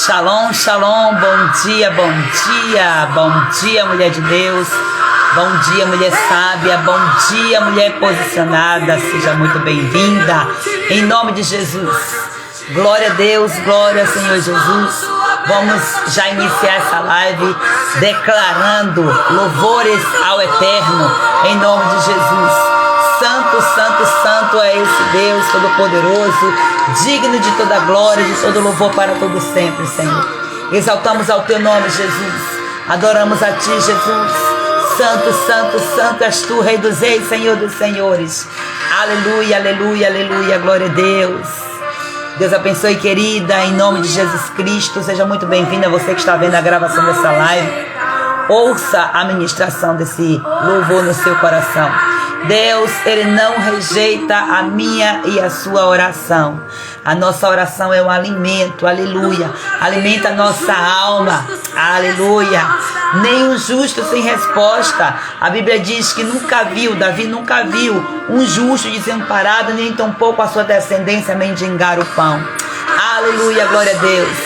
Shalom, shalom, bom dia, mulher de Deus, bom dia, mulher sábia, bom dia, mulher posicionada, seja muito bem-vinda, em nome de Jesus. Glória a Deus, glória ao Senhor Jesus. Vamos já iniciar essa live declarando louvores ao Eterno, em nome de Jesus. Santo, santo, santo é esse Deus Todo-Poderoso, digno de toda glória, de todo louvor para todo sempre, Senhor. Exaltamos ao Teu nome, Jesus. Adoramos a Ti, Jesus. Santo, santo, santo és Tu, Rei dos Reis, Senhor dos Senhores. Aleluia, aleluia, aleluia, glória a Deus. Deus abençoe, querida, em nome de Jesus Cristo. Seja muito bem-vinda, você que está vendo a gravação dessa live. Ouça a ministração desse louvor no seu coração. Deus, Ele não rejeita a minha e a sua oração. A nossa oração é um alimento, aleluia. Alimenta a nossa alma, aleluia. Nem um justo sem resposta. A Bíblia diz que Davi nunca viu um justo desamparado, nem tampouco a sua descendência mendigar o pão. Aleluia, glória a Deus.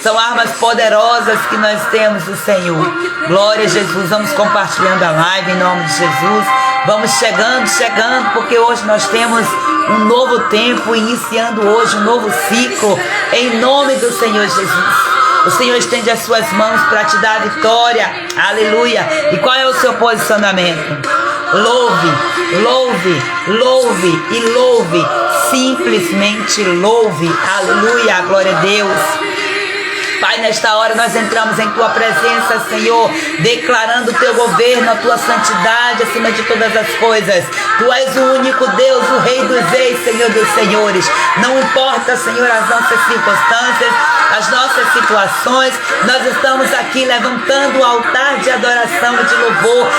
São armas poderosas que nós temos do Senhor. Glória a Jesus. Vamos compartilhando a live em nome de Jesus. Vamos chegando, porque hoje nós temos um novo tempo, iniciando hoje um novo ciclo, em nome do Senhor Jesus. O Senhor estende as suas mãos para te dar a vitória, aleluia. E qual é o seu posicionamento? Louve e louve, simplesmente louve, aleluia, glória a Deus. Pai, nesta hora nós entramos em Tua presença, Senhor, declarando o Teu governo, a Tua santidade acima de todas as coisas. Tu és o único Deus, o Rei dos Reis, Senhor dos Senhores. Não importa, Senhor, as nossas circunstâncias, as nossas situações, nós estamos aqui levantando o altar de adoração e de louvor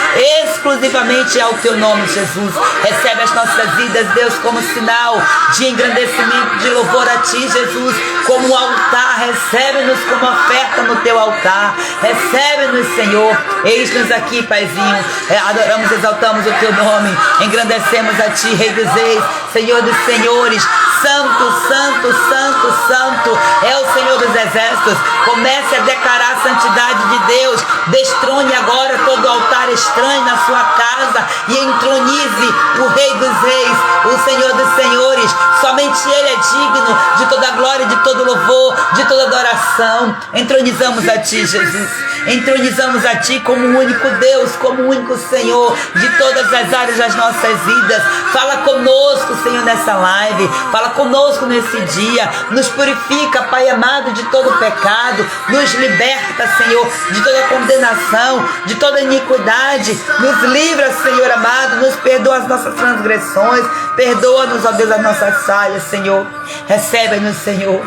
exclusivamente ao Teu nome, Jesus. Recebe as nossas vidas, Deus, como sinal de engrandecimento, de louvor a Ti, Jesus, como altar. Recebe-nos como oferta no Teu altar. Recebe-nos, Senhor. Eis-nos aqui, Paizinho. Adoramos, exaltamos o Teu nome. Engrandecemos a Ti, Rei dos Reis, Senhor dos Senhores. Santo, santo, santo, santo é o Senhor dos Exércitos. Comece a declarar a santidade de Deus. Destrone agora todo altar estranho na sua casa e entronize o Rei dos Reis, o Senhor dos Senhores. Somente Ele é digno de toda glória, de todo louvor, de toda adoração. Entronizamos a Ti, Jesus. Entronizamos a Ti como o único Deus, como o único Senhor de todas as áreas das nossas vidas. Fala conosco, Senhor, nessa live. Fala conosco nesse dia. Nos purifica, Pai amado, de todo pecado. Nos liberta, Senhor, de toda condenação, de toda iniquidade. Nos livra, Senhor amado. Nos perdoa as nossas transgressões. Perdoa-nos, ó Deus, as nossas falhas, Senhor. Recebe-nos, Senhor.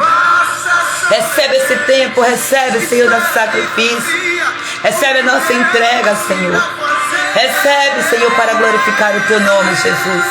Recebe esse tempo, recebe, Senhor, nosso sacrifício. Recebe a nossa entrega, Senhor. Recebe, Senhor, para glorificar o Teu nome, Jesus.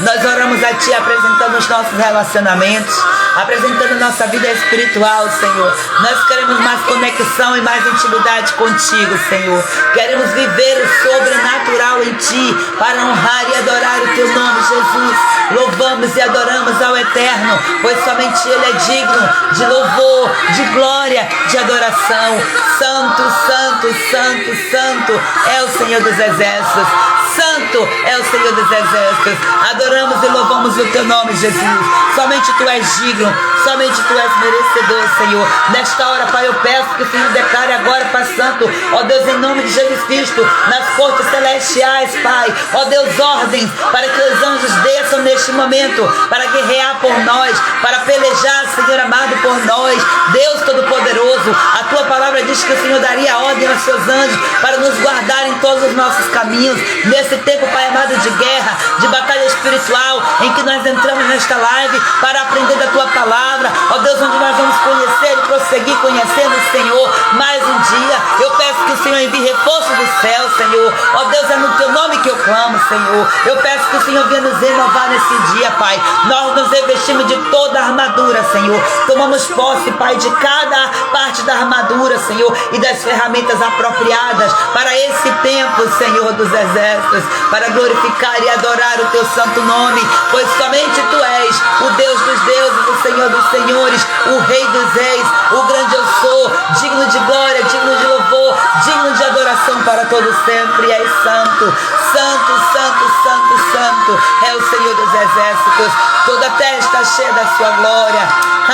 Nós oramos a Ti, apresentando os nossos relacionamentos, apresentando nossa vida espiritual, Senhor. Nós queremos mais conexão e mais intimidade contigo, Senhor. Queremos viver o sobrenatural em Ti, para honrar e adorar o Teu nome, Jesus. Louvamos e adoramos ao Eterno, pois somente Ele é digno de louvor, de glória, de adoração. Santo, santo, santo, santo é o Senhor dos Exércitos. Santo é o Senhor dos Exércitos. Adoramos e louvamos o Teu nome, Jesus. Somente Tu és digno, somente Tu és merecedor, Senhor. Nesta hora, Pai, eu peço que o Senhor declare agora, Pai Santo, ó Deus, em nome de Jesus Cristo, nas cortes celestiais, Pai, ó Deus, ordens para que os anjos desçam neste momento, para guerrear por nós, para pelejar, Senhor amado, por nós. Deus Todo-Poderoso, a Tua palavra diz que o Senhor daria ordem aos Seus anjos para nos guardar em todos os nossos caminhos. Nesse tempo, Pai amado, de guerra, de batalha espiritual, em que nós entramos nesta live para aprender da Tua palavra, ó Deus, onde nós vamos conhecer e prosseguir conhecendo o Senhor mais um dia. Eu peço que o Senhor envie reforço do céu, Senhor. Ó Deus, é no teu nome que eu clamo, Senhor. Eu peço que o Senhor venha nos renovar nesse dia, Pai. Nós nos revestimos de toda a armadura, Senhor. Tomamos posse, Pai, de cada parte da armadura, Senhor, e das ferramentas apropriadas para esse tempo, Senhor dos exércitos, para glorificar e adorar o teu santo nome, pois somente tu és o Deus dos deuses, o Senhor dos senhores, o Rei dos reis, o grande eu sou, digno de glória, digno de louvor, digno de adoração para todo sempre. E és santo, santo, santo, santo, santo é o Senhor dos exércitos. Toda a terra está cheia da sua glória.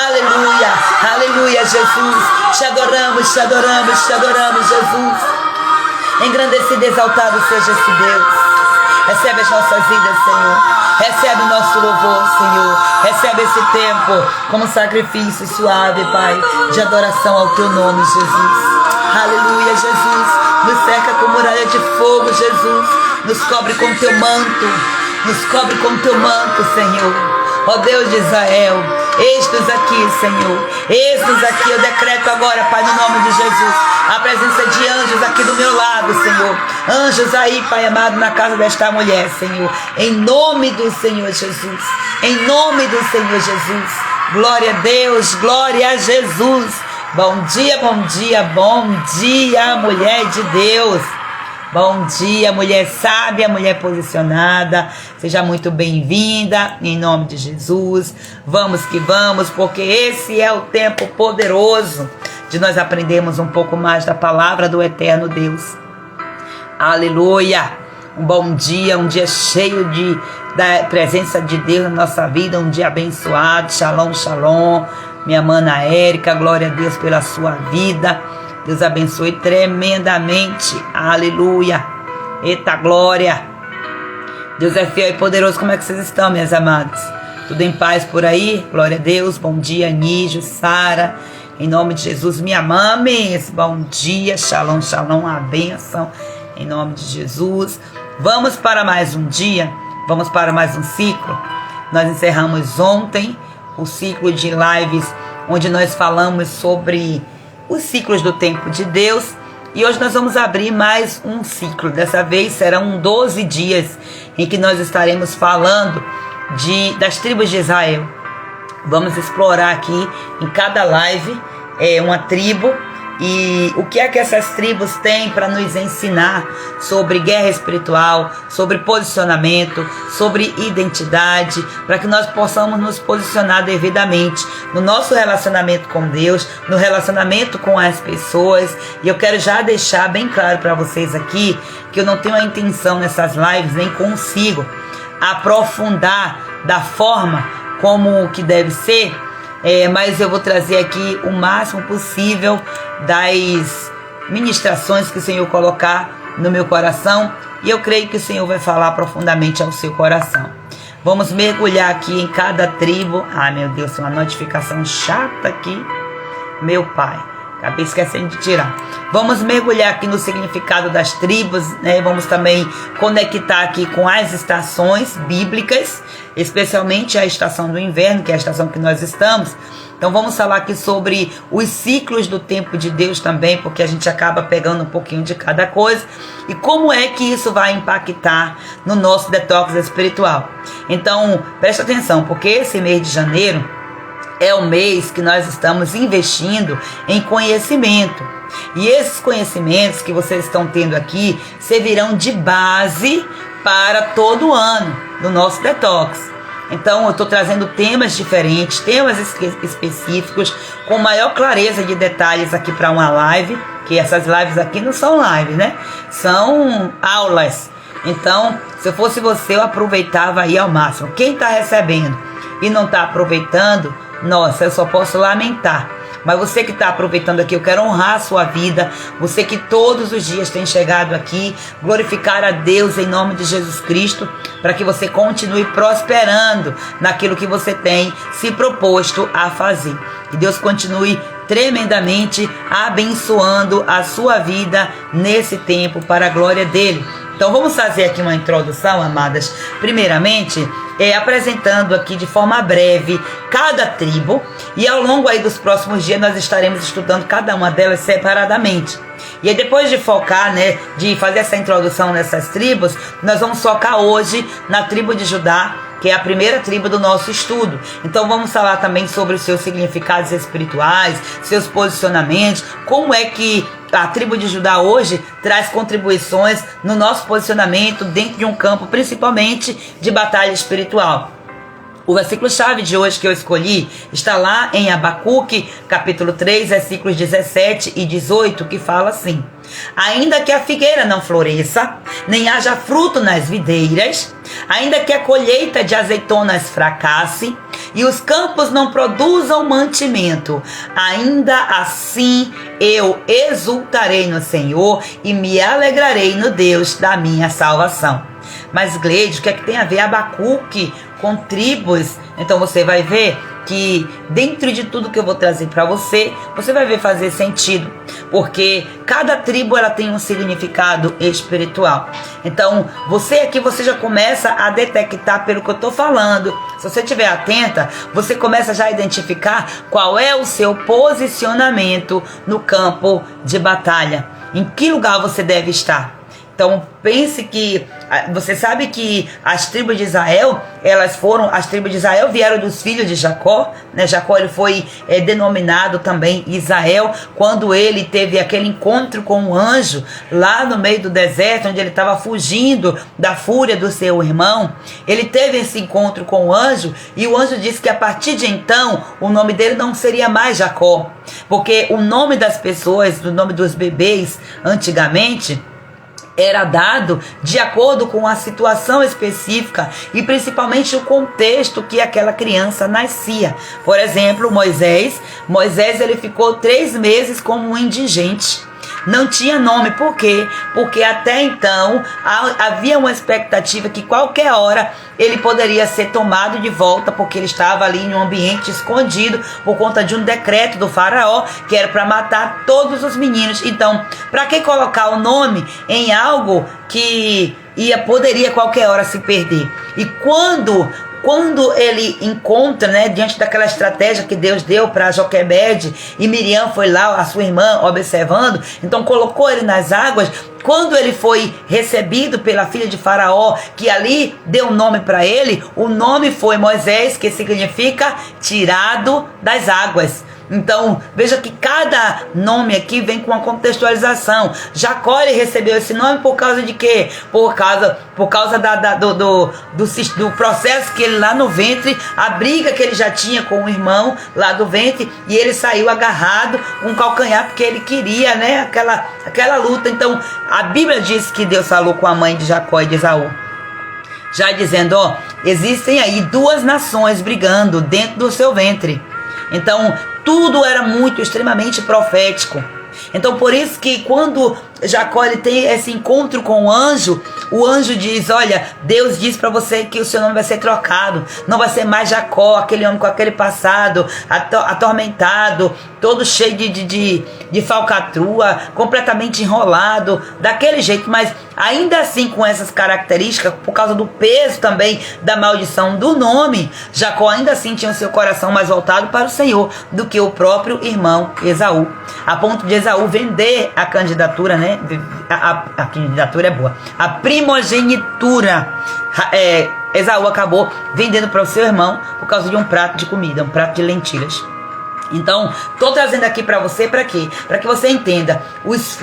Aleluia, aleluia, Jesus. Te adoramos, te adoramos, te adoramos, Jesus. Engrandecido e exaltado seja esse Deus. Recebe as nossas vidas, Senhor. Recebe o nosso louvor, Senhor. Recebe esse tempo como sacrifício suave, Pai, de adoração ao teu nome, Jesus. Aleluia, Jesus. Nos cerca com muralha de fogo, Jesus. Nos cobre com teu manto. Nos cobre com teu manto, Senhor. Ó Deus de Israel, eis-nos aqui, Senhor. Eis-nos aqui. Eu decreto agora, Pai, no nome de Jesus, a presença de anjos aqui do meu lado, Senhor. Anjos aí, Pai amado, na casa desta mulher, Senhor. Em nome do Senhor Jesus. Em nome do Senhor Jesus. Glória a Deus, glória a Jesus. Bom dia, bom dia, bom dia, mulher de Deus. Bom dia, mulher sábia, mulher posicionada. Seja muito bem-vinda, em nome de Jesus. Vamos que vamos, porque esse é o tempo poderoso de nós aprendermos um pouco mais da palavra do eterno Deus. Aleluia! Um bom dia, um dia cheio da presença de Deus na nossa vida, um dia abençoado. Shalom, shalom. Minha mana Érica, glória a Deus pela sua vida. Deus abençoe tremendamente. Aleluia. Eita glória. Deus é fiel e poderoso. Como é que vocês estão, minhas amadas? Tudo em paz por aí? Glória a Deus. Bom dia, Nígio, Sara. Em nome de Jesus, minha mames. Bom dia. Shalom, shalom. A bênção. Em nome de Jesus. Vamos para mais um dia. Vamos para mais um ciclo. Nós encerramos ontem o ciclo de lives onde nós falamos sobre os ciclos do tempo de Deus, e hoje nós vamos abrir mais um ciclo. Dessa vez serão 12 dias em que nós estaremos falando das tribos de Israel. Vamos explorar aqui em cada live uma tribo e o que é que essas tribos têm para nos ensinar sobre guerra espiritual, sobre posicionamento, sobre identidade, para que nós possamos nos posicionar devidamente no nosso relacionamento com Deus, no relacionamento com as pessoas. E eu quero já deixar bem claro para vocês aqui que eu não tenho a intenção nessas lives, nem consigo aprofundar da forma como que deve ser, mas eu vou trazer aqui o máximo possível das ministrações que o Senhor colocar no meu coração, e eu creio que o Senhor vai falar profundamente ao seu coração. Vamos mergulhar aqui em cada tribo. Ai meu Deus, uma notificação chata aqui, meu pai, acabei esquecendo de tirar. Vamos mergulhar aqui no significado das tribos, né? Vamos também conectar aqui com as estações bíblicas, especialmente a estação do inverno, que é a estação que nós estamos. Então vamos falar aqui sobre os ciclos do tempo de Deus também, porque a gente acaba pegando um pouquinho de cada coisa, e como é que isso vai impactar no nosso detox espiritual. Então presta atenção, porque esse mês de janeiro é o mês que nós estamos investindo em conhecimento. E esses conhecimentos que vocês estão tendo aqui servirão de base para todo o ano do nosso detox. Então eu estou trazendo temas diferentes, temas específicos, com maior clareza de detalhes aqui para uma live, que essas lives aqui não são lives, né? São aulas. Então, se eu fosse você, eu aproveitava aí ao máximo. Quem está recebendo e não está aproveitando, nossa, eu só posso lamentar. Mas você que está aproveitando aqui, eu quero honrar a sua vida. Você que todos os dias tem chegado aqui, glorificar a Deus em nome de Jesus Cristo, para que você continue prosperando naquilo que você tem se proposto a fazer. Que Deus continue tremendamente abençoando a sua vida nesse tempo para a glória dele. Então vamos fazer aqui uma introdução, amadas, primeiramente apresentando aqui de forma breve cada tribo, e ao longo aí dos próximos dias nós estaremos estudando cada uma delas separadamente. E aí depois de focar, né, de fazer essa introdução nessas tribos, nós vamos focar hoje na tribo de Judá, que é a primeira tribo do nosso estudo. Então vamos falar também sobre os seus significados espirituais, seus posicionamentos, como é que a tribo de Judá hoje traz contribuições no nosso posicionamento dentro de um campo, principalmente de batalha espiritual. O versículo-chave de hoje que eu escolhi está lá em Abacuque, capítulo 3, versículos 17 e 18, que fala assim: ainda que a figueira não floresça, nem haja fruto nas videiras, ainda que a colheita de azeitonas fracasse, e os campos não produzam mantimento, ainda assim eu exultarei no Senhor e me alegrarei no Deus da minha salvação. Mas, Gleide, o que é que tem a ver Abacuque com tribos? Então você vai ver que dentro de tudo que eu vou trazer para você, você vai ver fazer sentido, porque cada tribo ela tem um significado espiritual. Então você aqui, você já começa a detectar pelo que eu estou falando. Se você estiver atenta, você começa já a identificar qual é o seu posicionamento no campo de batalha, em que lugar você deve estar. Então pense que você sabe que as tribos de Israel, as tribos de Israel vieram dos filhos de Jacó, né? Jacó ele foi denominado também Israel quando ele teve aquele encontro com um anjo lá no meio do deserto, onde ele estava fugindo da fúria do seu irmão. Ele teve esse encontro com o anjo, e o anjo disse que a partir de então o nome dele não seria mais Jacó, porque o nome das pessoas, o nome dos bebês antigamente era dado de acordo com a situação específica e principalmente o contexto que aquela criança nascia. Por exemplo, Moisés ele ficou 3 meses como um indigente. Não tinha nome. Por quê? Porque até então havia uma expectativa que qualquer hora ele poderia ser tomado de volta, porque ele estava ali em um ambiente escondido por conta de um decreto do faraó que era para matar todos os meninos. Então, para que colocar o nome em algo que poderia qualquer hora se perder? E quando ele encontra, né, diante daquela estratégia que Deus deu para Joquebede, e Miriam foi lá, a sua irmã, observando, então colocou ele nas águas. Quando ele foi recebido pela filha de Faraó, que ali deu nome para ele, o nome foi Moisés, que significa tirado das águas. Então, veja que cada nome aqui vem com uma contextualização. Jacó ele recebeu esse nome por causa de quê? Por causa do processo que ele lá no ventre, a briga que ele já tinha com o irmão lá do ventre, e ele saiu agarrado com o calcanhar porque ele queria, né, aquela luta. Então, a Bíblia diz que Deus falou com a mãe de Jacó e de Esaú, já dizendo, existem aí 2 nações brigando dentro do seu ventre. Então, tudo era extremamente profético. Então, por isso que quando Jacó ele tem esse encontro com o anjo diz, olha, Deus diz para você que o seu nome vai ser trocado, não vai ser mais Jacó, aquele homem com aquele passado atormentado, todo cheio de falcatrua, completamente enrolado, daquele jeito, mas ainda assim com essas características, por causa do peso também da maldição do nome, Jacó ainda assim tinha o seu coração mais voltado para o Senhor do que o próprio irmão Esaú, a ponto de Esaú vender a candidatura, né? A candidatura é boa, a primogenitura. Esaú acabou vendendo para o seu irmão por causa de um prato de comida, um prato de lentilhas. Então, estou trazendo aqui para você, para quê? Para que você entenda,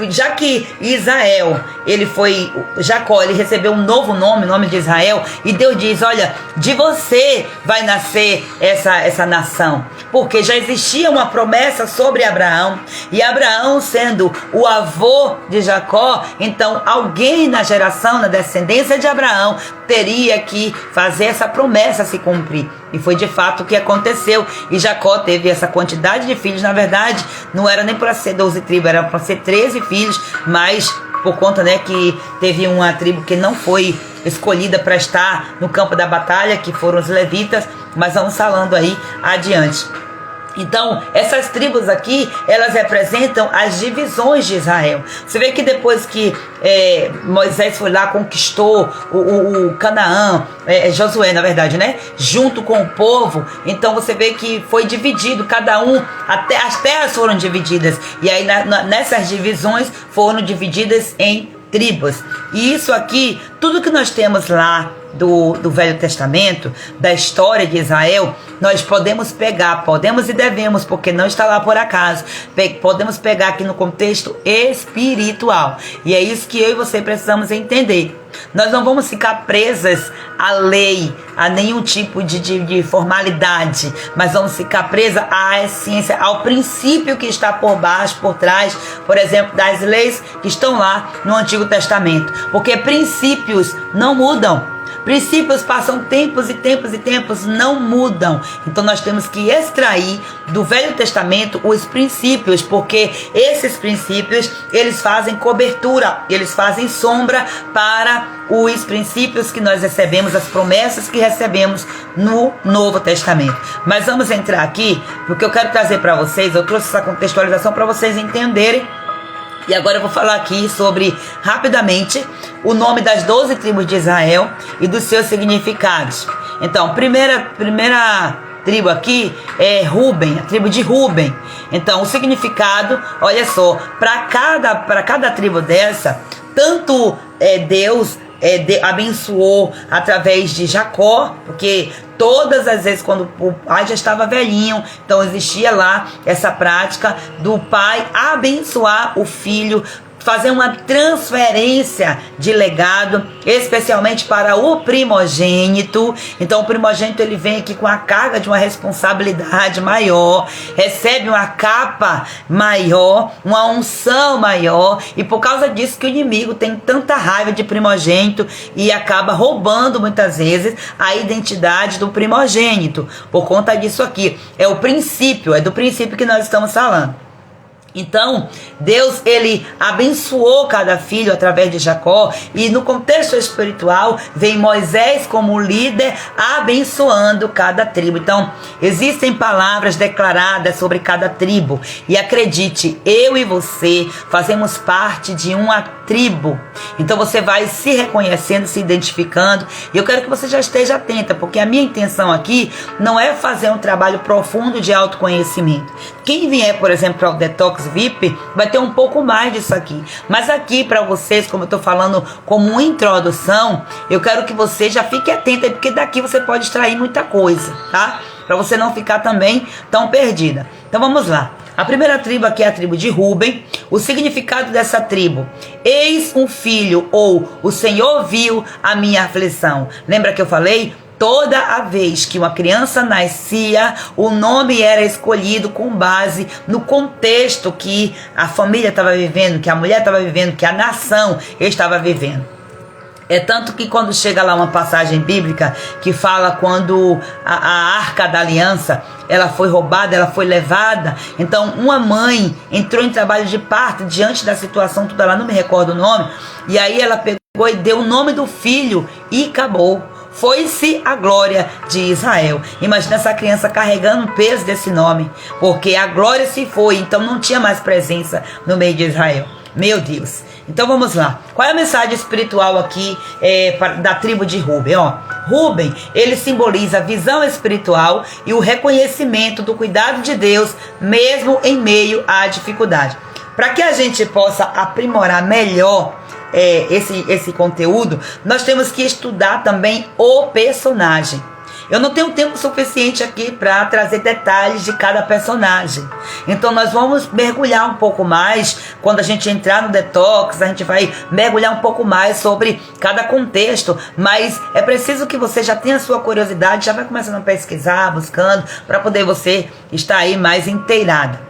já que Jacó, ele recebeu um novo nome, o nome de Israel, e Deus diz, olha, de você vai nascer essa nação, porque já existia uma promessa sobre Abraão, e Abraão sendo o avô de Jacó, então alguém na geração, na descendência de Abraão, teria que fazer essa promessa se cumprir. E foi de fato o que aconteceu. E Jacó teve essa quantidade de filhos. Na verdade, não era nem para ser 12 tribos, era para ser 13 filhos. Mas por conta, né, que teve uma tribo que não foi escolhida para estar no campo da batalha, que foram os levitas. Mas vamos falando aí adiante. Então, essas tribos aqui, elas representam as divisões de Israel. Você vê que depois que Moisés foi lá, conquistou o Canaã, Josué, na verdade, né? Junto com o povo, então você vê que foi dividido, cada um, até as terras foram divididas. E aí, nessas divisões, foram divididas em tribos. E isso aqui, tudo que nós temos lá do Velho Testamento, da história de Israel, nós podemos pegar, podemos e devemos, porque não está lá por acaso, podemos pegar aqui no contexto espiritual. E é isso que eu e você precisamos entender. Nós não vamos ficar presas à lei, a nenhum tipo de formalidade, mas vamos ficar presas à essência, ao princípio que está por baixo, por trás, por exemplo, das leis que estão lá no Antigo Testamento. Porque princípios não mudam. Princípios passam tempos e tempos e tempos, não mudam. Então nós temos que extrair do Velho Testamento os princípios, porque esses princípios, eles fazem cobertura, eles fazem sombra para os princípios que nós recebemos, as promessas que recebemos no Novo Testamento. Mas vamos entrar aqui, porque eu quero trazer para vocês, eu trouxe essa contextualização para vocês entenderem. E agora eu vou falar aqui sobre, rapidamente, o nome das 12 tribos de Israel e dos seus significados. Então, primeira tribo aqui é Ruben, a tribo de Ruben. Então, o significado, olha só, para cada tribo dessa, tanto Deus abençoou através de Jacó, porque todas as vezes quando o pai já estava velhinho, então existia lá essa prática do pai abençoar o filho, fazer uma transferência de legado, especialmente para o primogênito. Então o primogênito, ele vem aqui com a carga de uma responsabilidade maior, recebe uma capa maior, uma unção maior, e por causa disso que o inimigo tem tanta raiva de primogênito e acaba roubando muitas vezes a identidade do primogênito. Por conta disso aqui, é o princípio, é do princípio que nós estamos falando. Então, Deus, ele abençoou cada filho através de Jacó, e no contexto espiritual vem Moisés como líder abençoando cada tribo. Então, existem palavras declaradas sobre cada tribo, e acredite, eu e você fazemos parte de uma tribo. Então você vai se reconhecendo, se identificando, e eu quero que você já esteja atenta, porque a minha intenção aqui não é fazer um trabalho profundo de autoconhecimento. Quem vier, por exemplo, para o Detox VIP, vai ter um pouco mais disso aqui. Mas aqui para vocês, como eu estou falando como uma introdução, eu quero que você já fique atenta, porque daqui você pode extrair muita coisa, tá? Para você não ficar também tão perdida. Então vamos lá. A primeira tribo aqui é a tribo de Ruben. O significado dessa tribo: eis um filho, ou o Senhor viu a minha aflição. Lembra que eu falei? Toda a vez que uma criança nascia, o nome era escolhido com base no contexto que a família estava vivendo, que a mulher estava vivendo, que a nação estava vivendo. É tanto que quando chega lá uma passagem bíblica que fala quando a Arca da Aliança, ela foi roubada, ela foi levada. Então uma mãe entrou em trabalho de parto diante da situação toda lá, não me recordo o nome, e aí ela pegou e deu o nome do filho e acabou. Foi-se a glória de Israel. Imagina essa criança carregando o peso desse nome, porque a glória se foi, então não tinha mais presença no meio de Israel. Meu Deus. Então vamos lá. Qual é a mensagem espiritual aqui da tribo de Ruben? Ruben, ele simboliza a visão espiritual e o reconhecimento do cuidado de Deus, mesmo em meio à dificuldade. Para que a gente possa aprimorar melhor esse conteúdo, nós temos que estudar também o personagem. Eu não tenho tempo suficiente aqui para trazer detalhes de cada personagem. Então nós vamos mergulhar um pouco mais. Quando a gente entrar no Detox, a gente vai mergulhar um pouco mais sobre cada contexto. Mas é preciso que você já tenha a sua curiosidade, já vai começando a pesquisar, buscando, para poder você estar aí mais inteirada.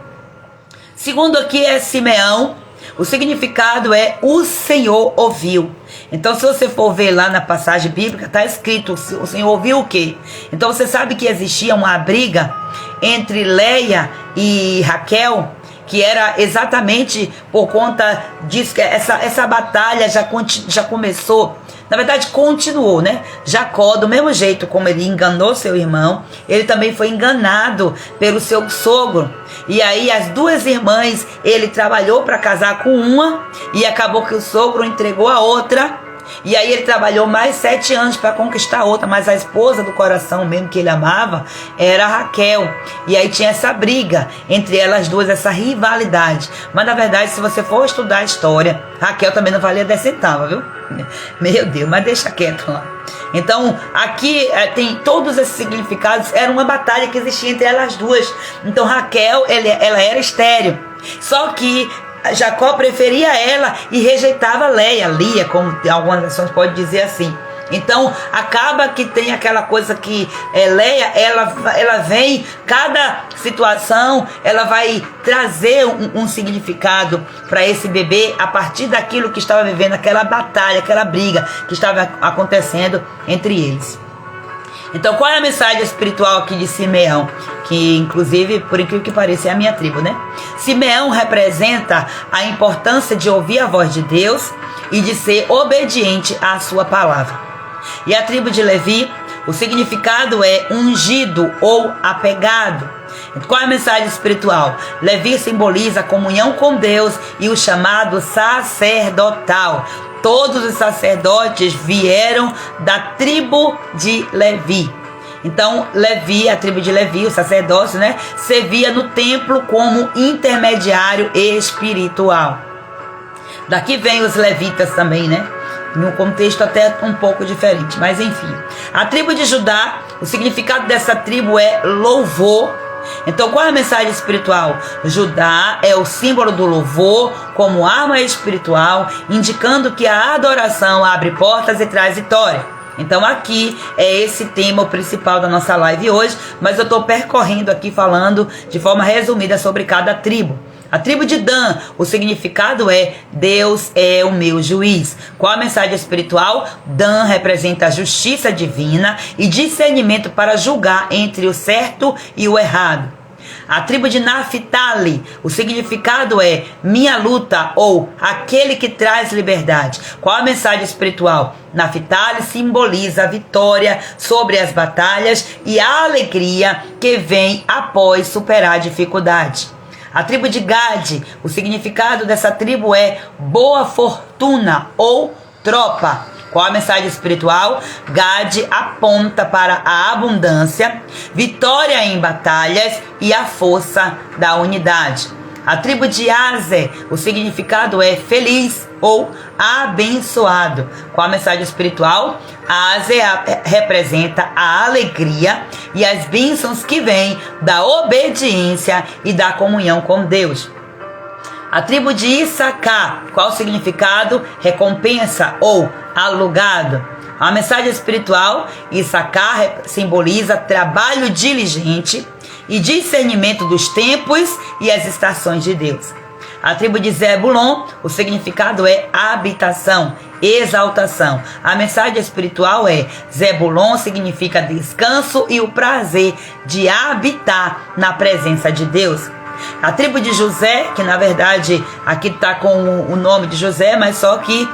Segundo aqui é Simeão. O significado é o Senhor ouviu. Então se você for ver lá na passagem bíblica, está escrito o Senhor ouviu o quê? Então você sabe que existia uma briga entre Leia e Raquel, que era exatamente por conta disso, que essa batalha já começou Na verdade, continuou, né? Jacó, do mesmo jeito como ele enganou seu irmão, ele também foi enganado pelo seu sogro. E aí as duas irmãs, ele trabalhou para casar com uma e acabou que o sogro entregou a outra. E aí ele trabalhou mais 7 anos para conquistar a outra, mas a esposa do coração mesmo que ele amava era Raquel. E aí tinha essa briga entre elas duas, essa rivalidade. Mas na verdade, se você for estudar a história, Raquel também não valia 10 centavos, viu? Meu Deus, mas deixa quieto lá. Então aqui tem todos esses significados. Era uma batalha que existia entre elas duas. Então Raquel, ela era estéril. Só que Jacó preferia ela e rejeitava Lia, como algumas versões podem dizer assim. Então acaba que tem aquela coisa que Leia, ela vem, cada situação ela vai trazer um significado para esse bebê a partir daquilo que estava vivendo, aquela batalha, aquela briga que estava acontecendo entre eles. Então, qual é a mensagem espiritual aqui de Simeão? Que, inclusive, por incrível que pareça, é a minha tribo, né? Simeão representa a importância de ouvir a voz de Deus e de ser obediente à sua palavra. E a tribo de Levi, o significado é ungido ou apegado. Qual é a mensagem espiritual? Levi simboliza a comunhão com Deus e o chamado sacerdotal. Todos os sacerdotes vieram da tribo de Levi. Então, Levi, a tribo de Levi, o sacerdócio, né, servia no templo como intermediário espiritual. Daqui vem os levitas também, né? Em um contexto até um pouco diferente, mas enfim. A tribo de Judá, o significado dessa tribo é louvor. Então, qual é a mensagem espiritual? Judá é o símbolo do louvor como arma espiritual, indicando que a adoração abre portas e traz vitória. Então aqui é esse tema principal da nossa live hoje, mas eu estou percorrendo aqui falando de forma resumida sobre cada tribo. A tribo de Dan, o significado é Deus é o meu juiz. Qual a mensagem espiritual? Dan representa a justiça divina e discernimento para julgar entre o certo e o errado. A tribo de Naphtali, o significado é minha luta ou aquele que traz liberdade. Qual a mensagem espiritual? Naphtali simboliza a vitória sobre as batalhas e a alegria que vem após superar a dificuldade. A tribo de Gade, o significado dessa tribo é boa fortuna ou tropa. Qual a mensagem espiritual? Gade aponta para a abundância, vitória em batalhas e a força da unidade. A tribo de Aser, o significado é feliz ou abençoado. Qual a mensagem espiritual? Aser representa a alegria e as bênçãos que vêm da obediência e da comunhão com Deus. A tribo de Issacar, qual o significado? Recompensa ou alugado. A mensagem espiritual, Issacar simboliza trabalho diligente e discernimento dos tempos e as estações de Deus. A tribo de Zebulon, o significado é habitação, exaltação. A mensagem espiritual é Zebulon significa descanso e o prazer de habitar na presença de Deus. A tribo de José, que na verdade aqui está com o nome de José, mas só que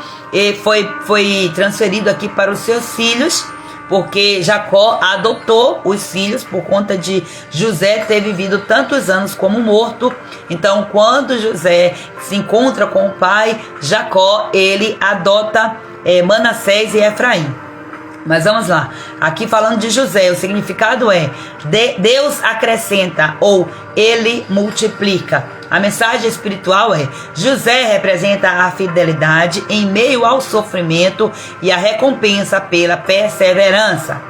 foi transferido aqui para os seus filhos, porque Jacó adotou os filhos por conta de José ter vivido tantos anos como morto. Então, quando José se encontra com o pai, Jacó, ele adota Manassés e Efraim. Mas vamos lá, aqui falando de José, o significado é Deus acrescenta ou ele multiplica. A mensagem espiritual é José representa a fidelidade em meio ao sofrimento e a recompensa pela perseverança.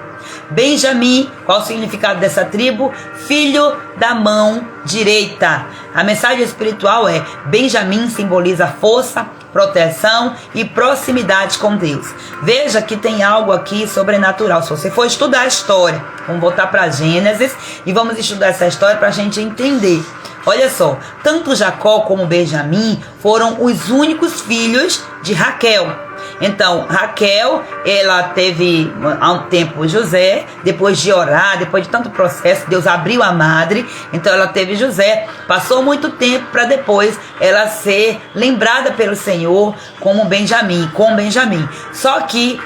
Benjamim, qual o significado dessa tribo? Filho da mão direita. A mensagem espiritual é Benjamim simboliza força, proteção e proximidade com Deus. Veja que tem algo aqui sobrenatural. Se você for estudar a história, vamos voltar para Gênesis e vamos estudar essa história para a gente entender. Olha só, tanto Jacó como Benjamim foram os únicos filhos de Raquel. Então, Raquel, ela teve há um tempo José, depois de orar, depois de tanto processo, Deus abriu a madre, então ela teve José. Passou muito tempo para depois ela ser lembrada pelo Senhor como Benjamim, com Benjamim. Só que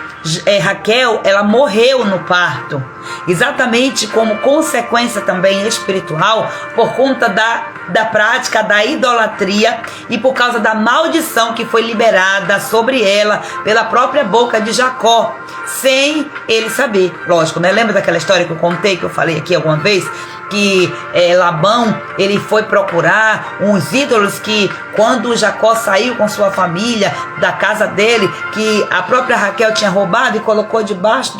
Raquel, ela morreu no parto, exatamente como consequência também espiritual, por conta da prática da idolatria e por causa da maldição que foi liberada sobre ela pela própria boca de Jacó, sem ele saber. Lógico, né? Lembra daquela história que eu contei, que eu falei aqui alguma vez? Que Labão, ele foi procurar uns ídolos que quando Jacó saiu com sua família da casa dele, que a própria Raquel tinha roubado e colocou debaixo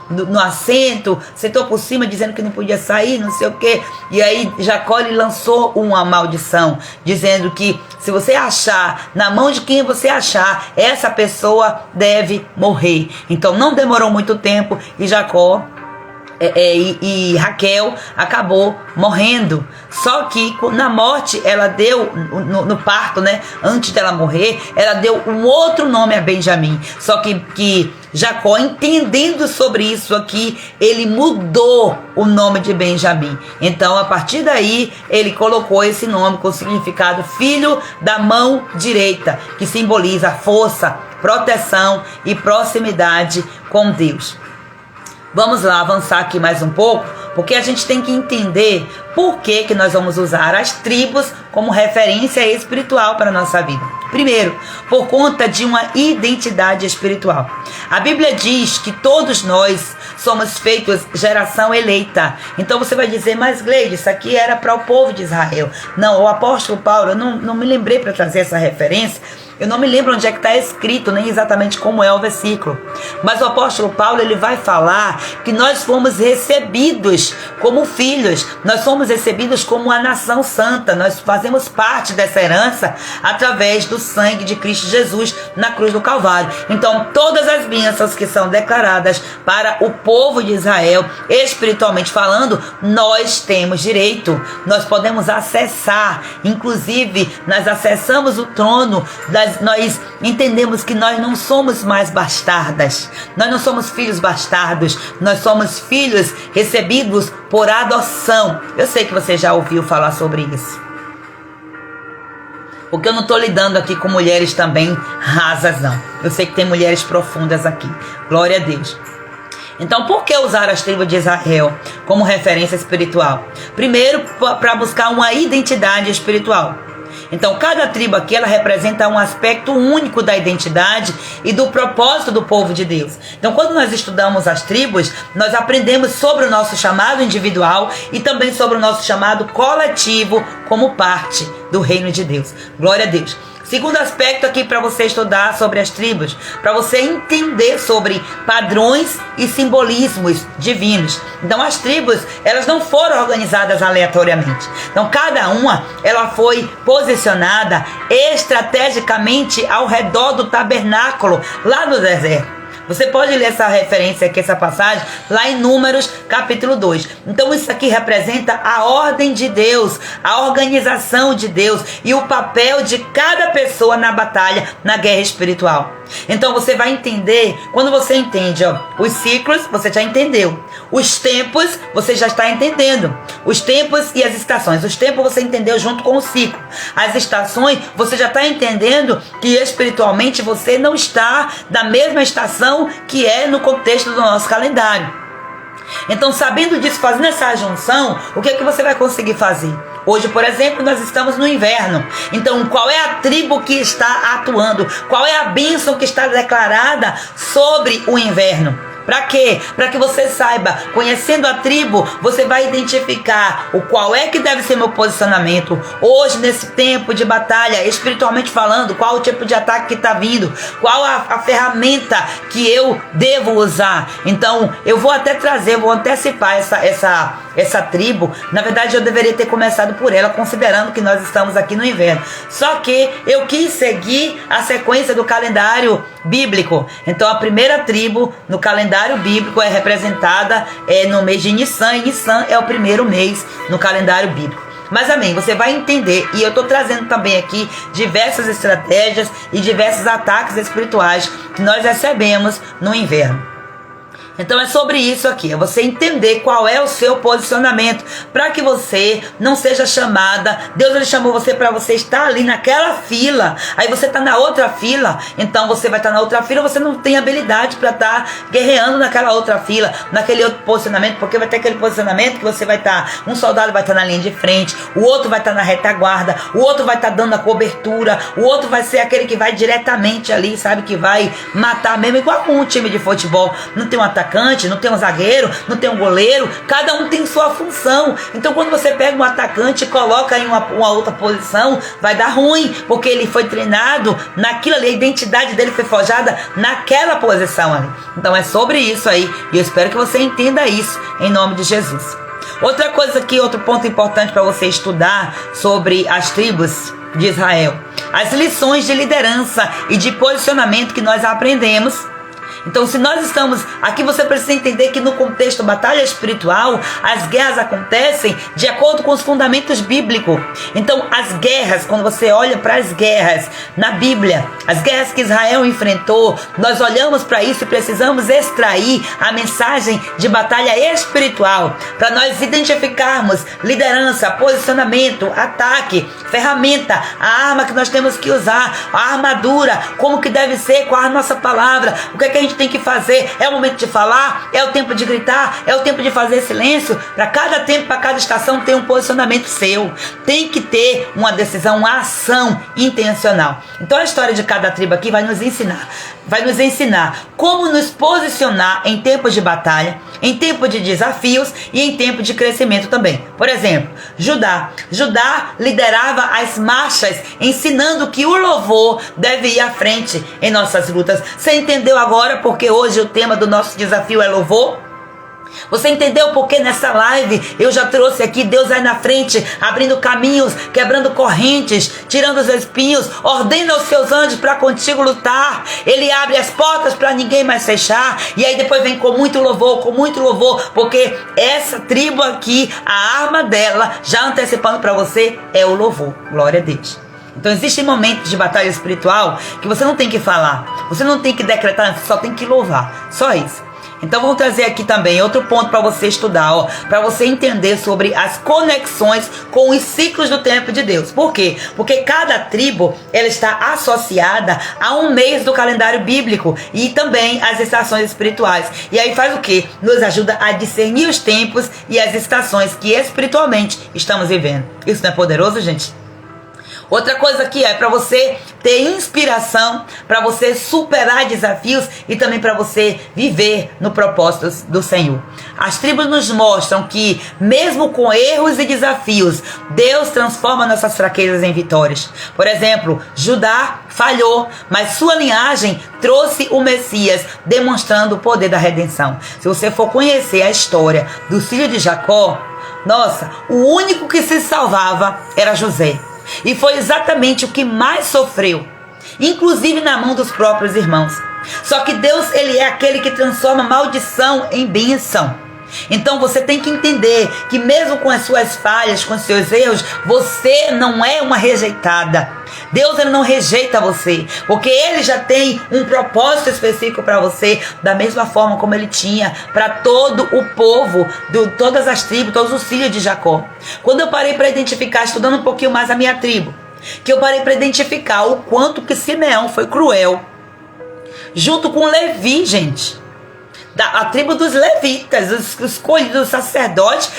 no assento, sentou por cima dizendo que não podia sair, não sei o que. E aí Jacó lhe lançou uma maldição, dizendo que se você achar, na mão de quem você achar, essa pessoa deve morrer. Então não demorou muito tempo e Jacó e Raquel acabou morrendo. Só que na morte ela deu, no parto, né, antes dela morrer, ela deu um outro nome a Benjamim. Só que Jacó, entendendo sobre isso aqui, ele mudou o nome de Benjamim. Então, a partir daí, ele colocou esse nome com o significado filho da mão direita, que simboliza força, proteção e proximidade com Deus. Vamos lá avançar aqui mais um pouco, porque a gente tem que entender por que nós vamos usar as tribos como referência espiritual para a nossa vida. Primeiro, por conta de uma identidade espiritual. A Bíblia diz que todos nós somos feitos geração eleita. Então você vai dizer, mas Gleide, isso aqui era para o povo de Israel. Não, o apóstolo Paulo, eu não me lembrei para trazer essa referência. Eu não me lembro onde é que está escrito, nem exatamente como é o versículo. Mas o apóstolo Paulo, ele vai falar que nós fomos recebidos como filhos. Nós somos recebidos como uma nação santa. Nós fazemos parte dessa herança através do sangue de Cristo Jesus na cruz do Calvário. Então, todas as bênçãos que são declaradas para o povo de Israel, espiritualmente falando, nós temos direito. Nós podemos acessar. Inclusive, nós acessamos o trono nós entendemos que nós não somos mais bastardas, nós não somos filhos bastardos, nós somos filhos recebidos por adoção. Eu sei que você já ouviu falar sobre isso, porque eu não estou lidando aqui com mulheres também rasas, não. Eu sei que tem mulheres profundas aqui, glória a Deus. Então, por que usar as tribos de Israel como referência espiritual? Primeiro, para buscar uma identidade espiritual. Então, cada tribo aqui, ela representa um aspecto único da identidade e do propósito do povo de Deus. Então, quando nós estudamos as tribos, nós aprendemos sobre o nosso chamado individual e também sobre o nosso chamado coletivo como parte do reino de Deus. Glória a Deus. Segundo aspecto aqui para você estudar sobre as tribos, para você entender sobre padrões e simbolismos divinos. Então as tribos, elas não foram organizadas aleatoriamente. Então cada uma, ela foi posicionada estrategicamente ao redor do tabernáculo, lá no deserto. Você pode ler essa referência aqui, essa passagem, lá em Números, capítulo 2. Então isso aqui representa a ordem de Deus, a organização de Deus e o papel de cada pessoa na batalha, na guerra espiritual. Então você vai entender, quando você entende os ciclos, você já entendeu. Os tempos, você já está entendendo. Os tempos e as estações. Os tempos você entendeu junto com o ciclo. As estações, você já está entendendo que espiritualmente você não está na mesma estação que é no contexto do nosso calendário. Então, sabendo disso, fazendo essa junção, o que é que você vai conseguir fazer? Hoje, por exemplo, nós estamos no inverno. Então, qual é a tribo que está atuando? Qual é a bênção que está declarada sobre o inverno? Para quê? Para que você saiba, conhecendo a tribo, você vai identificar o qual é que deve ser meu posicionamento hoje nesse tempo de batalha, espiritualmente falando, qual o tipo de ataque que está vindo, qual a ferramenta que eu devo usar. Então, eu vou até trazer, vou antecipar essa tribo. Na verdade, eu deveria ter começado por ela, considerando que nós estamos aqui no inverno. Só que eu quis seguir a sequência do calendário bíblico. Então, a primeira tribo no calendário bíblico é representada no mês de Nissan, e Nissan é o primeiro mês no calendário bíblico. Mas amém, você vai entender. E eu estou trazendo também aqui diversas estratégias e diversos ataques espirituais que nós recebemos no inverno. Então é sobre isso aqui, é você entender qual é o seu posicionamento, para que você não seja chamada. Deus ele chamou você para você estar ali naquela fila, aí você está na outra fila, então você vai estar na outra fila, você não tem habilidade para estar guerreando naquela outra fila, naquele outro posicionamento, porque vai ter aquele posicionamento que você vai estar, um soldado vai estar na linha de frente, o outro vai estar na retaguarda, o outro vai estar dando a cobertura, o outro vai ser aquele que vai diretamente ali, sabe, que vai matar mesmo, igual um time de futebol, não tem um atacante, não tem um zagueiro, não tem um goleiro, cada um tem sua função. Então quando você pega um atacante e coloca em uma outra posição, vai dar ruim, porque ele foi treinado naquilo ali, a identidade dele foi forjada naquela posição ali. Então é sobre isso aí, e eu espero que você entenda isso em nome de Jesus. Outra coisa aqui, outro ponto importante para você estudar sobre as tribos de Israel, as lições de liderança e de posicionamento que nós aprendemos. Então, se nós estamos aqui, você precisa entender que no contexto batalha espiritual, as guerras acontecem de acordo com os fundamentos bíblicos. Então, as guerras, quando você olha para as guerras na Bíblia, as guerras que Israel enfrentou, nós olhamos para isso e precisamos extrair a mensagem de batalha espiritual, para nós identificarmos liderança, posicionamento, ataque, ferramenta, a arma que nós temos que usar, a armadura, como que deve ser, qual a nossa palavra, o que é que a gente tem que fazer. É o momento de falar, é o tempo de gritar, é o tempo de fazer silêncio. Para cada tempo, para cada estação tem um posicionamento seu, tem que ter uma decisão, uma ação intencional. Então a história de cada tribo aqui vai nos ensinar como nos posicionar em tempos de batalha, em tempo de desafios e em tempo de crescimento também. Por exemplo, Judá liderava as marchas, ensinando que o louvor deve ir à frente em nossas lutas. Você entendeu agora porque hoje o tema do nosso desafio é louvor? Você entendeu porque nessa live eu já trouxe aqui Deus aí na frente, abrindo caminhos, quebrando correntes, tirando os espinhos, ordena os seus anjos para contigo lutar. Ele abre as portas para ninguém mais fechar. E aí depois vem com muito louvor, porque essa tribo aqui, a arma dela, já antecipando para você, é o louvor. Glória a Deus. Então existem momentos de batalha espiritual que você não tem que falar, você não tem que decretar, você só tem que louvar, só isso. Então vamos trazer aqui também outro ponto para você estudar, para você entender sobre as conexões com os ciclos do tempo de Deus. Por quê? Porque cada tribo ela está associada a um mês do calendário bíblico e também as estações espirituais. E aí faz o quê? Nos ajuda a discernir os tempos e as estações que espiritualmente estamos vivendo. Isso não é poderoso, gente? Outra coisa aqui é para você ter inspiração, para você superar desafios e também para você viver no propósito do Senhor. As tribos nos mostram que mesmo com erros e desafios, Deus transforma nossas fraquezas em vitórias. Por exemplo, Judá falhou, mas sua linhagem trouxe o Messias, demonstrando o poder da redenção. Se você for conhecer a história do filho de Jacó, nossa, o único que se salvava era José. E foi exatamente o que mais sofreu, inclusive na mão dos próprios irmãos. Só que Deus, ele é aquele que transforma maldição em bênção. Então você tem que entender que mesmo com as suas falhas, com os seus erros, você não é uma rejeitada. Deus ele não rejeita você, porque ele já tem um propósito específico para você, da mesma forma como ele tinha para todo o povo, todas as tribos, todos os filhos de Jacó. Quando eu parei para identificar, estudando um pouquinho mais a minha tribo, que eu parei para identificar o quanto que Simeão foi cruel, junto com Levi, gente. A tribo dos levitas, os escolhidos, os sacerdotes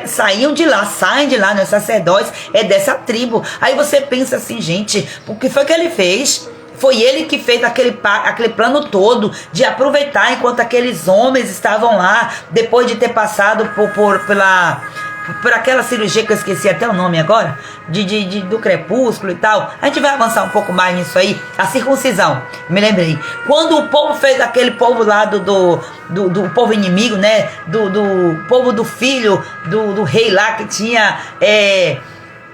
saem de lá, né? Os sacerdotes é dessa tribo. Aí você pensa assim, gente, o que foi que ele fez? Foi ele que fez aquele plano todo de aproveitar enquanto aqueles homens estavam lá, depois de ter passado por aquela cirurgia que eu esqueci até o nome agora, do crepúsculo e tal. A gente vai avançar um pouco mais nisso aí. A circuncisão, me lembrei. Quando o povo fez aquele povo lá do povo inimigo, né? Do povo do filho do rei lá que tinha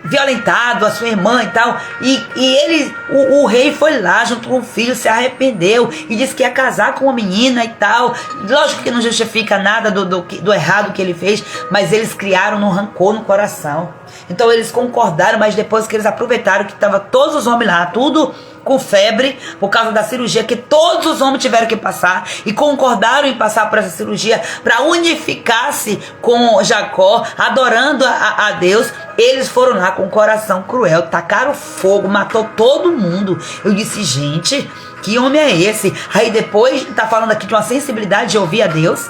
violentado a sua irmã e tal, e ele, o rei foi lá junto com o filho, se arrependeu e disse que ia casar com uma menina e tal. Lógico que não justifica nada do errado que ele fez, mas eles criaram um rancor no coração. Então eles concordaram, mas depois que eles aproveitaram que estavam todos os homens lá, tudo com febre, por causa da cirurgia que todos os homens tiveram que passar, e concordaram em passar por essa cirurgia para unificar-se com Jacó, adorando a Deus. Eles foram lá com o coração cruel, tacaram fogo, matou todo mundo. Eu disse, gente, que homem é esse? Aí depois tá falando aqui de uma sensibilidade de ouvir a Deus.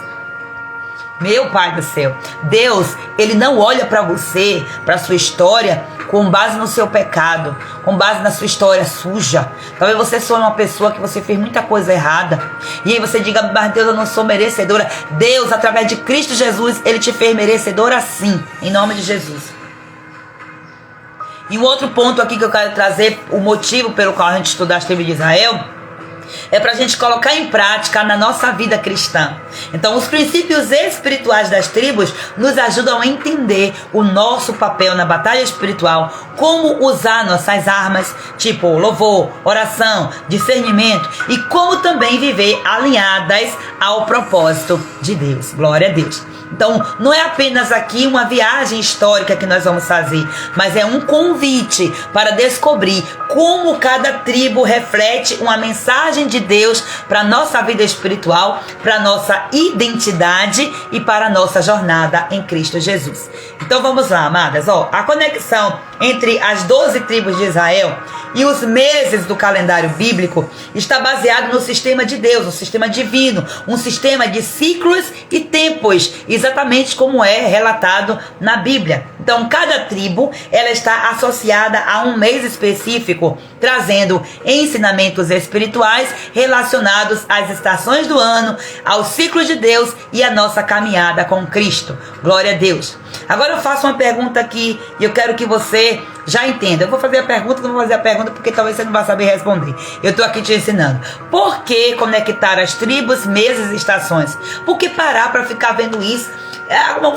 Meu Pai do céu, Deus, Ele não olha para você, para sua história, com base no seu pecado, com base na sua história suja. Talvez você seja uma pessoa que você fez muita coisa errada, e aí você diga, mas Deus, eu não sou merecedora. Deus, através de Cristo Jesus, Ele te fez merecedora sim, em nome de Jesus. E um outro ponto aqui que eu quero trazer, o motivo pelo qual a gente estuda as tribos de Israel, é para a gente colocar em prática na nossa vida cristã. Então, os princípios espirituais das tribos nos ajudam a entender o nosso papel na batalha espiritual, como usar nossas armas, tipo louvor, oração, discernimento, e como também viver alinhadas ao propósito de Deus. Glória a Deus. Então, não é apenas aqui uma viagem histórica que nós vamos fazer, mas é um convite para descobrir como cada tribo reflete uma mensagem de Deus para a nossa vida espiritual, para a nossa identidade e para a nossa jornada em Cristo Jesus. Então vamos lá, amadas. A conexão entre as 12 tribos de Israel e os meses do calendário bíblico está baseado no sistema de Deus, um sistema divino, um sistema de ciclos e tempos, exatamente como é relatado na Bíblia. Então, cada tribo, ela está associada a um mês específico, trazendo ensinamentos espirituais relacionados às estações do ano, aos ciclos de Deus e à nossa caminhada com Cristo. Glória a Deus. Agora eu faço uma pergunta aqui e eu quero que você já entenda. Eu vou fazer a pergunta, não vou fazer a pergunta porque talvez você não vá saber responder. Eu estou aqui te ensinando. Por que conectar as tribos, meses e estações? Por que parar para ficar vendo isso?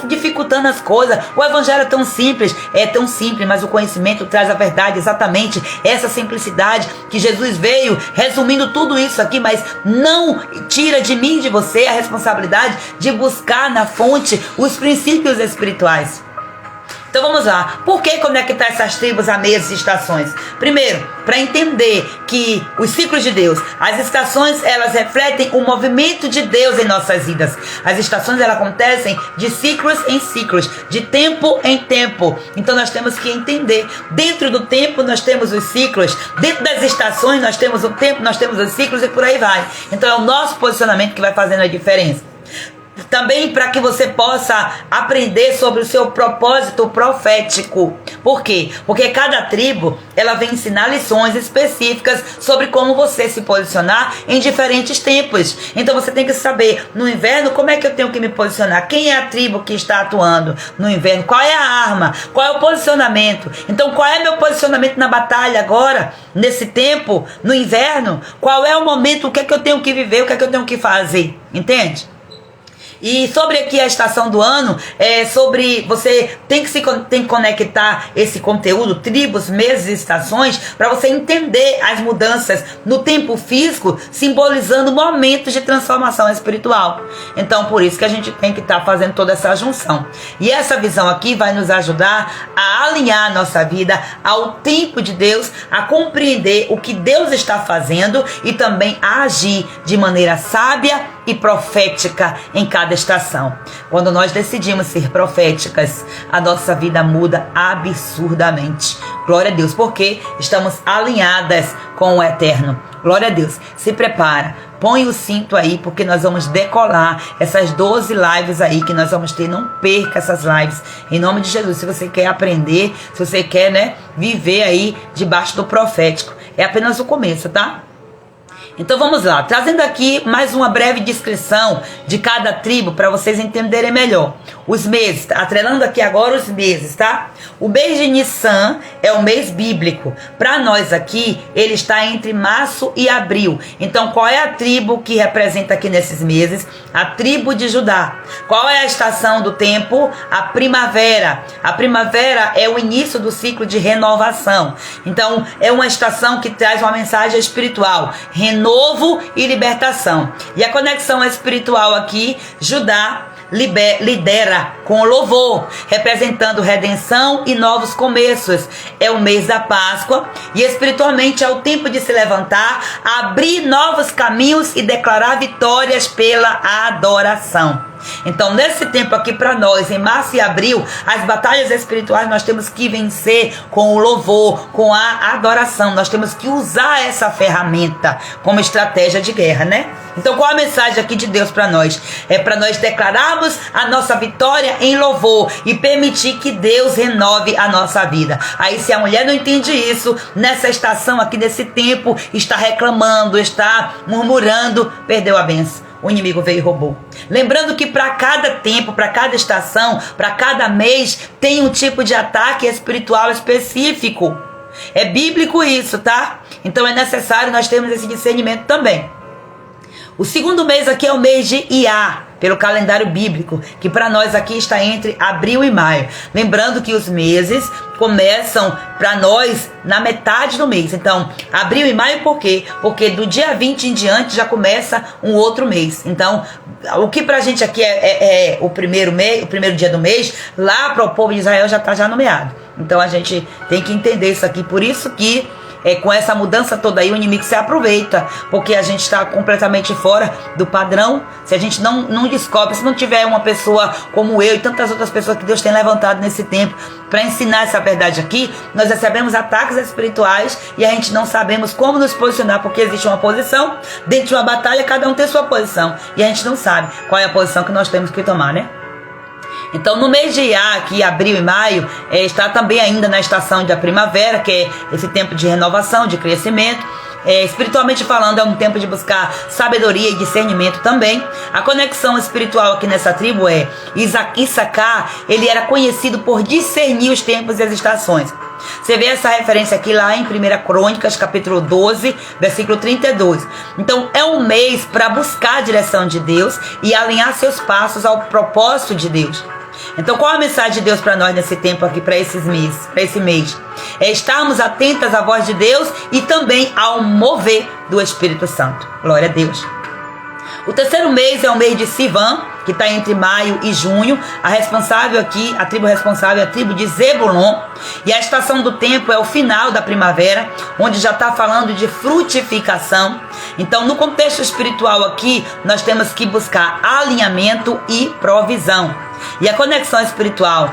Dificultando as coisas. O evangelho é tão simples, mas o conhecimento traz a verdade, exatamente essa simplicidade que Jesus veio resumindo tudo isso aqui, mas não tira de mim, de você, a responsabilidade de buscar na fonte os princípios espirituais. Então vamos lá, por que conectar essas tribos a meses e estações? Primeiro, para entender que os ciclos de Deus, as estações, elas refletem o movimento de Deus em nossas vidas. As estações, elas acontecem de ciclos em ciclos, de tempo em tempo. Então nós temos que entender, dentro do tempo nós temos os ciclos, dentro das estações nós temos o tempo, nós temos os ciclos e por aí vai. Então é o nosso posicionamento que vai fazendo a diferença. Também para que você possa aprender sobre o seu propósito profético. Por quê? Porque cada tribo, ela vem ensinar lições específicas sobre como você se posicionar em diferentes tempos. Então você tem que saber, no inverno, como é que eu tenho que me posicionar? Quem é a tribo que está atuando no inverno? Qual é a arma? Qual é o posicionamento? Então qual é meu posicionamento na batalha agora, nesse tempo, no inverno? Qual é o momento? O que é que eu tenho que viver? O que é que eu tenho que fazer? Entende? E sobre aqui a estação do ano, sobre você tem que conectar esse conteúdo, tribos, meses e estações, para você entender as mudanças no tempo físico, simbolizando momentos de transformação espiritual. Então, por isso que a gente tem que estar fazendo toda essa junção. E essa visão aqui vai nos ajudar a alinhar a nossa vida ao tempo de Deus, a compreender o que Deus está fazendo e também a agir de maneira sábia e profética em cada estação. Quando nós decidimos ser proféticas, a nossa vida muda absurdamente. Glória a Deus, porque estamos alinhadas com o Eterno. Glória a Deus. Se prepara, põe o cinto aí, porque nós vamos decolar essas 12 lives aí que nós vamos ter. Não perca essas lives, em nome de Jesus. Se você quer aprender, se você quer, viver aí debaixo do profético, é apenas o começo, tá? Então vamos lá, trazendo aqui mais uma breve descrição de cada tribo para vocês entenderem melhor. Os meses, atrelando aqui agora os meses, tá? O mês de Nissan é o mês bíblico. Para nós aqui, ele está entre março e abril. Então, qual é a tribo que representa aqui nesses meses? A tribo de Judá. Qual é a estação do tempo? A primavera. A primavera é o início do ciclo de renovação. Então, é uma estação que traz uma mensagem espiritual, renovo e libertação. E a conexão espiritual aqui, Judá lidera com louvor, representando redenção e novos começos. É o mês da Páscoa e espiritualmente é o tempo de se levantar, abrir novos caminhos e declarar vitórias pela adoração. Então, nesse tempo aqui para nós, em março e abril, as batalhas espirituais nós temos que vencer com o louvor, com a adoração. Nós temos que usar essa ferramenta como estratégia de guerra, né? Então, qual a mensagem aqui de Deus para nós? É para nós declararmos a nossa vitória em louvor e permitir que Deus renove a nossa vida. Aí, se a mulher não entende isso, nessa estação aqui, nesse tempo, está reclamando, está murmurando, perdeu a bênção. O inimigo veio e roubou. Lembrando que para cada tempo, para cada estação, para cada mês, tem um tipo de ataque espiritual específico. É bíblico isso, tá? Então é necessário nós termos esse discernimento também. O segundo mês aqui é o mês de Iá, pelo calendário bíblico, que para nós aqui está entre abril e maio. Lembrando que os meses começam para nós na metade do mês. Então, abril e maio por quê? Porque do dia 20 em diante já começa um outro mês. Então, o que pra gente aqui é o primeiro dia do mês, lá para o povo de Israel já está já nomeado. Então a gente tem que entender isso aqui. Por isso que com essa mudança toda aí, o inimigo se aproveita, porque a gente está completamente fora do padrão. Se a gente não descobre, se não tiver uma pessoa como eu e tantas outras pessoas que Deus tem levantado nesse tempo para ensinar essa verdade aqui, nós recebemos ataques espirituais e a gente não sabemos como nos posicionar, porque existe uma posição, dentro de uma batalha cada um tem sua posição, e a gente não sabe qual é a posição que nós temos que tomar, né? Então, no mês de Iá, aqui, abril e maio, está também ainda na estação da primavera, que é esse tempo de renovação, de crescimento. Espiritualmente falando, é um tempo de buscar sabedoria e discernimento também. A conexão espiritual aqui nessa tribo é Issacar, ele era conhecido por discernir os tempos e as estações. Você vê essa referência aqui lá em 1 Crônicas, capítulo 12, versículo 32. Então, é um mês para buscar a direção de Deus e alinhar seus passos ao propósito de Deus. Então, qual a mensagem de Deus para nós nesse tempo aqui, para esse mês? É estarmos atentas à voz de Deus e também ao mover do Espírito Santo. Glória a Deus. O terceiro mês é o mês de Sivan, que está entre maio e junho. A responsável aqui, a tribo responsável é a tribo de Zebulon. E a estação do tempo é o final da primavera, onde já está falando de frutificação. Então, no contexto espiritual aqui, nós temos que buscar alinhamento e provisão. E a conexão espiritual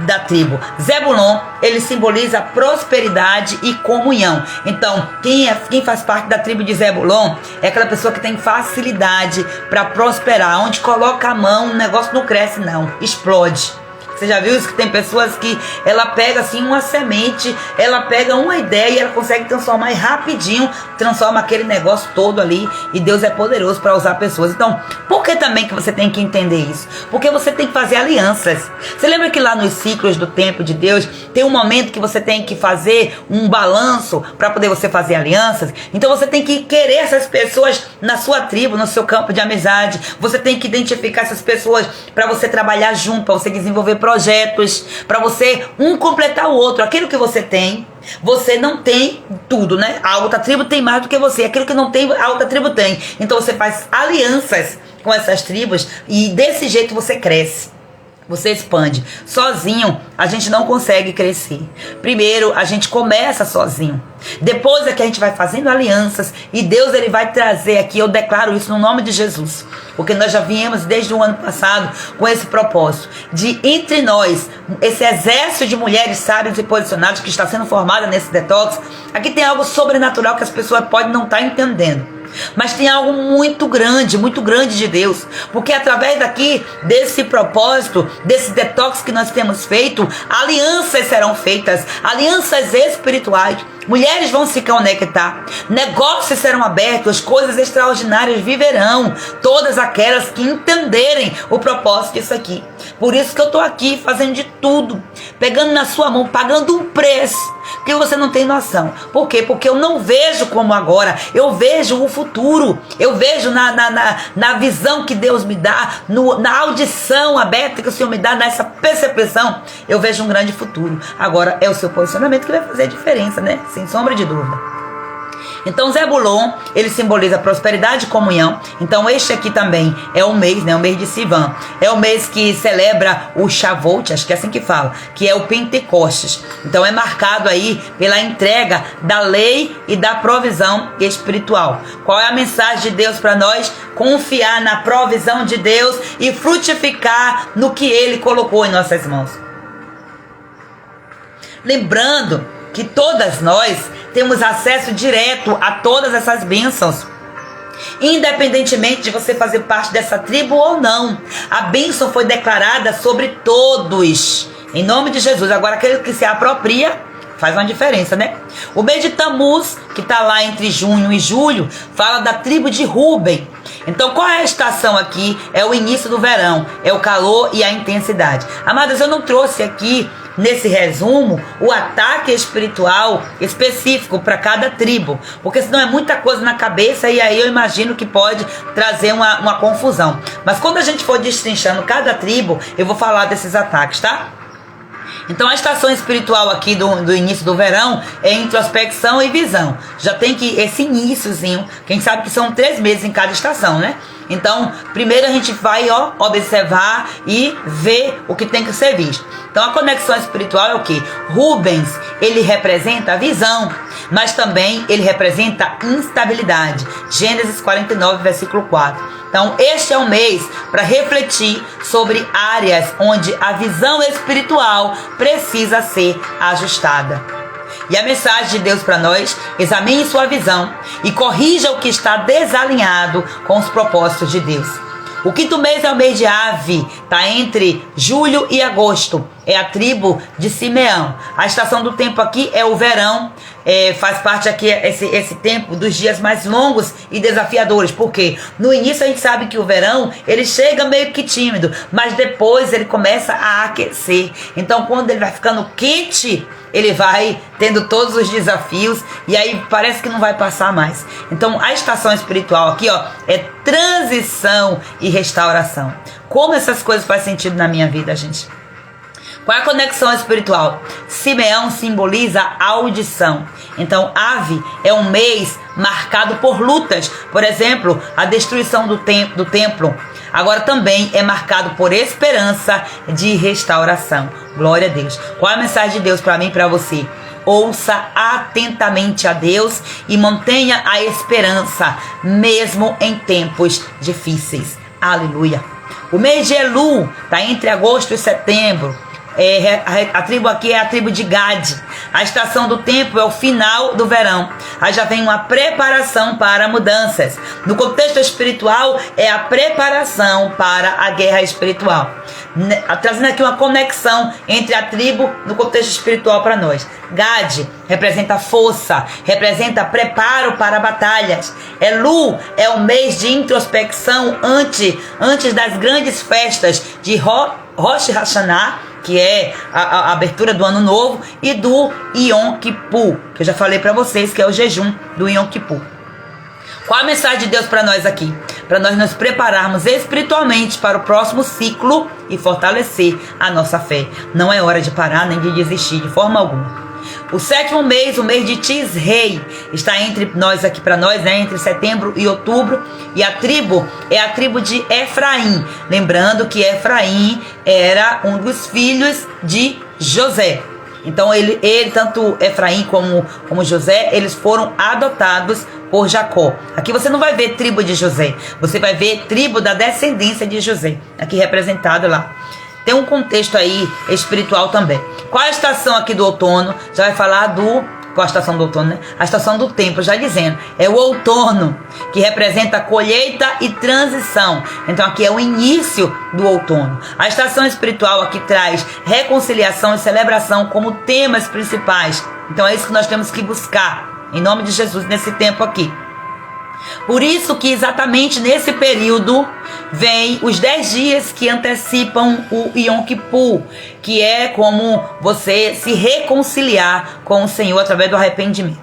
da tribo Zebulon, ele simboliza prosperidade e comunhão. Então, quem faz parte da tribo de Zebulon é aquela pessoa que tem facilidade para prosperar. Onde coloca a mão, o negócio não cresce não, explode. Você já viu isso? Que tem pessoas que ela pega assim uma semente, ela pega uma ideia e ela consegue transformar e rapidinho transforma aquele negócio todo ali, e Deus é poderoso para usar pessoas. Então, por que também que você tem que entender isso? Porque você tem que fazer alianças. Você lembra que lá nos ciclos do tempo de Deus tem um momento que você tem que fazer um balanço para poder você fazer alianças? Então você tem que querer essas pessoas na sua tribo, no seu campo de amizade. Você tem que identificar essas pessoas para você trabalhar junto, para você desenvolver projetos, para você completar o outro. Aquilo que você tem, você não tem tudo, né? A outra tribo tem mais do que você. Aquilo que não tem, a outra tribo tem. Então você faz alianças com essas tribos e desse jeito você cresce. Você expande. Sozinho, a gente não consegue crescer. Primeiro, a gente começa sozinho. Depois é que a gente vai fazendo alianças. E Deus, ele vai trazer aqui, eu declaro isso no nome de Jesus. Porque nós já viemos desde o ano passado com esse propósito. De entre nós, esse exército de mulheres sábias e posicionadas que está sendo formada nesse detox. Aqui tem algo sobrenatural que as pessoas podem não estar entendendo. Mas tem algo muito grande de Deus. Porque através daqui, desse propósito, desse detox que nós temos feito, alianças serão feitas, alianças espirituais. Mulheres vão se conectar, negócios serão abertos, coisas extraordinárias viverão, todas aquelas que entenderem o propósito disso aqui. Por isso que eu estou aqui fazendo de tudo, pegando na sua mão, pagando um preço que você não tem noção. Por quê? Porque eu não vejo como agora, eu vejo o futuro, eu vejo na visão que Deus me dá, na audição aberta que o Senhor me dá, nessa percepção, eu vejo um grande futuro. Agora é o seu posicionamento que vai fazer a diferença, né? Sem sombra de dúvida. Então Zebulon, ele simboliza prosperidade e comunhão. Então este aqui também é o mês, né? O mês de Sivan. É o mês que celebra o Shavuot, acho que é assim que fala, que é o Pentecostes. Então é marcado aí pela entrega da lei e da provisão espiritual. Qual é a mensagem de Deus para nós? Confiar na provisão de Deus e frutificar no que Ele colocou em nossas mãos. Lembrando que todas nós temos acesso direto a todas essas bênçãos, independentemente de você fazer parte dessa tribo ou não. A bênção foi declarada sobre todos, em nome de Jesus. Agora aquele que se apropria faz uma diferença, né? O mês de Tammuz, que está lá entre junho e julho, fala da tribo de Ruben. Então qual é a estação aqui? É o início do verão, é o calor e a intensidade. Amadas, eu não trouxe aqui nesse resumo o ataque espiritual específico para cada tribo, porque senão é muita coisa na cabeça e aí eu imagino que pode trazer uma confusão. Mas quando a gente for destrinchando cada tribo, eu vou falar desses ataques, tá? Então a estação espiritual aqui do início do verão é introspecção e visão. Já tem que esse iniciozinho, quem sabe que são 3 meses em cada estação, né? Então primeiro a gente vai observar e ver o que tem que ser visto. Então a conexão espiritual é o que? Rubens, ele representa a visão, mas também ele representa instabilidade. Gênesis 49, versículo 4. Então este é o mês para refletir sobre áreas onde a visão espiritual precisa ser ajustada. E a mensagem de Deus para nós: examine sua visão e corrija o que está desalinhado com os propósitos de Deus. O 5º mês é o mês de Ave, está entre julho e agosto. É a tribo de Simeão. A estação do tempo aqui é o verão. Faz parte aqui esse tempo dos dias mais longos e desafiadores. Porque no início a gente sabe que o verão ele chega meio que tímido, mas depois ele começa a aquecer. Então quando ele vai ficando quente, ele vai tendo todos os desafios e aí parece que não vai passar mais. Então a estação espiritual aqui é transição e restauração. Como essas coisas fazem sentido na minha vida, gente? Qual é a conexão espiritual? Simeão simboliza a audição. Então, Ave é um mês marcado por lutas. Por exemplo, a destruição do templo. Agora também é marcado por esperança de restauração. Glória a Deus. Qual é a mensagem de Deus para mim e para você? Ouça atentamente a Deus e mantenha a esperança, mesmo em tempos difíceis. Aleluia. O mês de Elu está entre agosto e setembro. A tribo aqui é a tribo de Gad. A estação do tempo é o final do verão. Aí já vem uma preparação para mudanças. No contexto espiritual, é a preparação para a guerra espiritual. Trazendo aqui uma conexão entre a tribo no contexto espiritual para nós. Gad representa força, representa preparo para batalhas. Elu é o mês de introspecção antes das grandes festas de Rosh Hashanah, que é a abertura do ano novo, e do Yom Kippur, que eu já falei para vocês, que é o jejum do Yom Kippur. Qual a mensagem de Deus para nós aqui? Para nós nos prepararmos espiritualmente para o próximo ciclo e fortalecer a nossa fé. Não é hora de parar nem de desistir de forma alguma. O 7º mês, o mês de Tisrei, está entre nós aqui para nós, né? Entre setembro e outubro. E a tribo é a tribo de Efraim. Lembrando que Efraim era um dos filhos de José. Então ele tanto Efraim como José, eles foram adotados por Jacó. Aqui você não vai ver tribo de José, você vai ver tribo da descendência de José, aqui representado lá. Tem um contexto aí espiritual também. Qual a estação aqui do outono? Já vai falar do Qual a estação do outono, né? A estação do tempo, já dizendo. É o outono, que representa colheita e transição. Então aqui é o início do outono. A estação espiritual aqui traz reconciliação e celebração como temas principais. Então é isso que nós temos que buscar, em nome de Jesus, nesse tempo aqui. Por isso que exatamente nesse período vem os 10 dias que antecipam o Yom Kippur, que é como você se reconciliar com o Senhor através do arrependimento.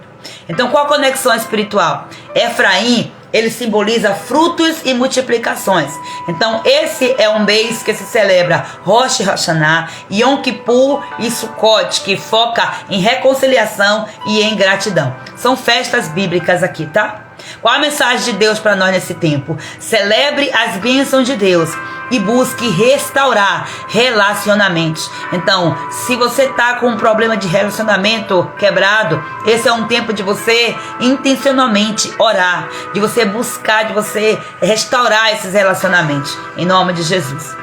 Então, qual a conexão espiritual? Efraim, ele simboliza frutos e multiplicações. Então, esse é um mês que se celebra Rosh Hashanah, Yom Kippur e Sukkot, que foca em reconciliação e em gratidão. São festas bíblicas aqui, tá? Qual a mensagem de Deus para nós nesse tempo? Celebre as bênçãos de Deus e busque restaurar relacionamentos. Então, se você está com um problema de relacionamento quebrado, esse é um tempo de você intencionalmente orar, de você buscar, de você restaurar esses relacionamentos, em nome de Jesus.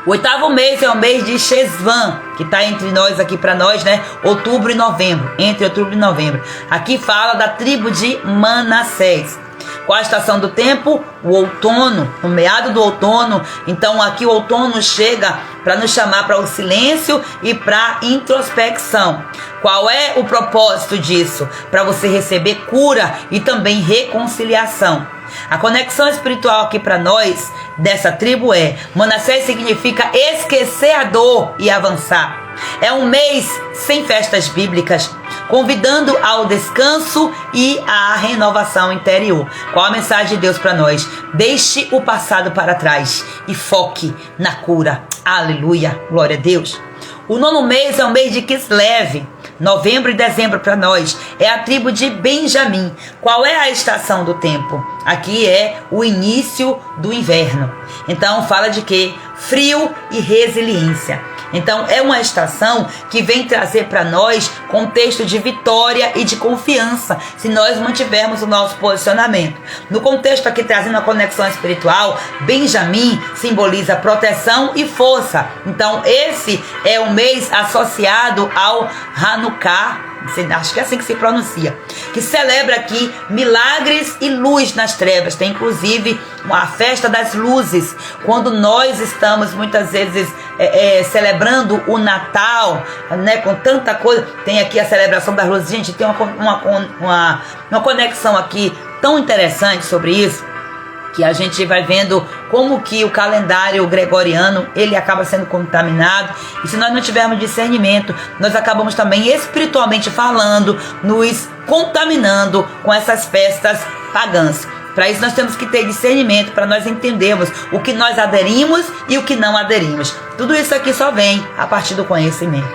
O 8º mês é o mês de Shesvan, que está entre nós aqui para nós, né? Outubro e novembro, entre outubro e novembro. Aqui fala da tribo de Manassés. Qual a estação do tempo? O outono, o meado do outono. Então aqui o outono chega para nos chamar para o silêncio e para introspecção. Qual é o propósito disso? Para você receber cura e também reconciliação. A conexão espiritual aqui para nós dessa tribo é: Manassés significa esquecer a dor e avançar. É um mês sem festas bíblicas, convidando ao descanso e à renovação interior. Qual a mensagem de Deus para nós? Deixe o passado para trás e foque na cura. Aleluia, glória a Deus. O 9º mês é o mês de Kislev. Novembro e dezembro para nós é a tribo de Benjamim. Qual é a estação do tempo? Aqui é o início do inverno. Então fala de quê? Frio e resiliência. Então é uma estação que vem trazer para nós contexto de vitória e de confiança, se nós mantivermos o nosso posicionamento. No contexto aqui trazendo a conexão espiritual, Benjamim simboliza proteção e força. Então esse é um mês associado ao Hanukkah, acho que é assim que se pronuncia, que celebra aqui milagres e luz nas trevas. Tem inclusive a festa das luzes, quando nós estamos muitas vezes celebrando o Natal, né, com tanta coisa. Tem aqui a celebração das luzes. Gente, tem uma conexão aqui tão interessante sobre isso, que a gente vai vendo como que o calendário gregoriano, ele acaba sendo contaminado, e se nós não tivermos discernimento, nós acabamos também espiritualmente falando, nos contaminando com essas festas pagãs. Para isso nós temos que ter discernimento, para nós entendermos o que nós aderimos e o que não aderimos. Tudo isso aqui só vem a partir do conhecimento.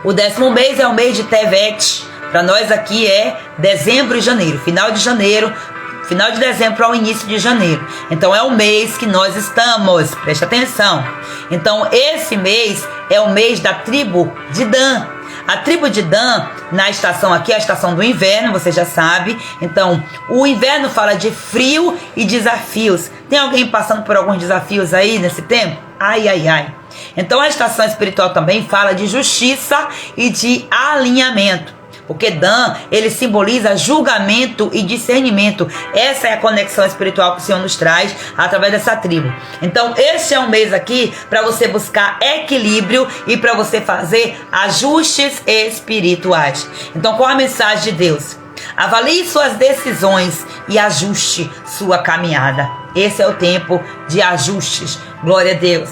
O 10º mês é o mês de Tevet. Para nós aqui é dezembro e janeiro, final de dezembro ao início de janeiro. Então é o mês que nós estamos, presta atenção. Então esse mês é o mês da tribo de Dan. A tribo de Dan, na estação aqui, a estação do inverno, você já sabe. Então o inverno fala de frio e desafios. Tem alguém passando por alguns desafios aí nesse tempo? Ai, ai, ai. Então a estação espiritual também fala de justiça e de alinhamento. Porque Dan, ele simboliza julgamento e discernimento. Essa é a conexão espiritual que o Senhor nos traz através dessa tribo. Então esse é um mês aqui para você buscar equilíbrio e para você fazer ajustes espirituais. Então qual a mensagem de Deus? Avalie suas decisões e ajuste sua caminhada. Esse é o tempo de ajustes. Glória a Deus.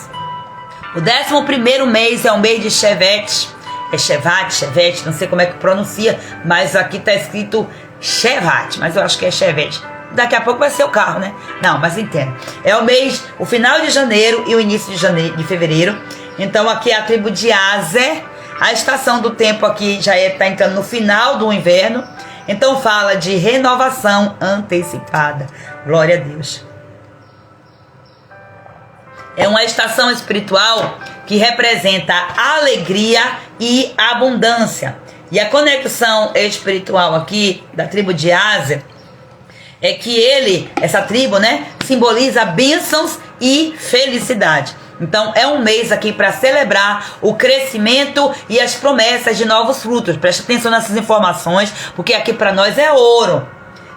O 11º mês é o mês de Shevet. É Shevat, não sei como é que pronuncia, mas aqui está escrito Shevat, mas eu acho que é Shevet. Daqui a pouco vai ser o carro, né? Não, mas entenda. É o mês, o final de janeiro e o início de fevereiro. Então aqui é a tribo de Aser. A estação do tempo aqui já está entrando no final do inverno. Então fala de renovação antecipada. Glória a Deus. É uma estação espiritual que representa alegria e abundância. E a conexão espiritual aqui da tribo de Aser é que essa tribo, né, simboliza bênçãos e felicidade. Então é um mês aqui para celebrar o crescimento e as promessas de novos frutos. Preste atenção nessas informações, porque aqui para nós é ouro,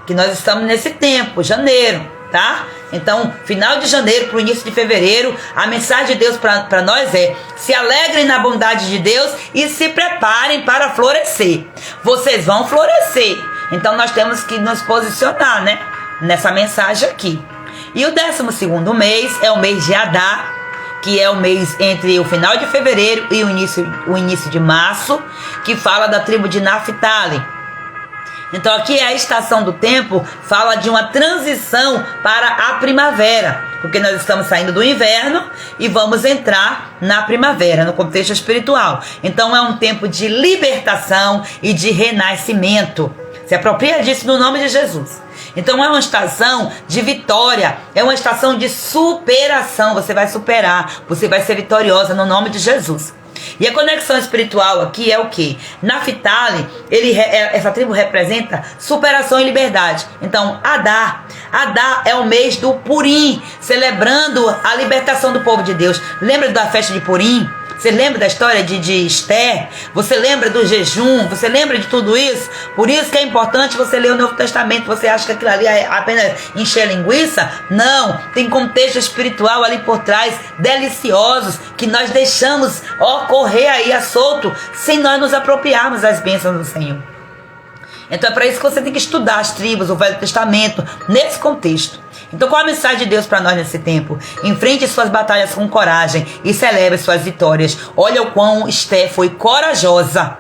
que nós estamos nesse tempo, janeiro, tá? Então, final de janeiro para o início de fevereiro, a mensagem de Deus para nós é: se alegrem na bondade de Deus e se preparem para florescer. Vocês vão florescer. Então nós temos que nos posicionar, né, nessa mensagem aqui. E o 12º mês é o mês de Adar, que é o mês entre o final de fevereiro e o início de março, que fala da tribo de Naphtali. Então aqui é a estação do tempo, fala de uma transição para a primavera, porque nós estamos saindo do inverno e vamos entrar na primavera, no contexto espiritual. Então é um tempo de libertação e de renascimento. Se apropria disso no nome de Jesus. Então é uma estação de vitória, é uma estação de superação. Você vai superar, você vai ser vitoriosa no nome de Jesus. E a conexão espiritual aqui é o que? Naphtali, essa tribo representa superação e liberdade. Então, Adar é o mês do Purim, celebrando a libertação do povo de Deus. Lembra da festa de Purim? Você lembra da história de Esther? Você lembra do jejum? Você lembra de tudo isso? Por isso que é importante você ler o Novo Testamento. Você acha que aquilo ali é apenas encher linguiça? Não, tem contexto espiritual ali por trás, deliciosos, que nós deixamos correr aí a solto, sem nós nos apropriarmos das bênçãos do Senhor. Então é para isso que você tem que estudar as tribos, o Velho Testamento, nesse contexto. Então qual a mensagem de Deus para nós nesse tempo? Enfrente suas batalhas com coragem e celebre suas vitórias. Olha o quão Esther foi corajosa.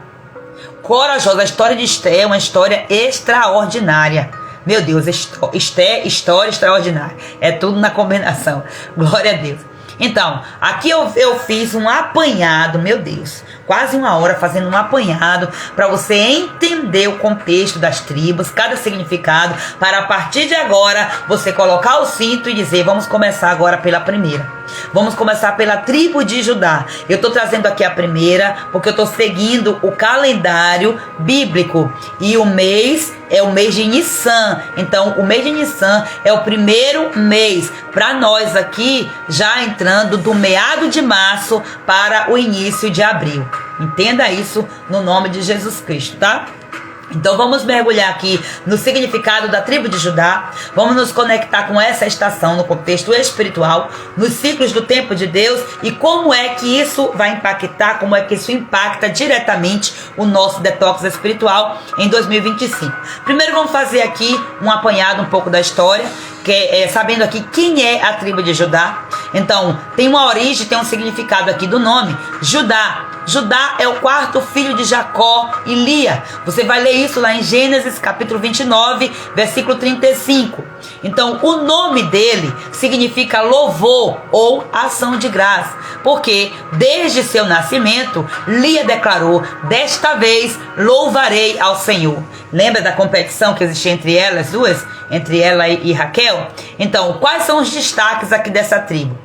Corajosa. A história de Esther é uma história extraordinária. Meu Deus, Esther, história extraordinária. É tudo na combinação. Glória a Deus. Então, aqui eu fiz um apanhado, meu Deus, quase 1 hora fazendo um apanhado para você entender o contexto das tribos, cada significado, para a partir de agora você colocar o cinto e dizer: vamos começar agora pela primeira. Vamos começar pela tribo de Judá. Eu estou trazendo aqui a primeira porque eu estou seguindo o calendário bíblico. E o mês é o mês de Nissan. Então o mês de Nissan é o primeiro mês para nós aqui, já entrando do meado de março para o início de abril. Entenda isso no nome de Jesus Cristo, tá? Então vamos mergulhar aqui no significado da tribo de Judá. Vamos nos conectar com essa estação no contexto espiritual, nos ciclos do tempo de Deus e como é que isso vai impactar, como é que isso impacta diretamente o nosso detox espiritual em 2025. Primeiro vamos fazer aqui um apanhado um pouco da história, sabendo aqui quem é a tribo de Judá. Então tem uma origem, tem um significado aqui do nome, Judá. Judá é o 4º filho de Jacó e Lia. Você vai ler isso lá em Gênesis capítulo 29, versículo 35. Então o nome dele significa louvor ou ação de graça, porque desde seu nascimento Lia declarou: desta vez louvarei ao Senhor. Lembra da competição que existia entre elas duas? Entre ela e Raquel? Então, quais são os destaques aqui dessa tribo?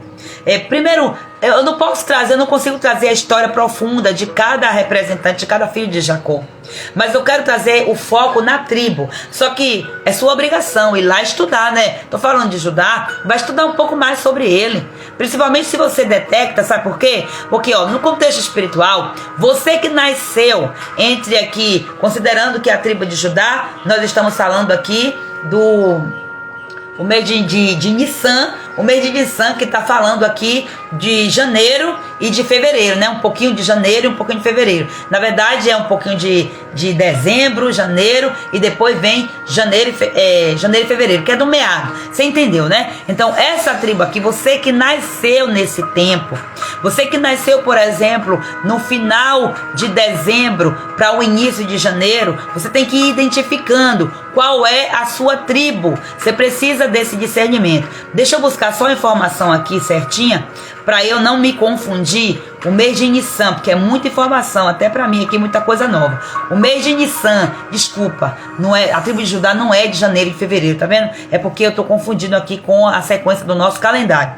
Primeiro, eu não consigo trazer a história profunda de cada representante, de cada filho de Jacó. Mas eu quero trazer o foco na tribo. Só que é sua obrigação ir lá estudar, né? Tô falando de Judá, vai estudar um pouco mais sobre ele. Principalmente se você detecta, sabe por quê? Porque, no contexto espiritual, você que nasceu entre aqui, considerando que a tribo de Judá, nós estamos falando aqui o mês de Nissan, o mês de Nissan que está falando aqui de janeiro e de fevereiro, né? Um pouquinho de janeiro e um pouquinho de fevereiro. Na verdade é um pouquinho de dezembro, janeiro e depois vem janeiro e fevereiro, que é do meado. Você entendeu, né? Então essa tribo aqui, você que nasceu nesse tempo, você que nasceu, por exemplo, no final de dezembro para o início de janeiro, você tem que ir identificando qual é a sua tribo. Você precisa desse discernimento. Deixa eu buscar só a informação aqui certinha, para eu não me confundir. O mês de Nissan, porque é muita informação, até para mim aqui, muita coisa nova. O mês de Nissan, desculpa, não é, a tribo de Judá não é de janeiro e fevereiro, tá vendo? É porque eu tô confundindo aqui com a sequência do nosso calendário.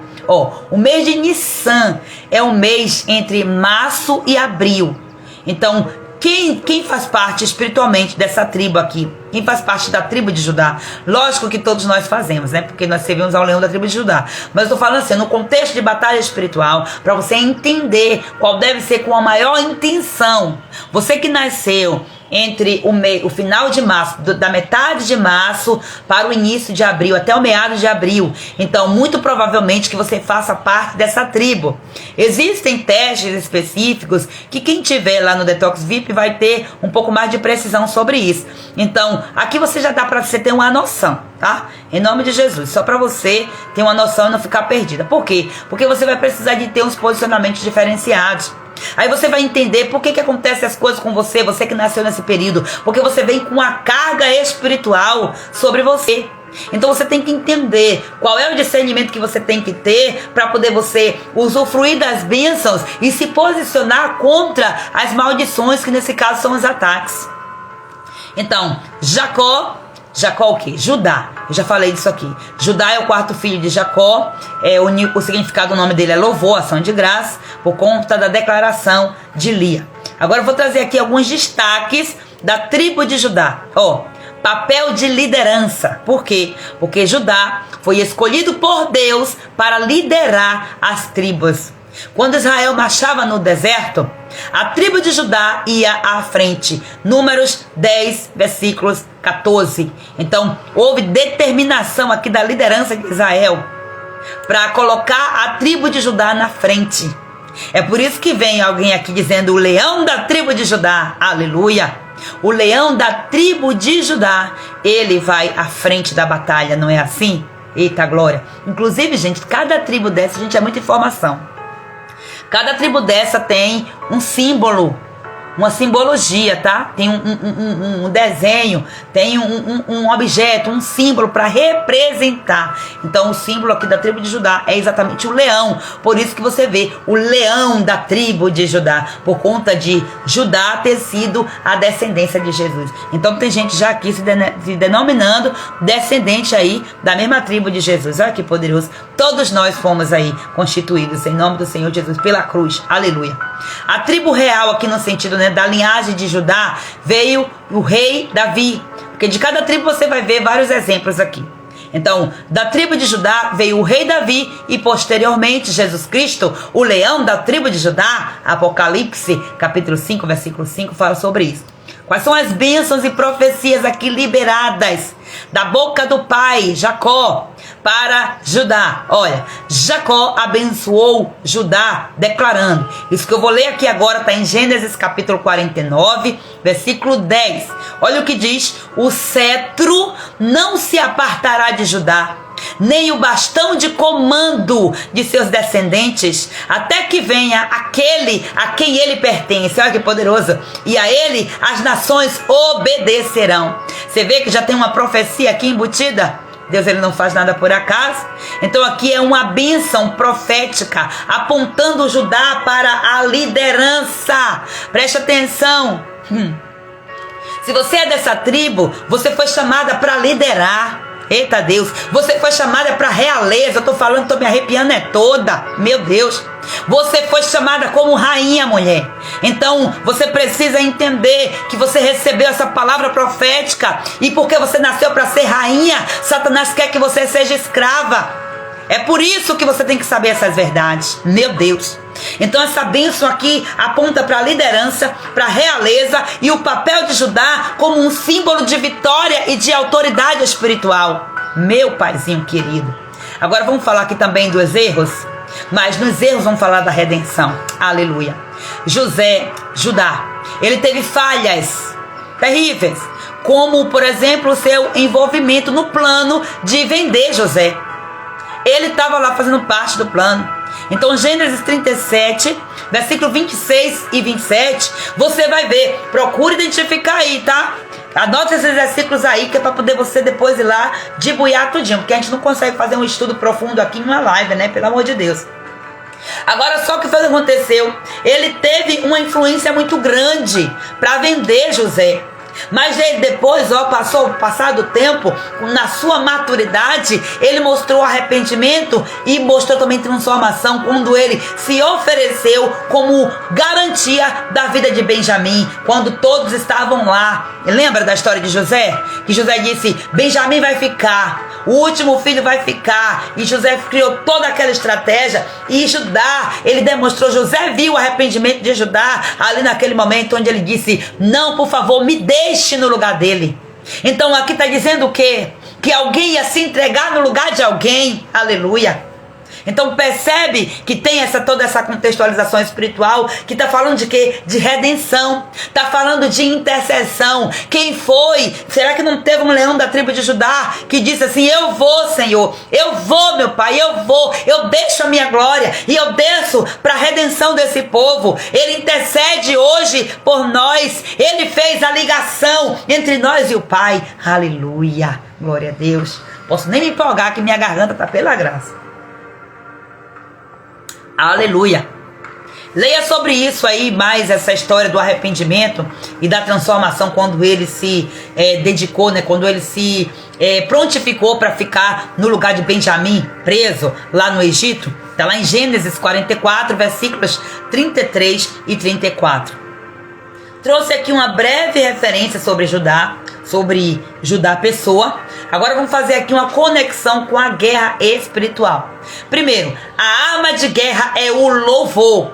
O mês de Nissan é o mês entre março e abril. Então, Quem faz parte espiritualmente dessa tribo aqui? Quem faz parte da tribo de Judá? Lógico que todos nós fazemos, né? Porque nós servimos ao leão da tribo de Judá. Mas eu tô falando assim, no contexto de batalha espiritual, para você entender qual deve ser com a maior intenção. Você que nasceu entre o final de março, da metade de março para o início de abril, até o meados de abril. Então, muito provavelmente que você faça parte dessa tribo. Existem testes específicos que quem tiver lá no Detox VIP vai ter um pouco mais de precisão sobre isso. Então, aqui você já dá para você ter uma noção, tá? Em nome de Jesus, só para você ter uma noção e não ficar perdida. Por quê? Porque você vai precisar de ter uns posicionamentos diferenciados. Aí você vai entender por que acontecem as coisas com você, você que nasceu nesse período. Porque você vem com a carga espiritual sobre você. Então você tem que entender qual é o discernimento que você tem que ter para poder você usufruir das bênçãos e se posicionar contra as maldições, que nesse caso são os ataques. Então, Jacó o quê? Judá. Eu já falei disso aqui. Judá é o quarto filho de Jacó. O significado do nome dele é louvor, ação de graça, por conta da declaração de Lia. Agora eu vou trazer aqui alguns destaques da tribo de Judá. Papel de liderança. Por quê? Porque Judá foi escolhido por Deus para liderar as tribos. Quando Israel marchava no deserto, a tribo de Judá ia à frente. Números 10, versículos 14. Então, houve determinação aqui da liderança de Israel para colocar a tribo de Judá na frente. É por isso que vem alguém aqui dizendo: o leão da tribo de Judá. Aleluia! O leão da tribo de Judá, ele vai à frente da batalha, não é assim? Eita glória! Inclusive, gente, cada tribo dessa, gente, é muita informação. Cada tribo dessa tem um símbolo, uma simbologia, tá? Tem um desenho, tem um objeto, um símbolo para representar. Então o símbolo aqui da tribo de Judá é exatamente o leão. Por isso que você vê o leão da tribo de Judá, por conta de Judá ter sido a descendência de Jesus. Então tem gente já aqui se denominando descendente aí da mesma tribo de Jesus. Olha que poderoso. Todos nós fomos aí constituídos em nome do Senhor Jesus pela cruz. Aleluia. A tribo real aqui no sentido, né, da linhagem de Judá, veio o rei Davi. Porque de cada tribo você vai ver vários exemplos aqui. Então, da tribo de Judá veio o rei Davi e posteriormente Jesus Cristo, o leão da tribo de Judá. Apocalipse, capítulo 5, versículo 5, fala sobre isso. Quais são as bênçãos e profecias aqui liberadas da boca do pai, Jacó, para Judá? Olha, Jacó abençoou Judá, declarando. Isso que eu vou ler aqui agora está em Gênesis capítulo 49, versículo 10. Olha o que diz: o cetro não se apartará de Judá, nem o bastão de comando de seus descendentes, até que venha aquele a quem ele pertence. Olha que poderoso. E a ele as nações obedecerão. Você vê que já tem uma profecia aqui embutida? Deus, ele não faz nada por acaso. Então aqui é uma bênção profética apontando Judá para a liderança. Preste atenção. Se você é dessa tribo, você foi chamada para liderar. Eita Deus, você foi chamada para realeza. Eu tô falando, tô me arrepiando toda. Meu Deus. Você foi chamada como rainha, mulher. Então você precisa entender que você recebeu essa palavra profética. E porque você nasceu para ser rainha, Satanás quer que você seja escrava. É por isso que você tem que saber essas verdades. Meu Deus. Então essa bênção aqui aponta para a liderança, para a realeza e o papel de Judá como um símbolo de vitória e de autoridade espiritual. Meu paizinho querido. Agora vamos falar aqui também dos erros, mas nos erros vamos falar da redenção. Aleluia. Judá, ele teve falhas terríveis, como por exemplo o seu envolvimento no plano de vender José. Ele estava lá fazendo parte do plano. Então, Gênesis 37, versículo 26 e 27, você vai ver. Procure identificar aí, tá? Anote esses versículos aí, que é para poder você depois ir lá debuiar tudinho, porque a gente não consegue fazer um estudo profundo aqui em uma live, né? Pelo amor de Deus. Agora, só o que foi que aconteceu? Ele teve uma influência muito grande para vender José. Mas ele depois, passado o tempo, na sua maturidade, ele mostrou arrependimento e mostrou também transformação quando ele se ofereceu como garantia da vida de Benjamim, quando todos estavam lá. E lembra da história de José? Que José disse: Benjamim vai ficar, o último filho vai ficar. E José criou toda aquela estratégia. E Judá, ele demonstrou, José viu o arrependimento de Judá ali naquele momento onde ele disse: não, por favor, me deixe no lugar dele. Então aqui está dizendo o quê? Que alguém ia se entregar no lugar de alguém. Aleluia. Então percebe que tem toda essa contextualização espiritual, que está falando de quê? De redenção, está falando de intercessão. Quem foi? Será que não teve um leão da tribo de Judá que disse assim: eu vou, Senhor, eu vou, meu Pai, eu deixo a minha glória e eu desço para a redenção desse povo. Ele intercede hoje por nós, ele fez a ligação entre nós e o Pai. Aleluia, glória a Deus. Posso nem me empolgar que minha garganta está pela graça. Aleluia. Leia sobre isso aí, mais essa história do arrependimento e da transformação, quando ele se dedicou, né? Quando ele se prontificou para ficar no lugar de Benjamim, preso lá no Egito. Está lá em Gênesis 44, versículos 33 e 34. Trouxe aqui uma breve referência sobre Judá pessoa. Agora vamos fazer aqui uma conexão com a guerra espiritual. Primeiro, a arma de guerra é o louvor.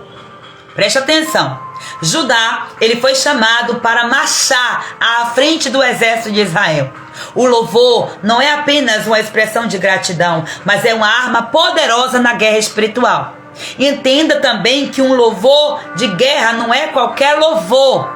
Preste atenção. Judá, ele foi chamado para marchar à frente do exército de Israel. O louvor não é apenas uma expressão de gratidão, mas é uma arma poderosa na guerra espiritual. Entenda também que um louvor de guerra não é qualquer louvor.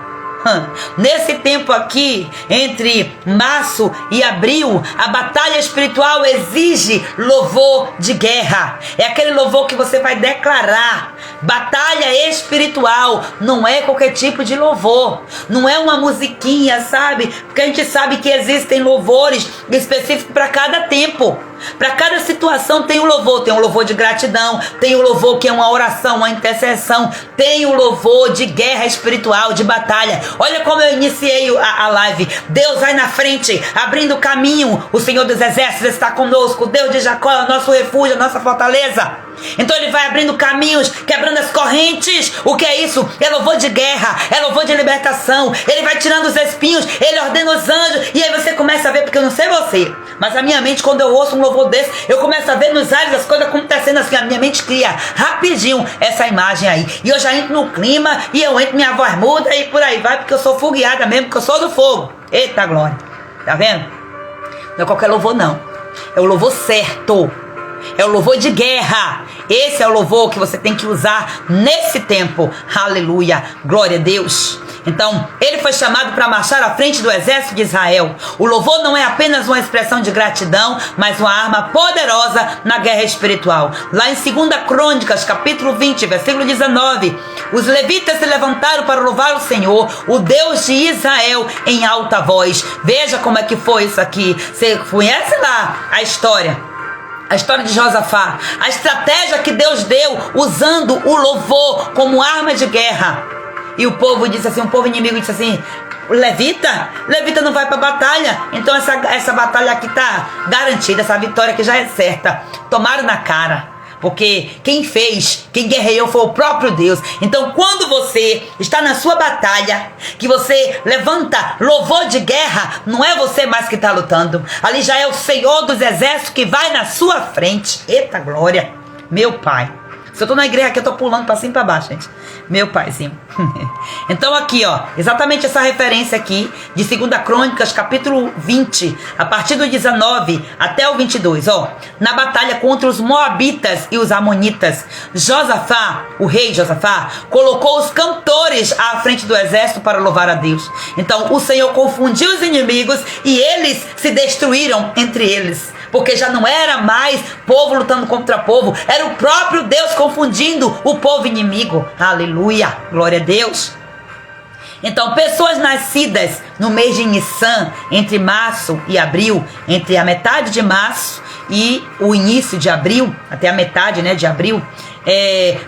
Nesse tempo aqui, entre março e abril, a batalha espiritual exige louvor de guerra. É aquele louvor que você vai declarar. Batalha espiritual não é qualquer tipo de louvor. Não é uma musiquinha, sabe? Porque a gente sabe que existem louvores específicos para cada tempo. Para cada situação tem um louvor. Tem um louvor de gratidão, tem um louvor que é uma oração, uma intercessão, tem um louvor de guerra espiritual, de batalha. Olha como eu iniciei a live. Deus vai na frente, abrindo caminho. O Senhor dos Exércitos está conosco. O Deus de Jacó é o nosso refúgio, a nossa fortaleza. Então ele vai abrindo caminhos, quebrando as correntes. O que é isso? É louvor de guerra, é louvor de libertação. Ele vai tirando os espinhos, ele ordena os anjos. E aí você começa a ver, porque eu não sei você, mas a minha mente, quando eu ouço um louvor desse, eu começo a ver nos ares as coisas acontecendo assim. A minha mente cria rapidinho essa imagem aí. E eu já entro no clima, e eu entro, minha voz muda e por aí vai, porque eu sou fogueada mesmo, porque eu sou do fogo. Eita glória, tá vendo? Não é qualquer louvor não, é o louvor certo. É o louvor de guerra. Esse é o louvor que você tem que usar nesse tempo. Aleluia, glória a Deus. Então, ele foi chamado para marchar à frente do exército de Israel. O louvor não é apenas uma expressão de gratidão, mas uma arma poderosa na guerra espiritual. Lá em 2 Crônicas, capítulo 20, versículo 19, os levitas se levantaram para louvar o Senhor, o Deus de Israel, em alta voz. Veja como é que foi isso aqui. Você conhece lá a história de Josafá, a estratégia que Deus deu usando o louvor como arma de guerra. E o povo disse assim, o povo inimigo disse assim: Levita não vai para a batalha, então essa batalha aqui está garantida, essa vitória aqui já é certa. Tomaram na cara, porque quem guerreou foi o próprio Deus. Então quando você está na sua batalha, que você levanta louvor de guerra, não é você mais que está lutando, ali já é o Senhor dos Exércitos que vai na sua frente. Eita glória, meu Pai. Se eu estou na igreja aqui, eu estou pulando para cima e para baixo, gente. Meu paizinho. Então aqui, ó, exatamente essa referência aqui de 2 Crônicas, capítulo 20, a partir do 19 até o 22, ó. Na batalha contra os Moabitas e os Amonitas, Josafá, o rei Josafá, colocou os cantores à frente do exército para louvar a Deus. Então o Senhor confundiu os inimigos e eles se destruíram entre eles. Porque já não era mais povo lutando contra povo, era o próprio Deus confundindo o povo inimigo. Aleluia, glória a Deus. Então, pessoas nascidas no mês de Nissan, entre março e abril, entre a metade de março e o início de abril, até a metade, né, de abril,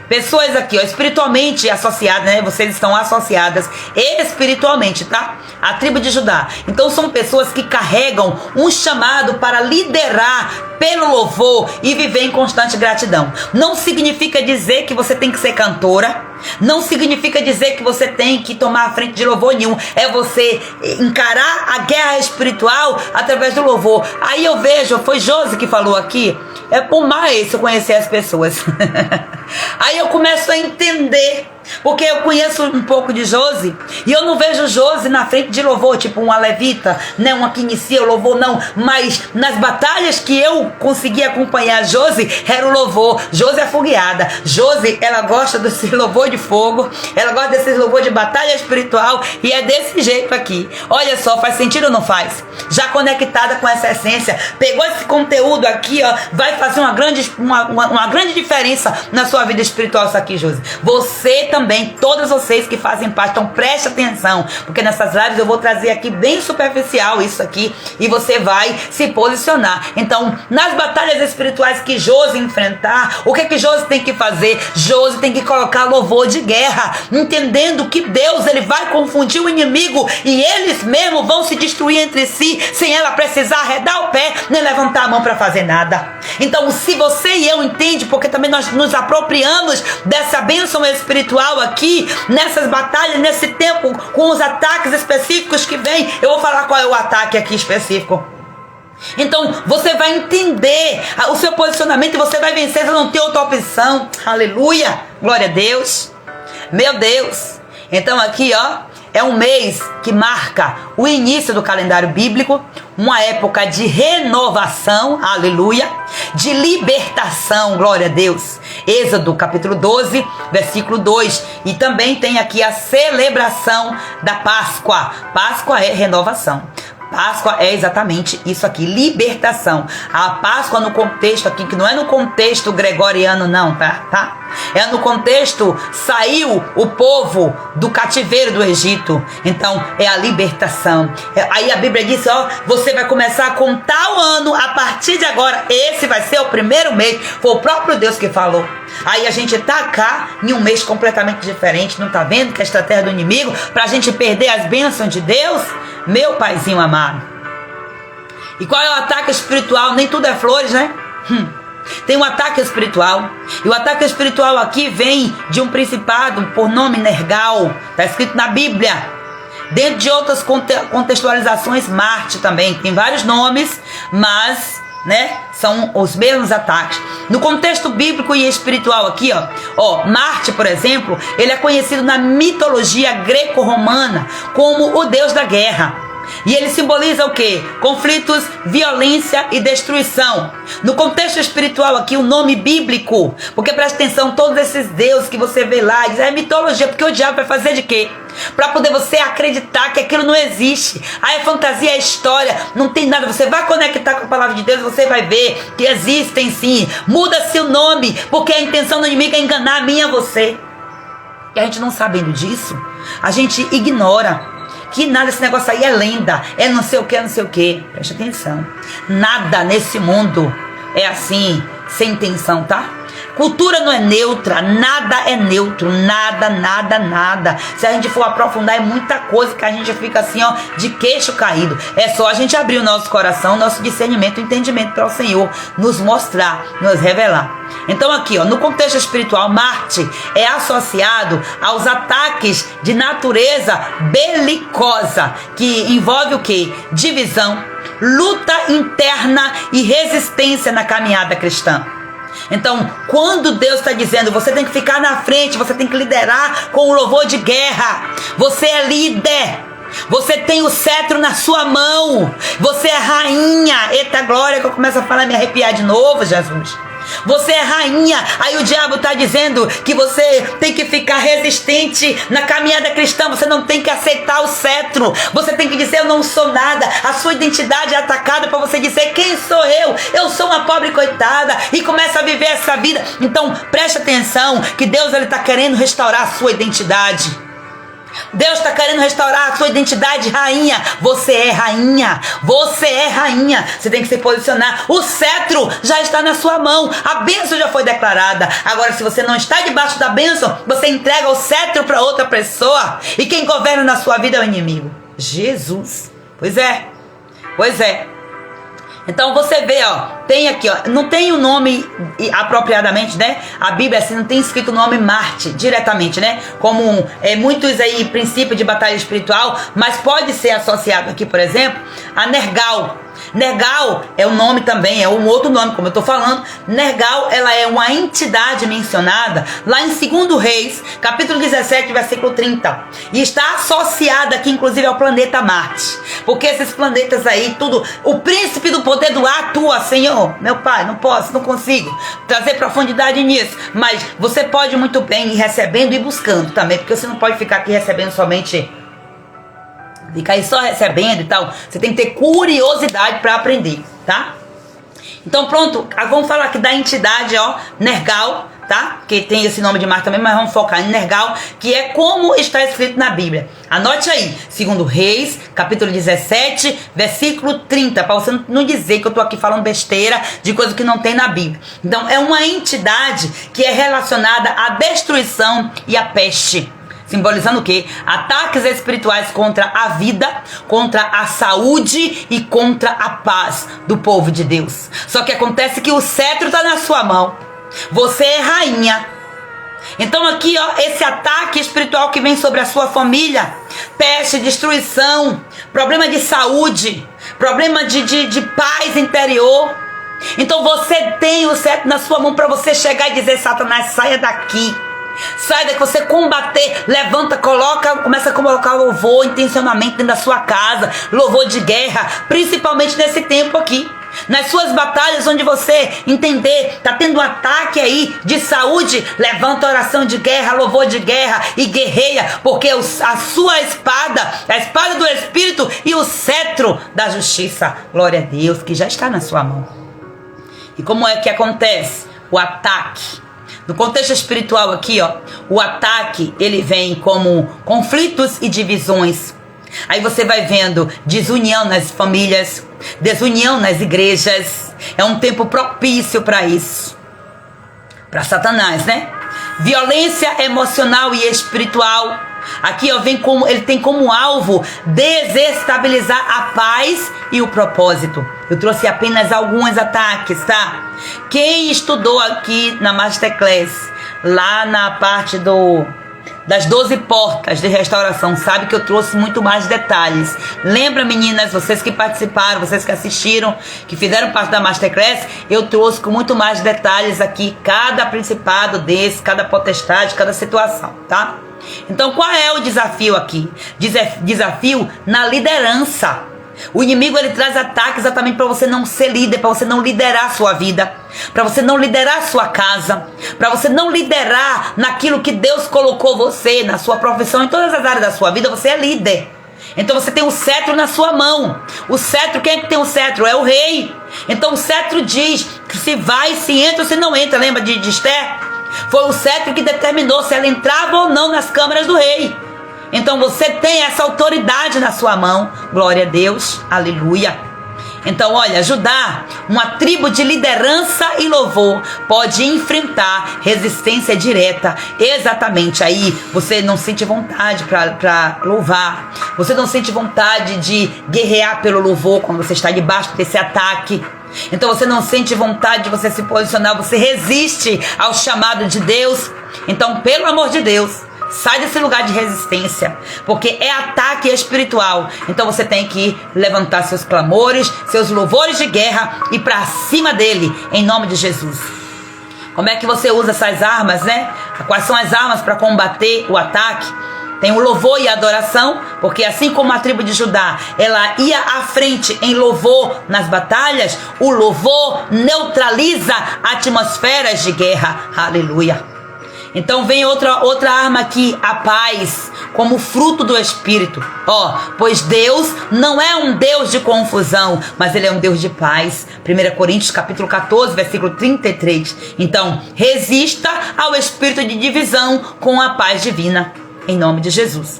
pessoas aqui, ó, espiritualmente associadas, né? Vocês estão associadas espiritualmente, tá? A tribo de Judá. Então são pessoas que carregam um chamado para liderar pelo louvor e viver em constante gratidão. Não significa dizer que você tem que ser cantora. Não significa dizer que você tem que tomar a frente de louvor nenhum. É você encarar a guerra espiritual através do louvor. Aí eu vejo, foi Josi que falou aqui, é por mais eu conhecer as pessoas. Aí eu começo a entender, porque eu conheço um pouco de Josi, e eu não vejo Josi na frente de louvor, tipo uma levita, né, uma que inicia o louvor, não. Mas nas batalhas que eu consegui acompanhar Josi, era o louvor. Josi é fogueada. Josi, ela gosta desse louvor de fogo, ela gosta desse louvor de batalha espiritual, e é desse jeito aqui. Olha só, faz sentido ou não faz? Já conectada com essa essência, pegou esse conteúdo aqui, ó, vai fazer uma grande diferença na sua vida espiritual. Isso aqui, Josi. Você também, todas vocês que fazem parte, então preste atenção, porque nessas lives eu vou trazer aqui bem superficial isso aqui, e você vai se posicionar. Então, nas batalhas espirituais que Josi enfrentar, o que Josi tem que fazer? Josi tem que colocar louvor de guerra, entendendo que Deus, ele vai confundir o inimigo, e eles mesmos vão se destruir entre si, sem ela precisar arredar o pé, nem levantar a mão para fazer nada. Então, se você e eu entende, porque também nós nos apropriamos dessa bênção espiritual aqui, nessas batalhas, nesse tempo, com os ataques específicos que vem, eu vou falar qual é o ataque aqui específico. Então você vai entender o seu posicionamento e você vai vencer, você não tem outra opção. Aleluia, glória a Deus, meu Deus. Então aqui, ó, é um mês que marca o início do calendário bíblico, uma época de renovação, aleluia, de libertação, glória a Deus. Êxodo capítulo 12, versículo 2. E também tem aqui a celebração da Páscoa. Páscoa é renovação. Páscoa é exatamente isso aqui, libertação. A Páscoa no contexto aqui, que não é no contexto gregoriano não, tá? É no contexto, saiu o povo do cativeiro do Egito. Então é a libertação. Aí a Bíblia diz, ó, você vai começar a contar o ano a partir de agora. Esse vai ser o primeiro mês. Foi o próprio Deus que falou. Aí a gente tá cá em um mês completamente diferente. Não tá vendo que é a estratégia do inimigo pra gente perder as bênçãos de Deus? Meu paizinho amado. E qual é o ataque espiritual? Nem tudo é flores, né? Tem um ataque espiritual. E o ataque espiritual aqui vem de um principado por nome Nergal. Está escrito na Bíblia. Dentro de outras contextualizações, Marte também. Tem vários nomes, mas, né, são os mesmos ataques. No contexto bíblico e espiritual aqui, ó, Marte, por exemplo, ele é conhecido na mitologia greco-romana como o deus da guerra. E ele simboliza o quê? Conflitos, violência e destruição. No contexto espiritual aqui, o nome bíblico, porque presta atenção, todos esses deuses que você vê lá, é mitologia, porque o diabo vai fazer de quê? Para poder você acreditar que aquilo não existe. Aí é fantasia, é história, não tem nada. Você vai conectar com a palavra de Deus, você vai ver que existem sim. Muda-se o nome, porque a intenção do inimigo é enganar a mim e a você. E a gente não sabendo disso, a gente ignora. Que nada, esse negócio aí é lenda, é não sei o que, é não sei o que. Preste atenção. Nada nesse mundo é assim, sem intenção, tá? Cultura não é neutra, nada é neutro, nada, nada, nada. Se a gente for aprofundar, é muita coisa que a gente fica assim, ó, de queixo caído. É só a gente abrir o nosso coração, nosso discernimento, entendimento para o Senhor nos mostrar, nos revelar. Então aqui, ó, no contexto espiritual, Marte é associado aos ataques de natureza belicosa, que envolve o quê? Divisão, luta interna e resistência na caminhada cristã. Então, quando Deus está dizendo, você tem que ficar na frente, você tem que liderar com o louvor de guerra, você é líder, você tem o cetro na sua mão, você é rainha. Eita glória, que eu começo a falar e me arrepiar de novo, Jesus. Você é rainha. Aí o diabo está dizendo que você tem que ficar resistente na caminhada cristã. Você não tem que aceitar o cetro. Você tem que dizer, eu não sou nada. A sua identidade é atacada para você dizer, quem sou eu? Eu sou uma pobre coitada. E começa a viver essa vida. Então preste atenção que Deus está querendo restaurar a sua identidade. Deus está querendo restaurar a sua identidade, rainha. Você é rainha. Você é rainha. Você tem que se posicionar. O cetro já está na sua mão. A bênção já foi declarada. Agora, se você não está debaixo da bênção, você entrega o cetro para outra pessoa. E quem governa na sua vida é o inimigo. Jesus. Pois é. Pois é. Então você vê, ó, tem aqui, ó, não tem o nome apropriadamente, né? A Bíblia assim não tem escrito o nome Marte diretamente, né? Como muitos aí princípios de batalha espiritual, mas pode ser associado aqui, por exemplo, a Nergal. Nergal é um nome também, é um outro nome, como eu estou falando. Nergal, ela é uma entidade mencionada lá em 2 Reis, capítulo 17, versículo 30. E está associada aqui, inclusive, ao planeta Marte. Porque esses planetas aí, tudo, o príncipe do poder do ar atua, Senhor. Meu Pai, não posso, não consigo trazer profundidade nisso. Mas você pode muito bem ir recebendo e buscando também, porque você não pode ficar aqui recebendo somente... Ficar aí só recebendo e tal. Você tem que ter curiosidade para aprender, tá? Então pronto, vamos falar aqui da entidade, ó, Nergal, tá? Que tem esse nome de mar também, mas vamos focar em Nergal, que é como está escrito na Bíblia. Anote aí, 2 Reis, capítulo 17, versículo 30, para você não dizer que eu tô aqui falando besteira de coisa que não tem na Bíblia. Então é uma entidade que é relacionada à destruição e à peste. Simbolizando o quê? Ataques espirituais contra a vida, contra a saúde e contra a paz do povo de Deus. Só que acontece que o cetro está na sua mão. Você é rainha. Então aqui, ó, esse ataque espiritual que vem sobre a sua família, peste, destruição, problema de saúde, problema de paz interior. Então você tem o cetro na sua mão para você chegar e dizer: Satanás, saia daqui. Sai daqui, você combater, levanta, começa a colocar louvor intencionalmente dentro da sua casa, louvor de guerra, principalmente nesse tempo aqui. Nas suas batalhas, onde você entender, tá tendo um ataque aí de saúde, levanta oração de guerra, louvor de guerra e guerreia, porque a sua espada, a espada do Espírito e o cetro da justiça, glória a Deus, que já está na sua mão. E como é que acontece o ataque? No contexto espiritual aqui, ó, o ataque, ele vem como conflitos e divisões. Aí você vai vendo desunião nas famílias, desunião nas igrejas. É um tempo propício para isso. Para Satanás, né? Violência emocional e espiritual. Aqui, ó, ele tem como alvo desestabilizar a paz e o propósito. Eu trouxe apenas alguns ataques, tá? Quem estudou aqui na Masterclass, lá na parte das 12 portas de restauração, sabe que eu trouxe muito mais detalhes. Lembra, meninas, vocês que participaram, vocês que assistiram, que fizeram parte da Masterclass, eu trouxe com muito mais detalhes aqui, cada principado desse, cada potestade, cada situação, tá? Então qual é o desafio aqui? Desafio na liderança. O inimigo, ele traz ataques exatamente para você não ser líder, para você não liderar a sua vida, para você não liderar a sua casa, para você não liderar naquilo que Deus colocou você, na sua profissão, em todas as áreas da sua vida. Você é líder. Então você tem o cetro na sua mão. O cetro, quem é que tem o cetro? É o rei. Então o cetro diz que se vai, se entra ou se não entra. Lembra de Esther? Foi o cetro que determinou se ela entrava ou não nas câmaras do rei. Então você tem essa autoridade na sua mão. Glória a Deus, aleluia. Então olha, Judá, uma tribo de liderança e louvor, pode enfrentar resistência direta. Exatamente, aí você não sente vontade para louvar. Você não sente vontade de guerrear pelo louvor quando você está debaixo desse ataque. Então você não sente vontade de você se posicionar. Você resiste ao chamado de Deus. Então, pelo amor de Deus, sai desse lugar de resistência, porque é ataque espiritual. Então você tem que levantar seus clamores, seus louvores de guerra e para cima dele, em nome de Jesus. Como é que você usa essas armas, né? Quais são as armas para combater o ataque? Tem o louvor e a adoração, porque assim como a tribo de Judá, ela ia à frente em louvor nas batalhas, o louvor neutraliza atmosferas de guerra. Aleluia. Então vem outra arma aqui, a paz, como fruto do Espírito. Pois Deus não é um Deus de confusão, mas Ele é um Deus de paz. 1 Coríntios capítulo 14, versículo 33. Então, resista ao espírito de divisão com a paz divina, em nome de Jesus.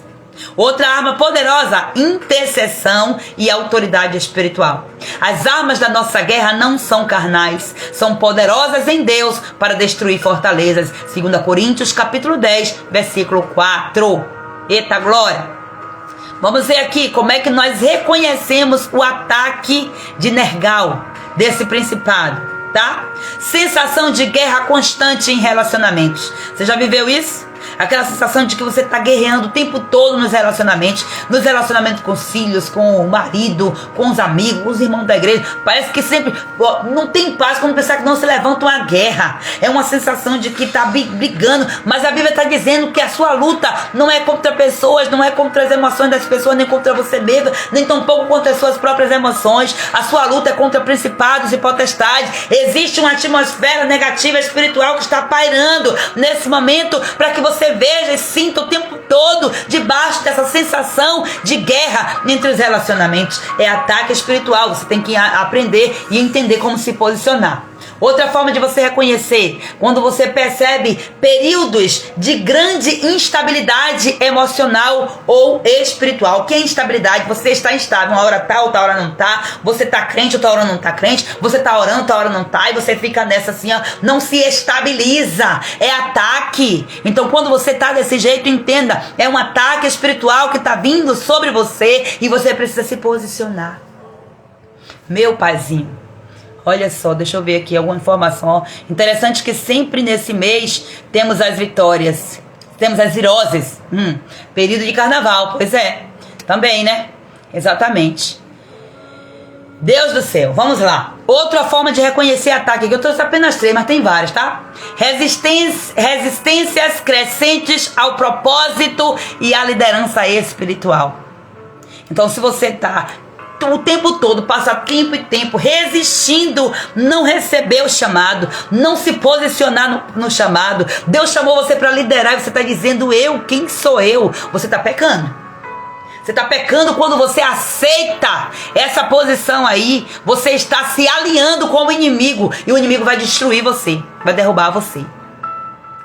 Outra arma poderosa, intercessão e autoridade espiritual. As armas da nossa guerra não são carnais, são poderosas em Deus para destruir fortalezas. 2 Coríntios capítulo 10, versículo 4. Eita glória! Vamos ver aqui como é que nós reconhecemos o ataque de Nergal, desse principado, tá? Sensação de guerra constante em relacionamentos. Você já viveu isso? Aquela sensação de que você está guerreando o tempo todo nos relacionamentos com os filhos, com o marido, com os amigos, com os irmãos da igreja. Parece que sempre não tem paz quando pensar que não se levanta uma guerra. É uma sensação de que está brigando, mas a Bíblia está dizendo que a sua luta não é contra pessoas, não é contra as emoções das pessoas, nem contra você mesmo, nem tampouco contra as suas próprias emoções. A sua luta é contra principados e potestades. Existe uma atmosfera negativa espiritual que está pairando nesse momento para que você veja e sinta o tempo todo debaixo dessa sensação de guerra entre os relacionamentos. É ataque espiritual. Você tem que aprender e entender como se posicionar. Outra forma de você reconhecer, quando você percebe períodos de grande instabilidade emocional ou espiritual. O que é instabilidade? Você está instável, uma hora tá, outra hora não tá. Você tá crente, outra hora não tá crente. Você tá orando, outra hora não tá. E você fica nessa assim, ó, não se estabiliza. É ataque. Então quando você tá desse jeito, entenda, é um ataque espiritual que tá vindo sobre você e você precisa se posicionar. Meu paizinho, olha só, deixa eu ver aqui alguma informação. Interessante que sempre nesse mês temos as vitórias. Temos as viroses. Período de carnaval, pois é. Também, né? Exatamente. Deus do céu, vamos lá. Outra forma de reconhecer ataque, que eu trouxe apenas 3, mas tem várias, tá? Resistências crescentes ao propósito e à liderança espiritual. Então, se você tá o tempo todo, passa tempo e tempo resistindo, não receber o chamado, não se posicionar no chamado. Deus chamou você para liderar e você está dizendo quem sou eu? Você está pecando. Você está pecando quando você aceita essa posição aí. Você está se alinhando com o inimigo e o inimigo vai destruir você, vai derrubar você.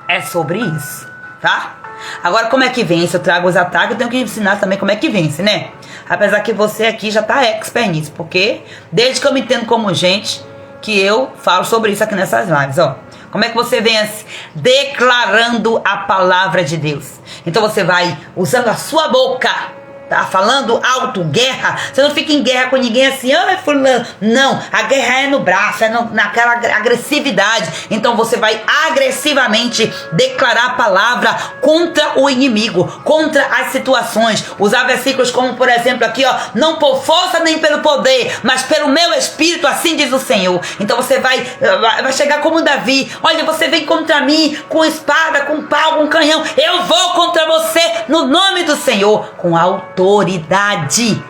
É sobre isso, tá? Agora, como é que vence? Eu trago os ataques, eu tenho que ensinar também como é que vence, né? Apesar que você aqui já tá expert nisso, porque desde que eu me entendo como gente, que eu falo sobre isso aqui nessas lives, ó. Como é que você vence? Declarando a palavra de Deus. Então você vai usando a sua boca, tá? Falando alto, guerra. Você não fica em guerra com ninguém assim, fulano. Não, a guerra é no braço, é naquela agressividade. Então você vai agressivamente declarar a palavra contra o inimigo, contra as situações. Usar versículos como, por exemplo, aqui, ó, não por força nem pelo poder, mas pelo meu espírito, assim diz o Senhor. Então você vai chegar como Davi. Olha, você vem contra mim com espada, com pau, com canhão. Eu vou contra você no nome do Senhor, com autoridade.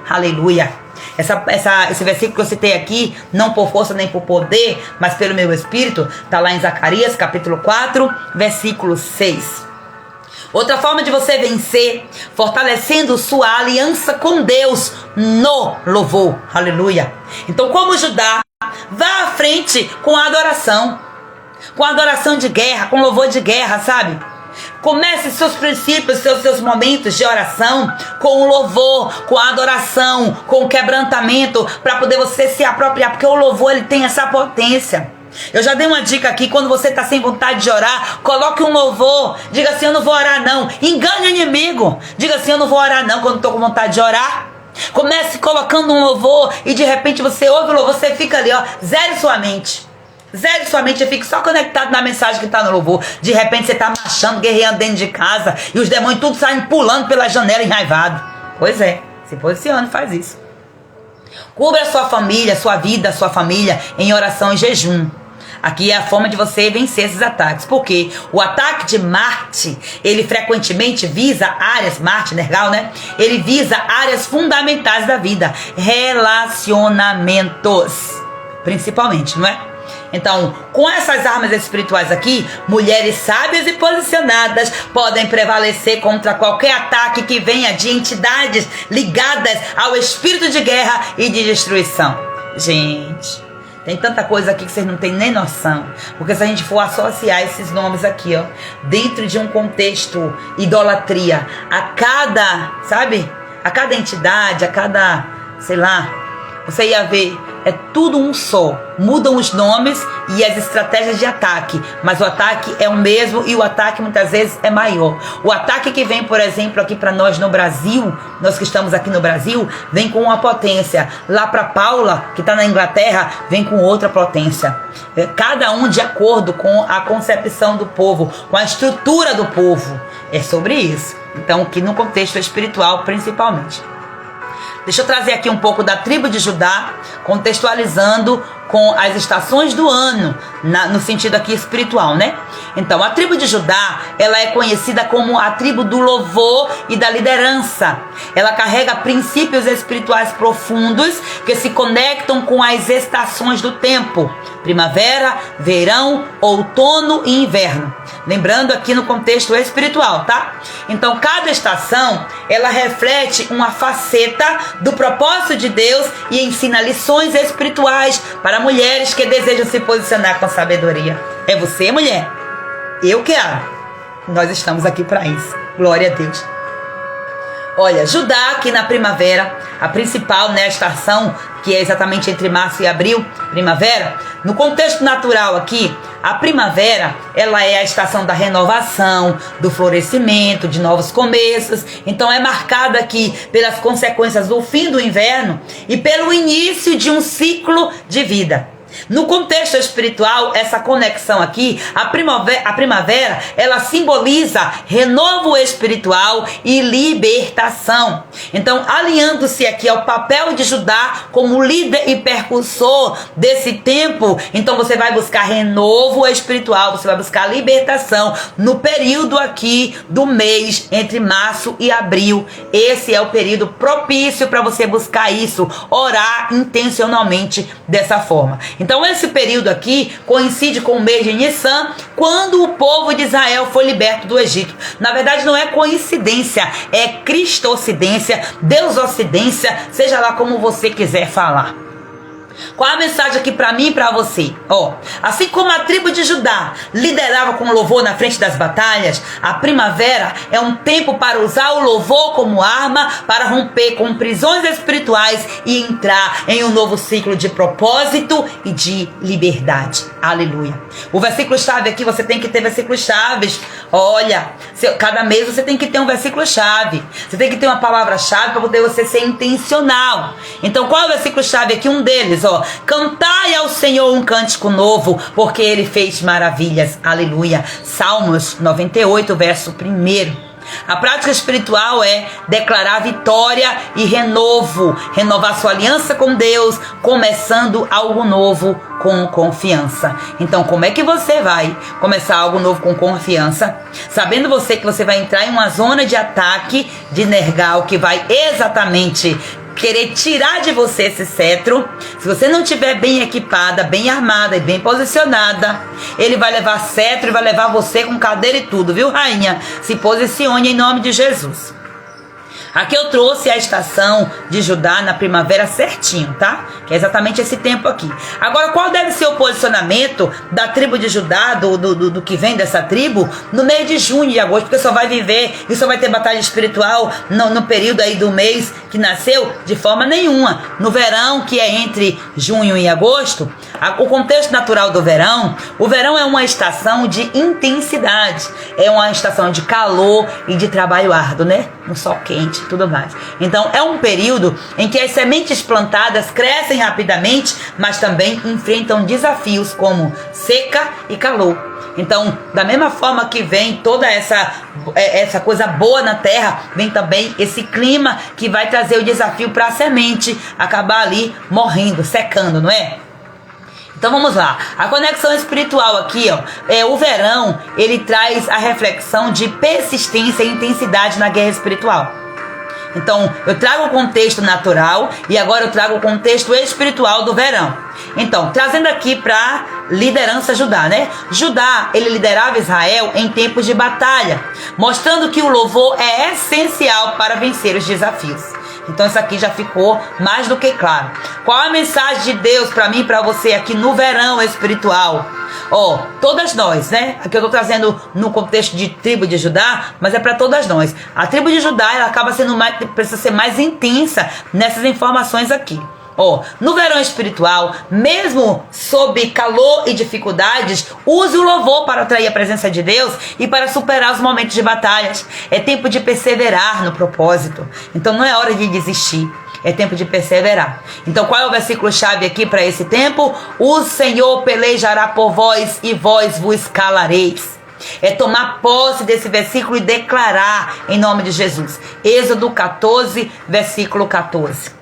Aleluia. Esse versículo que eu citei aqui, não por força nem por poder, mas pelo meu espírito, está lá em Zacarias capítulo 4, versículo 6. Outra forma de você vencer, fortalecendo sua aliança com Deus no louvor. Aleluia. Então, como Judá, vá à frente com a adoração de guerra, com louvor de guerra, sabe? Comece seus princípios, seus momentos de oração com o louvor, com a adoração, com o quebrantamento, para poder você se apropriar, porque o louvor ele tem essa potência. Eu já dei uma dica aqui, quando você está sem vontade de orar, coloque um louvor, diga assim, eu não vou orar não, engane o inimigo, diga assim, eu não vou orar não quando estou com vontade de orar. Comece colocando um louvor e de repente você ouve o louvor, você fica ali, ó, zere sua mente. Zere sua mente, fique só conectado na mensagem que está no louvor. De repente você está marchando, guerreando dentro de casa e os demônios tudo saem pulando pela janela enraivado. Pois é, se posicione e faz isso. Cubra a sua família, sua vida, sua família em oração e jejum. Aqui é a forma de você vencer esses ataques. Porque o ataque de Marte, ele frequentemente visa áreas, Marte, Nergal, né? Ele visa áreas fundamentais da vida. Relacionamentos, principalmente, não é? Então, com essas armas espirituais aqui, mulheres sábias e posicionadas podem prevalecer contra qualquer ataque que venha de entidades ligadas ao espírito de guerra e de destruição. Gente, Tem tanta coisa aqui que vocês não têm nem noção. Porque se a gente for associar esses nomes aqui, ó, dentro de um contexto idolatria, a cada, sabe? A cada entidade, a cada, sei lá, você ia ver, é tudo um só. Mudam os nomes e as estratégias de ataque, mas o ataque é o mesmo e o ataque muitas vezes é maior. O ataque que vem, por exemplo, aqui para nós no Brasil, nós que estamos aqui no Brasil, vem com uma potência. Lá para Paula, que está na Inglaterra, vem com outra potência. Cada um de acordo com a concepção do povo, com a estrutura do povo. É sobre isso. Então, aqui no contexto espiritual, principalmente. Deixa eu trazer aqui um pouco da tribo de Judá, contextualizando com as estações do ano, no sentido aqui espiritual, né? Então, a tribo de Judá, ela é conhecida como a tribo do louvor e da liderança. Ela carrega princípios espirituais profundos que se conectam com as estações do tempo: primavera, verão, outono e inverno. Lembrando aqui no contexto espiritual, tá? Então, cada estação, ela reflete uma faceta do propósito de Deus e ensina lições espirituais para mulheres que desejam se posicionar com sabedoria. É você, mulher? Eu quero. Nós estamos aqui para isso. Glória a Deus. Olha, Judá aqui na primavera, a principal, né, estação, que é exatamente entre março e abril, primavera. No contexto natural aqui, a primavera, ela é a estação da renovação, do florescimento, de novos começos. Então é marcada aqui pelas consequências do fim do inverno e pelo início de um ciclo de vida. No contexto espiritual, essa conexão aqui, a primavera, ela simboliza renovo espiritual e libertação. Então, alinhando-se aqui ao papel de Judá como líder e percursor desse tempo, então você vai buscar renovo espiritual, você vai buscar libertação no período aqui do mês entre março e abril. Esse é o período propício para você buscar isso, orar intencionalmente dessa forma. Então esse período aqui coincide com o mês de Nissan, quando o povo de Israel foi liberto do Egito. Na verdade não é coincidência, é cristocidência, deusocidência, seja lá como você quiser falar. Qual a mensagem aqui para mim e para você? Assim como a tribo de Judá liderava com louvor na frente das batalhas, a primavera é um tempo para usar o louvor como arma para romper com prisões espirituais e entrar em um novo ciclo de propósito e de liberdade. Aleluia. O versículo-chave aqui, você tem que ter versículos-chaves. Olha, cada mês você tem que ter um versículo-chave. Você tem que ter uma palavra-chave para poder você ser intencional. Então, qual é o versículo-chave aqui? Um deles, cantai ao Senhor um cântico novo, porque Ele fez maravilhas. Aleluia. Salmos 98, verso 1. A prática espiritual é declarar vitória e renovo, renovar sua aliança com Deus, começando algo novo com confiança. Então, como é que você vai começar algo novo com confiança? Sabendo você que você vai entrar em uma zona de ataque de Nergal, que vai exatamente querer tirar de você esse cetro. Se você não estiver bem equipada, bem armada e bem posicionada, ele vai levar cetro e vai levar você com cadeira e tudo, viu, rainha? Se posicione em nome de Jesus. Aqui eu trouxe a estação de Judá na primavera certinho, tá? Que é exatamente esse tempo aqui. Agora, qual deve ser o posicionamento da tribo de Judá, do que vem dessa tribo, no mês de junho e agosto? Porque só vai viver e só vai ter batalha espiritual no período aí do mês que nasceu? De forma nenhuma. No verão, que é entre junho e agosto, o contexto natural do verão, o verão é uma estação de intensidade. É uma estação de calor e de trabalho árduo, né? Um sol quente e tudo mais. Então é um período em que as sementes plantadas crescem rapidamente, mas também enfrentam desafios como seca e calor. Então, da mesma forma que vem toda essa coisa boa na terra, vem também esse clima que vai trazer o desafio para a semente acabar ali morrendo, secando, não é? Então vamos lá, a conexão espiritual aqui, o verão, ele traz a reflexão de persistência e intensidade na guerra espiritual. Então, eu trago o contexto natural e agora eu trago o contexto espiritual do verão. Então, trazendo aqui para liderança Judá, né? Judá, ele liderava Israel em tempos de batalha, mostrando que o louvor é essencial para vencer os desafios. Então isso aqui já ficou mais do que claro. Qual a mensagem de Deus para mim e para você aqui no verão espiritual? Todas nós, né? Aqui eu tô trazendo no contexto de tribo de Judá, mas é para todas nós. A tribo de Judá, ela acaba sendo precisa ser mais intensa nessas informações aqui. No verão espiritual, mesmo sob calor e dificuldades, use o louvor para atrair a presença de Deus e para superar os momentos de batalhas. É tempo de perseverar no propósito. Então não é hora de desistir. É tempo de perseverar. Então qual é o versículo-chave aqui para esse tempo? O Senhor pelejará por vós e vós vos calareis. É tomar posse desse versículo e declarar em nome de Jesus. Êxodo 14, versículo 14.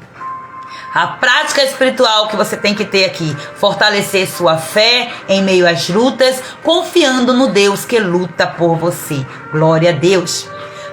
A prática espiritual que você tem que ter aqui: fortalecer sua fé em meio às lutas, confiando no Deus que luta por você. Glória a Deus.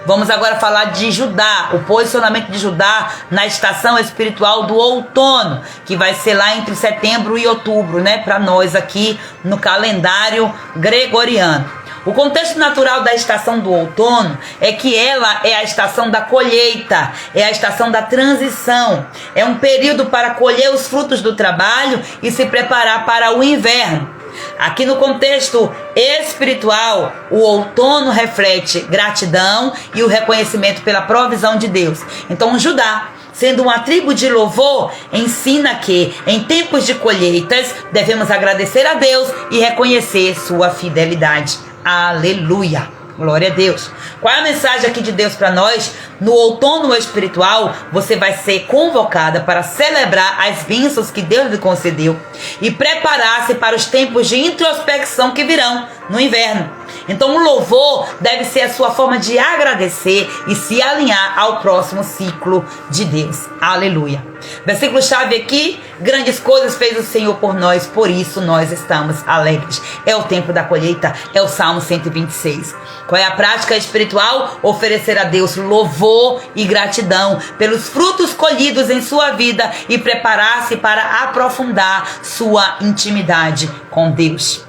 Vamos agora falar de Judá, o posicionamento de Judá na estação espiritual do outono, que vai ser lá entre setembro e outubro, né? Para nós aqui no calendário gregoriano. O contexto natural da estação do outono é que ela é a estação da colheita, é a estação da transição. É um período para colher os frutos do trabalho e se preparar para o inverno. Aqui no contexto espiritual, o outono reflete gratidão e o reconhecimento pela provisão de Deus. Então, Judá, sendo uma tribo de louvor, ensina que em tempos de colheitas devemos agradecer a Deus e reconhecer sua fidelidade. Aleluia! Glória a Deus. Qual é a mensagem aqui de Deus para nós? No outono espiritual, você vai ser convocada para celebrar as bênçãos que Deus lhe concedeu e preparar-se para os tempos de introspecção que virão no inverno. Então o louvor deve ser a sua forma de agradecer e se alinhar ao próximo ciclo de Deus. Aleluia. Versículo chave aqui: grandes coisas fez o Senhor por nós, por isso nós estamos alegres. É o tempo da colheita, é o Salmo 126. Qual é a prática espiritual? Oferecer a Deus louvor e gratidão pelos frutos colhidos em sua vida e preparar-se para aprofundar sua intimidade com Deus.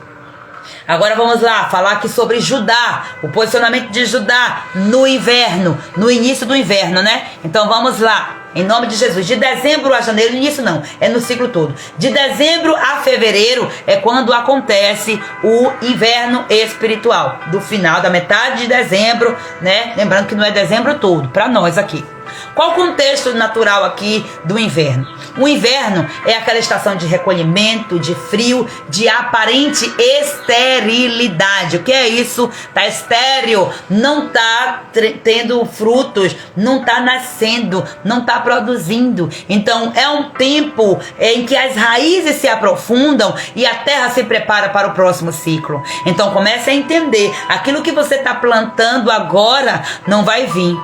Agora vamos lá, falar aqui sobre Judá, o posicionamento de Judá no inverno, no início do inverno, né? Então vamos lá, em nome de Jesus. De dezembro a janeiro, início não, é no ciclo todo. De dezembro a fevereiro é quando acontece o inverno espiritual, do final, da metade de dezembro, né? Lembrando que não é dezembro todo, para nós aqui. Qual o contexto natural aqui do inverno? O inverno é aquela estação de recolhimento, de frio, de aparente esterilidade. O que é isso? Tá estéril, não tá tendo frutos, não tá nascendo, não tá produzindo. Então é um tempo em que as raízes se aprofundam e a terra se prepara para o próximo ciclo. Então comece a entender, aquilo que você está plantando agora não vai vir.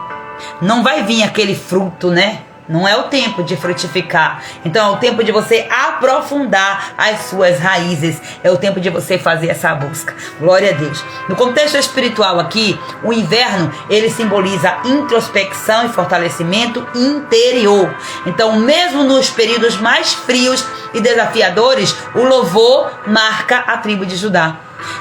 Não vai vir aquele fruto, né? Não é o tempo de frutificar. Então é o tempo de você aprofundar as suas raízes. É o tempo de você fazer essa busca. Glória a Deus. No contexto espiritual aqui, o inverno, ele simboliza introspecção e fortalecimento interior. Então, mesmo nos períodos mais frios e desafiadores, o louvor marca a tribo de Judá.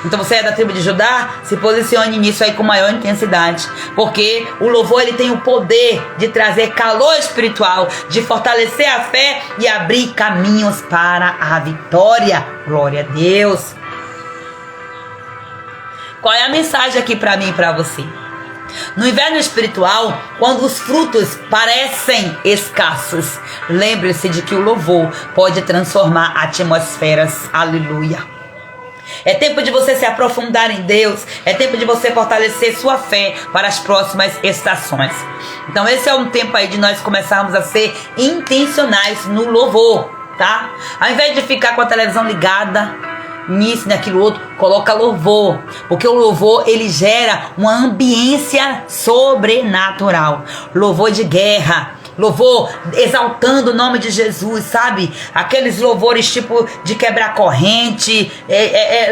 Então você é da tribo de Judá, se posicione nisso aí com maior intensidade, porque o louvor, ele tem o poder de trazer calor espiritual, de fortalecer a fé e abrir caminhos para a vitória. Glória a Deus. Qual é a mensagem aqui para mim e para você? No inverno espiritual, quando os frutos parecem escassos, lembre-se de que o louvor pode transformar atmosferas. Aleluia. É tempo de você se aprofundar em Deus. É tempo de você fortalecer sua fé para as próximas estações. Então esse é um tempo aí de nós começarmos a ser intencionais no louvor, tá? Ao invés de ficar com a televisão ligada nisso, naquilo outro, coloca louvor, porque o louvor, ele gera uma ambiência sobrenatural. Louvor de guerra, louvor exaltando o nome de Jesus, sabe? Aqueles louvores tipo de quebrar corrente,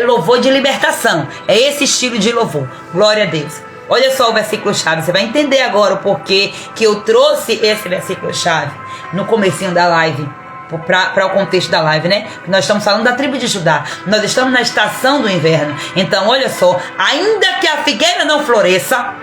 louvor de libertação. É esse estilo de louvor. Glória a Deus. Olha só o versículo chave, você vai entender agora o porquê que eu trouxe esse versículo chave no comecinho da live, para o contexto da live, né? Nós estamos falando da tribo de Judá. Nós estamos na estação do inverno. Então, olha só, ainda que a figueira não floresça,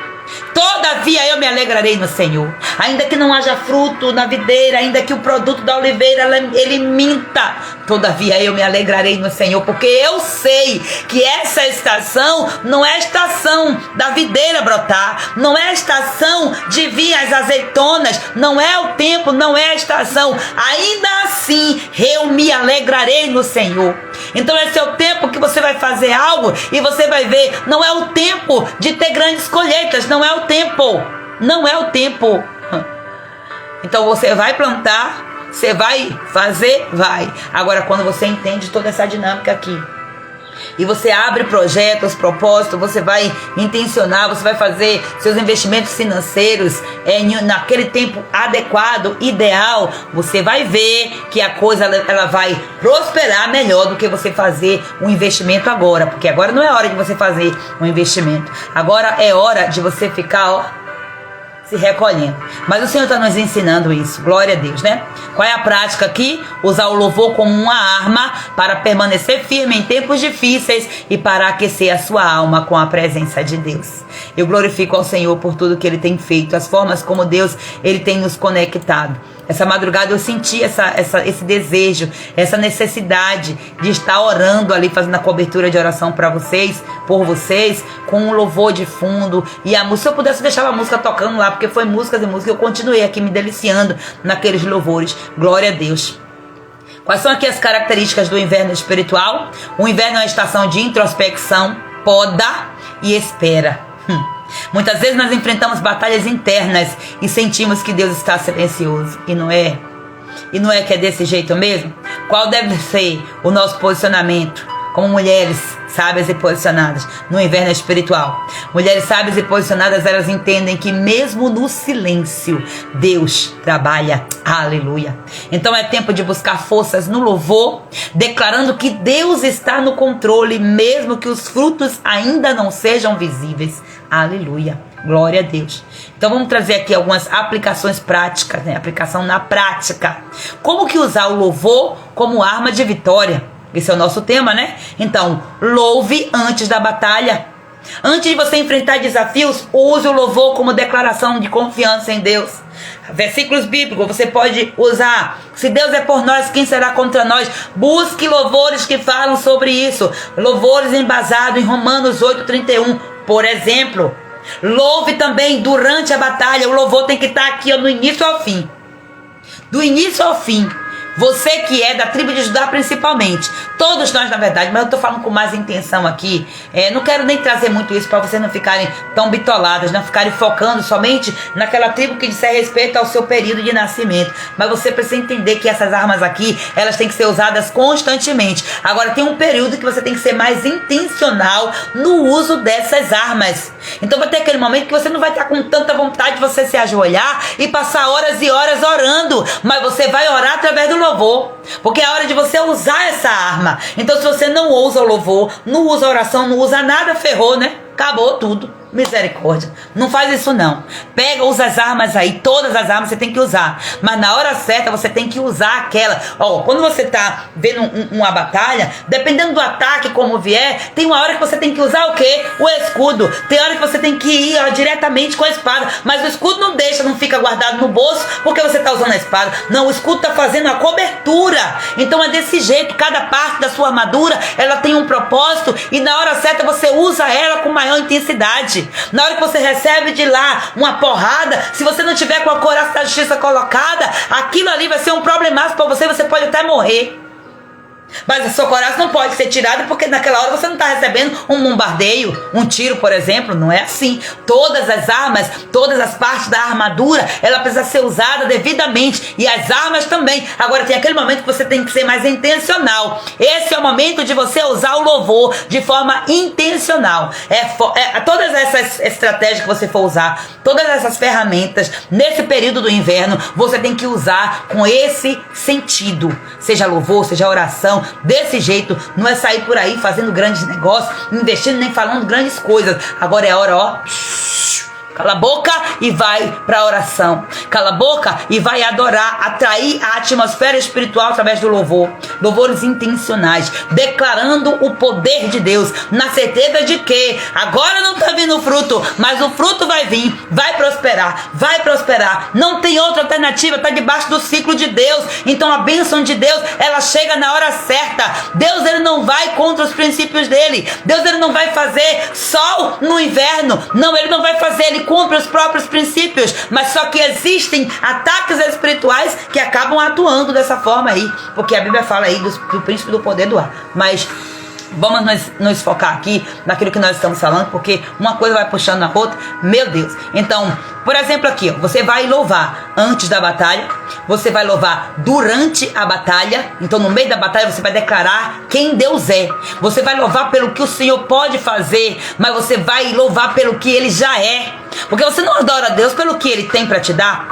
Todavia eu me alegrarei no Senhor. Ainda que não haja fruto na videira, ainda que o produto da oliveira ele minta, todavia eu me alegrarei no Senhor, porque eu sei que essa estação não é a estação da videira brotar, não é a estação de vir as azeitonas, não é o tempo, não é a estação. Ainda assim eu me alegrarei no Senhor. Então esse é o tempo que você vai fazer algo e você vai ver, não é o tempo de ter grandes colheitas, não é o tempo, não é o tempo. Então você vai plantar, você vai fazer, vai. Agora quando você entende toda essa dinâmica aqui, e você abre projetos, propósitos, você vai intencionar, você vai fazer seus investimentos financeiros naquele tempo adequado, ideal, você vai ver que a coisa ela vai prosperar melhor do que você fazer um investimento agora, porque agora não é hora de você fazer um investimento, agora é hora de você ficar se recolhendo. Mas o Senhor está nos ensinando isso, glória a Deus, né? Qual é a prática aqui? Usar o louvor como uma arma para permanecer firme em tempos difíceis e para aquecer a sua alma com a presença de Deus. Eu glorifico ao Senhor por tudo que Ele tem feito, as formas como Deus Ele tem nos conectado. Essa madrugada eu senti esse desejo, essa necessidade de estar orando ali, fazendo a cobertura de oração para vocês, por vocês, com um louvor de fundo. E a música, se eu pudesse deixar a música tocando lá, porque foi músicas e músicas, eu continuei aqui me deliciando naqueles louvores. Glória a Deus. Quais são aqui as características do inverno espiritual? O inverno é uma estação de introspecção, poda e espera. Muitas vezes nós enfrentamos batalhas internas e sentimos que Deus está silencioso. E não é? E não é que é desse jeito mesmo? Qual deve ser o nosso posicionamento como mulheres sábias e posicionadas no inverno espiritual? Mulheres sábias e posicionadas, elas entendem que mesmo no silêncio, Deus trabalha. Aleluia. Então é tempo de buscar forças no louvor, declarando que Deus está no controle, mesmo que os frutos ainda não sejam visíveis. Aleluia. Glória a Deus. Então vamos trazer aqui algumas aplicações práticas, né? Aplicação na prática. Como que usar o louvor como arma de vitória? Esse é o nosso tema, né? Então, louve antes da batalha. Antes de você enfrentar desafios, use o louvor como declaração de confiança em Deus. Versículos bíblicos, você pode usar. Se Deus é por nós, quem será contra nós? Busque louvores que falam sobre isso. Louvores embasados em Romanos 8:31, por exemplo. Louve também durante a batalha. O louvor tem que estar aqui, ó, no início ao fim. Do início ao fim. Você que é da tribo de Judá principalmente, todos nós na verdade, mas eu tô falando com mais intenção aqui, não quero nem trazer muito isso para vocês não ficarem tão bitoladas, não ficarem focando somente naquela tribo que disser respeito ao seu período de nascimento, mas você precisa entender que essas armas aqui, elas têm que ser usadas constantemente. Agora tem um período que você tem que ser mais intencional no uso dessas armas. Então vai ter aquele momento que você não vai estar com tanta vontade de você se ajoelhar e passar horas e horas orando, mas você vai orar através do louvor, porque é a hora de você usar essa arma. Então se você não usa o louvor, não usa a oração, não usa nada, ferrou, né? Acabou tudo. Misericórdia. Não faz isso não. Pega, usa as armas aí. Todas as armas você tem que usar. Mas na hora certa você tem que usar aquela. Ó, quando você tá vendo uma batalha, dependendo do ataque como vier, tem uma hora que você tem que usar o quê? O escudo. Tem hora que você tem que ir, ó, diretamente com a espada. Mas o escudo não deixa, não fica guardado no bolso porque você tá usando a espada. Não, o escudo tá fazendo a cobertura. Então é desse jeito. Cada parte da sua armadura, ela tem um propósito e na hora certa você usa ela com maior intensidade. Na hora que você recebe de lá uma porrada, se você não tiver com a couraça da justiça colocada, aquilo ali vai ser um problemaço para você, você pode até morrer. Mas a sua coraça não pode ser tirada porque naquela hora você não está recebendo um bombardeio, um tiro, por exemplo. Não é assim. Todas as armas, todas as partes da armadura, ela precisa ser usada devidamente. E as armas também. Agora tem aquele momento que você tem que ser mais intencional. Esse é o momento de você usar o louvor de forma intencional. Todas essas estratégias que você for usar, todas essas ferramentas, nesse período do inverno, você tem que usar com esse sentido. Seja louvor, seja oração. Desse jeito, não é sair por aí fazendo grandes negócios, investindo nem falando grandes coisas. Agora é hora, ó, Cala a boca e vai para a oração. Cala a boca e vai adorar, atrair a atmosfera espiritual através do louvor. Louvores intencionais, declarando o poder de Deus, na certeza de que agora não está vindo fruto, mas o fruto vai vir, vai prosperar. Não tem outra alternativa, está debaixo do ciclo de Deus. Então a bênção de Deus, ela chega na hora certa. Deus, ele não vai contra os princípios dele. Deus, ele não vai fazer sol no inverno. Não, ele não vai fazer, ele cumpre os próprios princípios, mas só que existem ataques espirituais que acabam atuando dessa forma aí, porque a Bíblia fala aí do príncipe do poder do ar. Mas vamos nos focar aqui naquilo que nós estamos falando, porque uma coisa vai puxando a outra, meu Deus. Então, por exemplo aqui, ó, você vai louvar antes da batalha, você vai louvar durante a batalha. Então no meio da batalha você vai declarar quem Deus é. Você vai louvar pelo que o Senhor pode fazer, mas você vai louvar pelo que Ele já é. Porque você não adora a Deus pelo que Ele tem para te dar,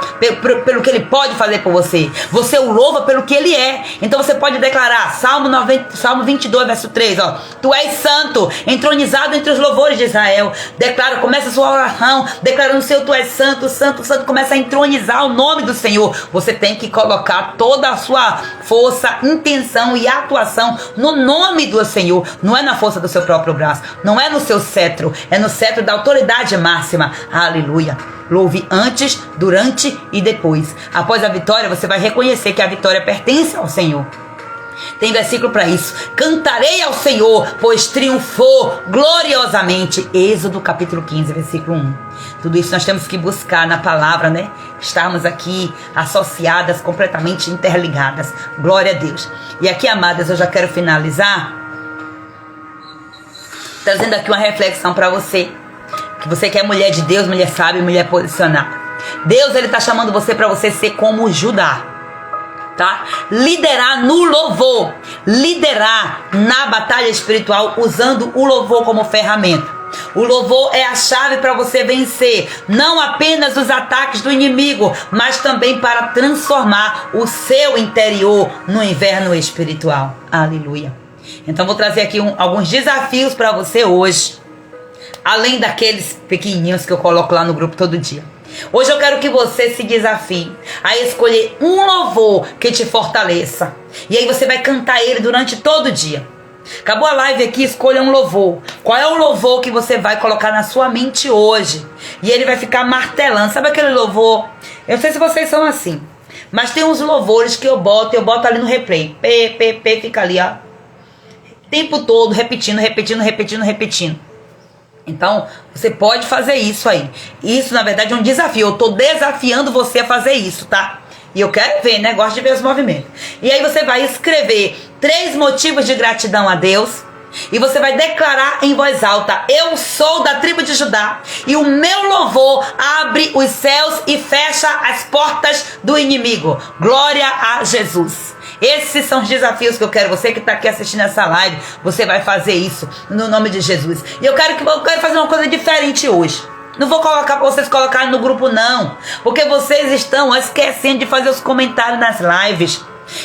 pelo que Ele pode fazer por você. Você o louva pelo que Ele é. Então você pode declarar, Salmo 22, verso 3, ó: Tu és santo, entronizado entre os louvores de Israel. Declara, começa a sua oração declarando o Senhor, Tu és santo, santo, santo. Começa a entronizar o nome do Senhor. Você tem que colocar toda a sua força, intenção e atuação no nome do Senhor. Não é na força do seu próprio braço, não é no seu cetro, é no cetro da autoridade máxima. Aleluia. Louve antes, durante e depois. Após a vitória, você vai reconhecer que a vitória pertence ao Senhor. Tem versículo para isso. Cantarei ao Senhor, pois triunfou gloriosamente. Êxodo capítulo 15, versículo 1. Tudo isso nós temos que buscar na palavra, né? Estarmos aqui associadas, completamente interligadas. Glória a Deus. E aqui, amadas, eu já quero finalizar trazendo aqui uma reflexão para você. Que você que é mulher de Deus, mulher sábia, mulher posicionada. Deus, ele está chamando você para você ser como Judá. Tá? Liderar no louvor, liderar na batalha espiritual usando o louvor como ferramenta. O louvor é a chave para você vencer não apenas os ataques do inimigo, mas também para transformar o seu interior no inverno espiritual. Aleluia. Então vou trazer aqui alguns desafios para você hoje, além daqueles pequenininhos que eu coloco lá no grupo todo dia. Hoje eu quero que você se desafie a escolher um louvor que te fortaleça. E aí você vai cantar ele durante todo o dia. Acabou a live aqui, escolha um louvor. Qual é o louvor que você vai colocar na sua mente hoje? E ele vai ficar martelando. Sabe aquele louvor? Eu não sei se vocês são assim, mas tem uns louvores que eu boto ali no replay. Fica ali, ó. O tempo todo, repetindo. Então, você pode fazer isso aí. Isso, na verdade, é um desafio. Eu estou desafiando você a fazer isso, tá? E eu quero ver, né? Gosto de ver os movimentos. E aí você vai escrever 3 motivos de gratidão a Deus. E você vai declarar em voz alta: eu sou da tribo de Judá, e o meu louvor abre os céus e fecha as portas do inimigo. Glória a Jesus. Esses são os desafios que eu quero. Você que está aqui assistindo essa live, você vai fazer isso no nome de Jesus. E eu quero fazer uma coisa diferente hoje. Não vou colocar para vocês colocarem no grupo, não, porque vocês estão esquecendo de fazer os comentários nas lives.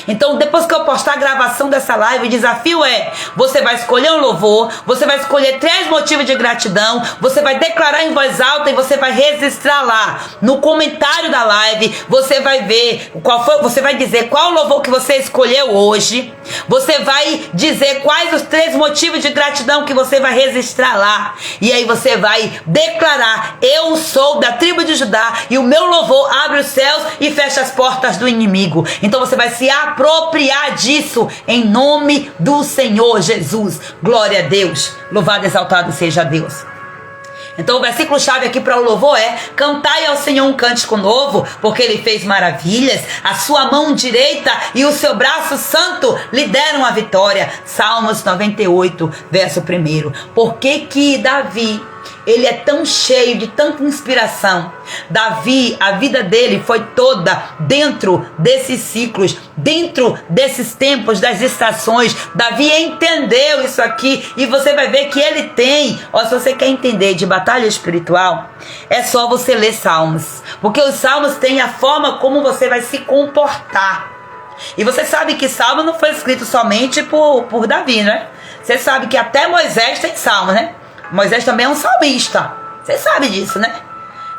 Então, depois que eu postar a gravação dessa live, o desafio é: você vai escolher um louvor, você vai escolher 3 motivos de gratidão, você vai declarar em voz alta e você vai registrar lá no comentário da live. Você vai ver você vai dizer qual louvor que você escolheu hoje. Você vai dizer quais os 3 motivos de gratidão que você vai registrar lá. E aí você vai declarar: eu sou da tribo de Judá, e o meu louvor abre os céus e fecha as portas do inimigo. Então você vai se apropriar disso em nome do Senhor Jesus. Glória a Deus. Louvado e exaltado seja Deus. Então o versículo chave aqui para o louvor é: cantai ao Senhor um cântico novo, porque Ele fez maravilhas, a sua mão direita e o seu braço santo lhe deram a vitória. Salmos 98, verso 1. Por que Davi, ele é tão cheio de tanta inspiração? Davi, a vida dele foi toda dentro desses ciclos, dentro desses tempos, das estações. Davi entendeu isso aqui, e você vai ver que ele tem, se você quer entender de batalha espiritual, é só você ler Salmos, porque os Salmos têm a forma como você vai se comportar. E você sabe que Salmo não foi escrito somente por Davi, né? Você sabe que até Moisés tem Salmo, né? Moisés também é um salmista. Você sabe disso, né?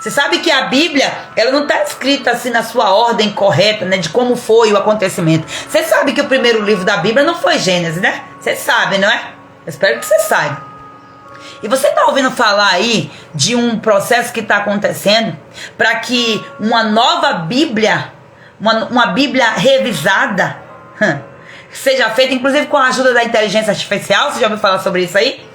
Você sabe que a Bíblia, ela não está escrita assim na sua ordem correta, né? De como foi o acontecimento. Você sabe que o primeiro livro da Bíblia não foi Gênesis, né? Você sabe, não é? Eu espero que você saiba. E você está ouvindo falar aí de um processo que está acontecendo para que uma nova Bíblia, uma Bíblia revisada, seja feita, inclusive com a ajuda da inteligência artificial. Você já ouviu falar sobre isso aí?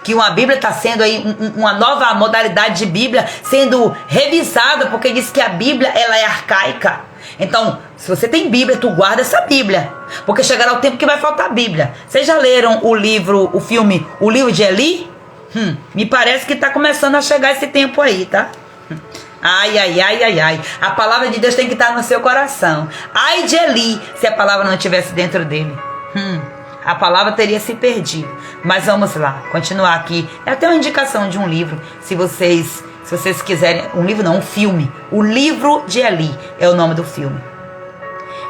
Que uma Bíblia está sendo aí uma nova modalidade de Bíblia sendo revisada, porque diz que a Bíblia ela é arcaica. Então, se você tem Bíblia, tu guarda essa Bíblia, porque chegará o tempo que vai faltar Bíblia. Vocês já leram o filme O Livro de Eli? Me parece que está começando a chegar esse tempo aí, tá? Ai, ai, ai, ai, ai. A palavra de Deus tem que estar no seu coração. Ai de Eli, se a palavra não estivesse dentro dele. A palavra teria se perdido. Mas vamos lá, continuar aqui. É até uma indicação de um livro, se vocês quiserem. Um livro não, um filme. O Livro de Eli é o nome do filme.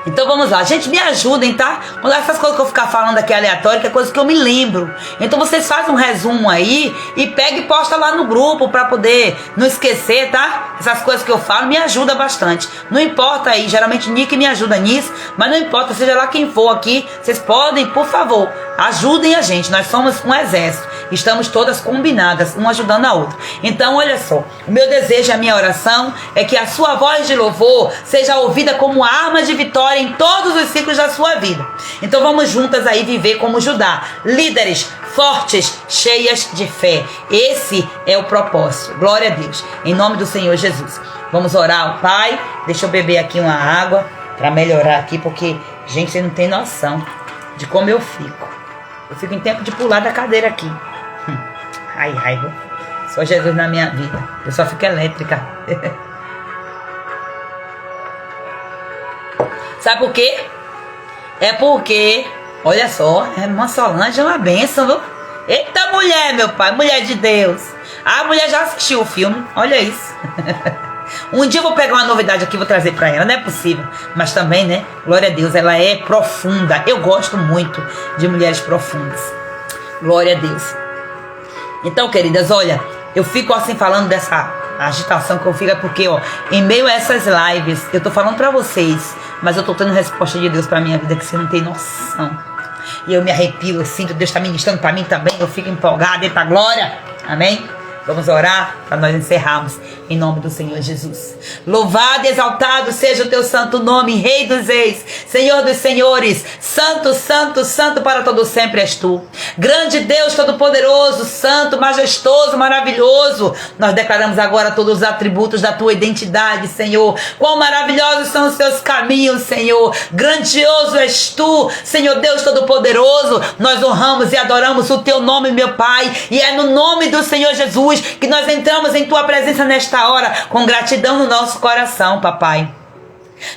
Então vamos lá, gente, me ajudem, tá? Quando essas coisas que eu ficar falando aqui aleatório, que é coisa que eu me lembro. Então vocês fazem um resumo aí e pega e posta lá no grupo pra poder não esquecer, tá? Essas coisas que eu falo me ajuda bastante. Não importa aí, geralmente Nick me ajuda nisso, mas não importa, seja lá quem for aqui, vocês podem, por favor, ajudem a gente. Nós somos um exército, estamos todas combinadas, uma ajudando a outra. Então olha só, o meu desejo, a minha oração é que a sua voz de louvor seja ouvida como arma de vitória em todos os ciclos da sua vida. Então vamos juntas aí viver como Judá, líderes fortes, cheias de fé. Esse é o propósito. Glória a Deus, em nome do Senhor Jesus. Vamos orar ao Pai. Deixa eu beber aqui uma água para melhorar aqui, porque gente, você não tem noção de como eu fico. Eu fico em tempo de pular da cadeira aqui. Ai, raiva. Só Jesus na minha vida. Eu só fico elétrica. Sabe por quê? É porque, olha só, a irmã Solange é uma bênção, viu? Eita mulher, meu pai, mulher de Deus. A mulher já assistiu o filme, olha isso. Um dia eu vou pegar uma novidade aqui e vou trazer pra ela, não é possível. Mas também, né, glória a Deus, ela é profunda. Eu gosto muito de mulheres profundas. Glória a Deus. Então, queridas, olha, eu fico assim falando dessa agitação que eu fico, é porque, ó, em meio a essas lives, eu tô falando pra vocês, mas eu tô tendo resposta de Deus pra minha vida que você não tem noção. E eu me arrepio, eu sinto Deus tá ministrando pra mim também, eu fico empolgada, eita glória, amém? Vamos orar para nós encerrarmos em nome do Senhor Jesus. Louvado e exaltado seja o teu santo nome, Rei dos Reis, Senhor dos Senhores, Santo, Santo, Santo para todo sempre és tu. Grande Deus Todo-Poderoso, Santo, Majestoso, Maravilhoso. Nós declaramos agora todos os atributos da tua identidade, Senhor. Quão maravilhosos são os teus caminhos, Senhor. Grandioso és tu, Senhor Deus Todo-Poderoso. Nós honramos e adoramos o teu nome, meu Pai. E é no nome do Senhor Jesus que nós entramos em tua presença nesta hora, com gratidão no nosso coração, papai.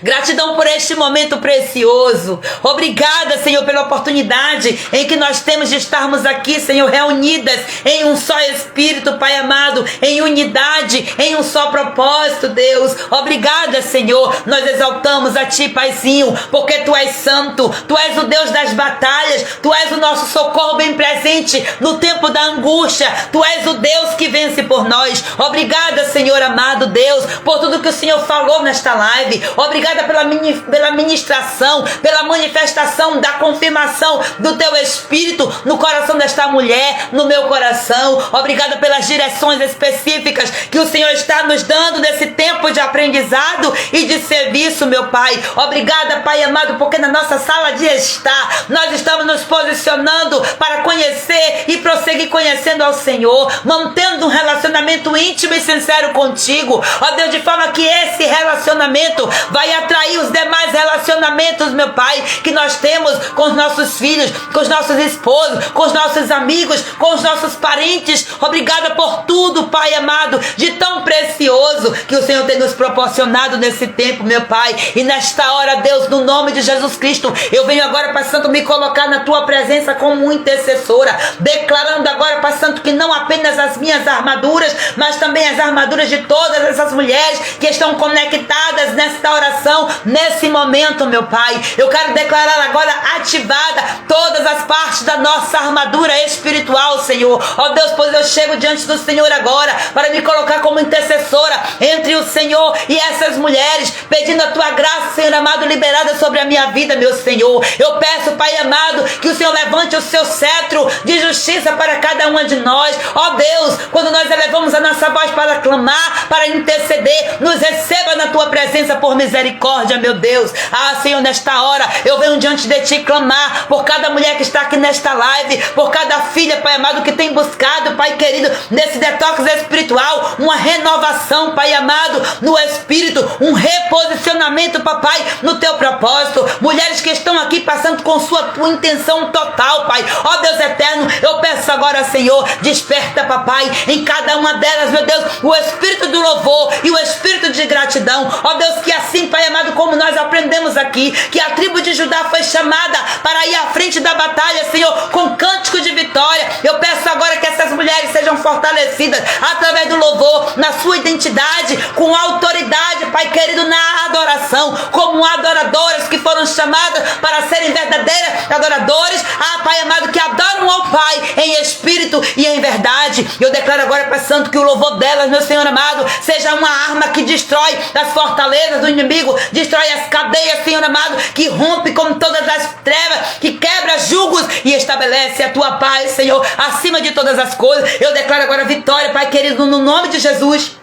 Gratidão por este momento precioso. Obrigada, Senhor, pela oportunidade em que nós temos de estarmos aqui, Senhor, reunidas em um só Espírito, Pai amado, em unidade, em um só propósito, Deus. Obrigada, Senhor. Nós exaltamos a Ti, Paizinho, porque Tu és santo, Tu és o Deus das batalhas, Tu és o nosso socorro bem presente no tempo da angústia. Tu és o Deus que vence por nós. Obrigada, Senhor amado Deus, por tudo que o Senhor falou nesta live. Obrigada pela ministração, pela manifestação da confirmação do teu Espírito no coração desta mulher, no meu coração. Obrigada pelas direções específicas que o Senhor está nos dando nesse tempo de aprendizado e de serviço, meu Pai. Obrigada, Pai amado, porque na nossa sala de estar, nós estamos nos posicionando para conhecer e prosseguir conhecendo ao Senhor, mantendo um relacionamento íntimo e sincero contigo. Ó Deus, de forma que esse relacionamento vai atrair os demais relacionamentos, meu Pai, que nós temos com os nossos filhos, com os nossos esposos, com os nossos amigos, com os nossos parentes. Obrigada por tudo, Pai amado, de tão precioso que o Senhor tem nos proporcionado nesse tempo, meu Pai. E nesta hora, Deus, no nome de Jesus Cristo, eu venho agora, Pai Santo, me colocar na Tua presença como intercessora, declarando agora, Pai Santo, que não apenas as minhas armaduras, mas também as armaduras de todas essas mulheres que estão conectadas nesta oração coração nesse momento, meu Pai. Eu quero declarar agora ativada todas as partes da nossa armadura espiritual, Senhor. Ó Deus, pois eu chego diante do Senhor agora para me colocar como intercessora entre o Senhor e essas mulheres, pedindo a tua graça, Senhor amado, liberada sobre a minha vida, meu Senhor. Eu peço, Pai amado, que o Senhor levante o seu cetro de justiça para cada uma de nós. Ó Deus, quando nós elevamos a nossa voz para clamar, para interceder, nos receba na tua presença por misericórdia, meu Deus. Ah, Senhor, nesta hora eu venho diante de ti clamar por cada mulher que está aqui nesta live, por cada filha, Pai amado, que tem buscado, Pai querido, nesse detox espiritual, uma renovação, Pai amado, no espírito, um reposicionamento, papai, no teu propósito. Mulheres que estão aqui passando com tua intenção total, Pai. Ó Deus eterno, eu peço agora, Senhor, desperta, papai, em cada uma delas, meu Deus, o espírito do louvor e o espírito de gratidão. Ó Deus, que assim, Pai amado, como nós aprendemos aqui, que a tribo de Judá foi chamada para ir à frente da batalha, Senhor, com cântico de vitória. Eu peço agora que essas mulheres sejam fortalecidas através do louvor, na sua identidade, com autoridade, Pai querido, na adoração, como adoradoras que foram chamadas para serem verdadeiras adoradores. Ah, Pai amado, que adoram ao Pai em espírito e em verdade. Eu declaro agora, Pai Santo, que o louvor delas, meu Senhor amado, seja uma arma que destrói as fortalezas do inimigo, destrói as cadeias, Senhor amado, que rompe com todas as trevas, que quebra julgos e estabelece a tua paz, Senhor, acima de todas as coisas. Eu declaro agora vitória, Pai querido, no nome de Jesus.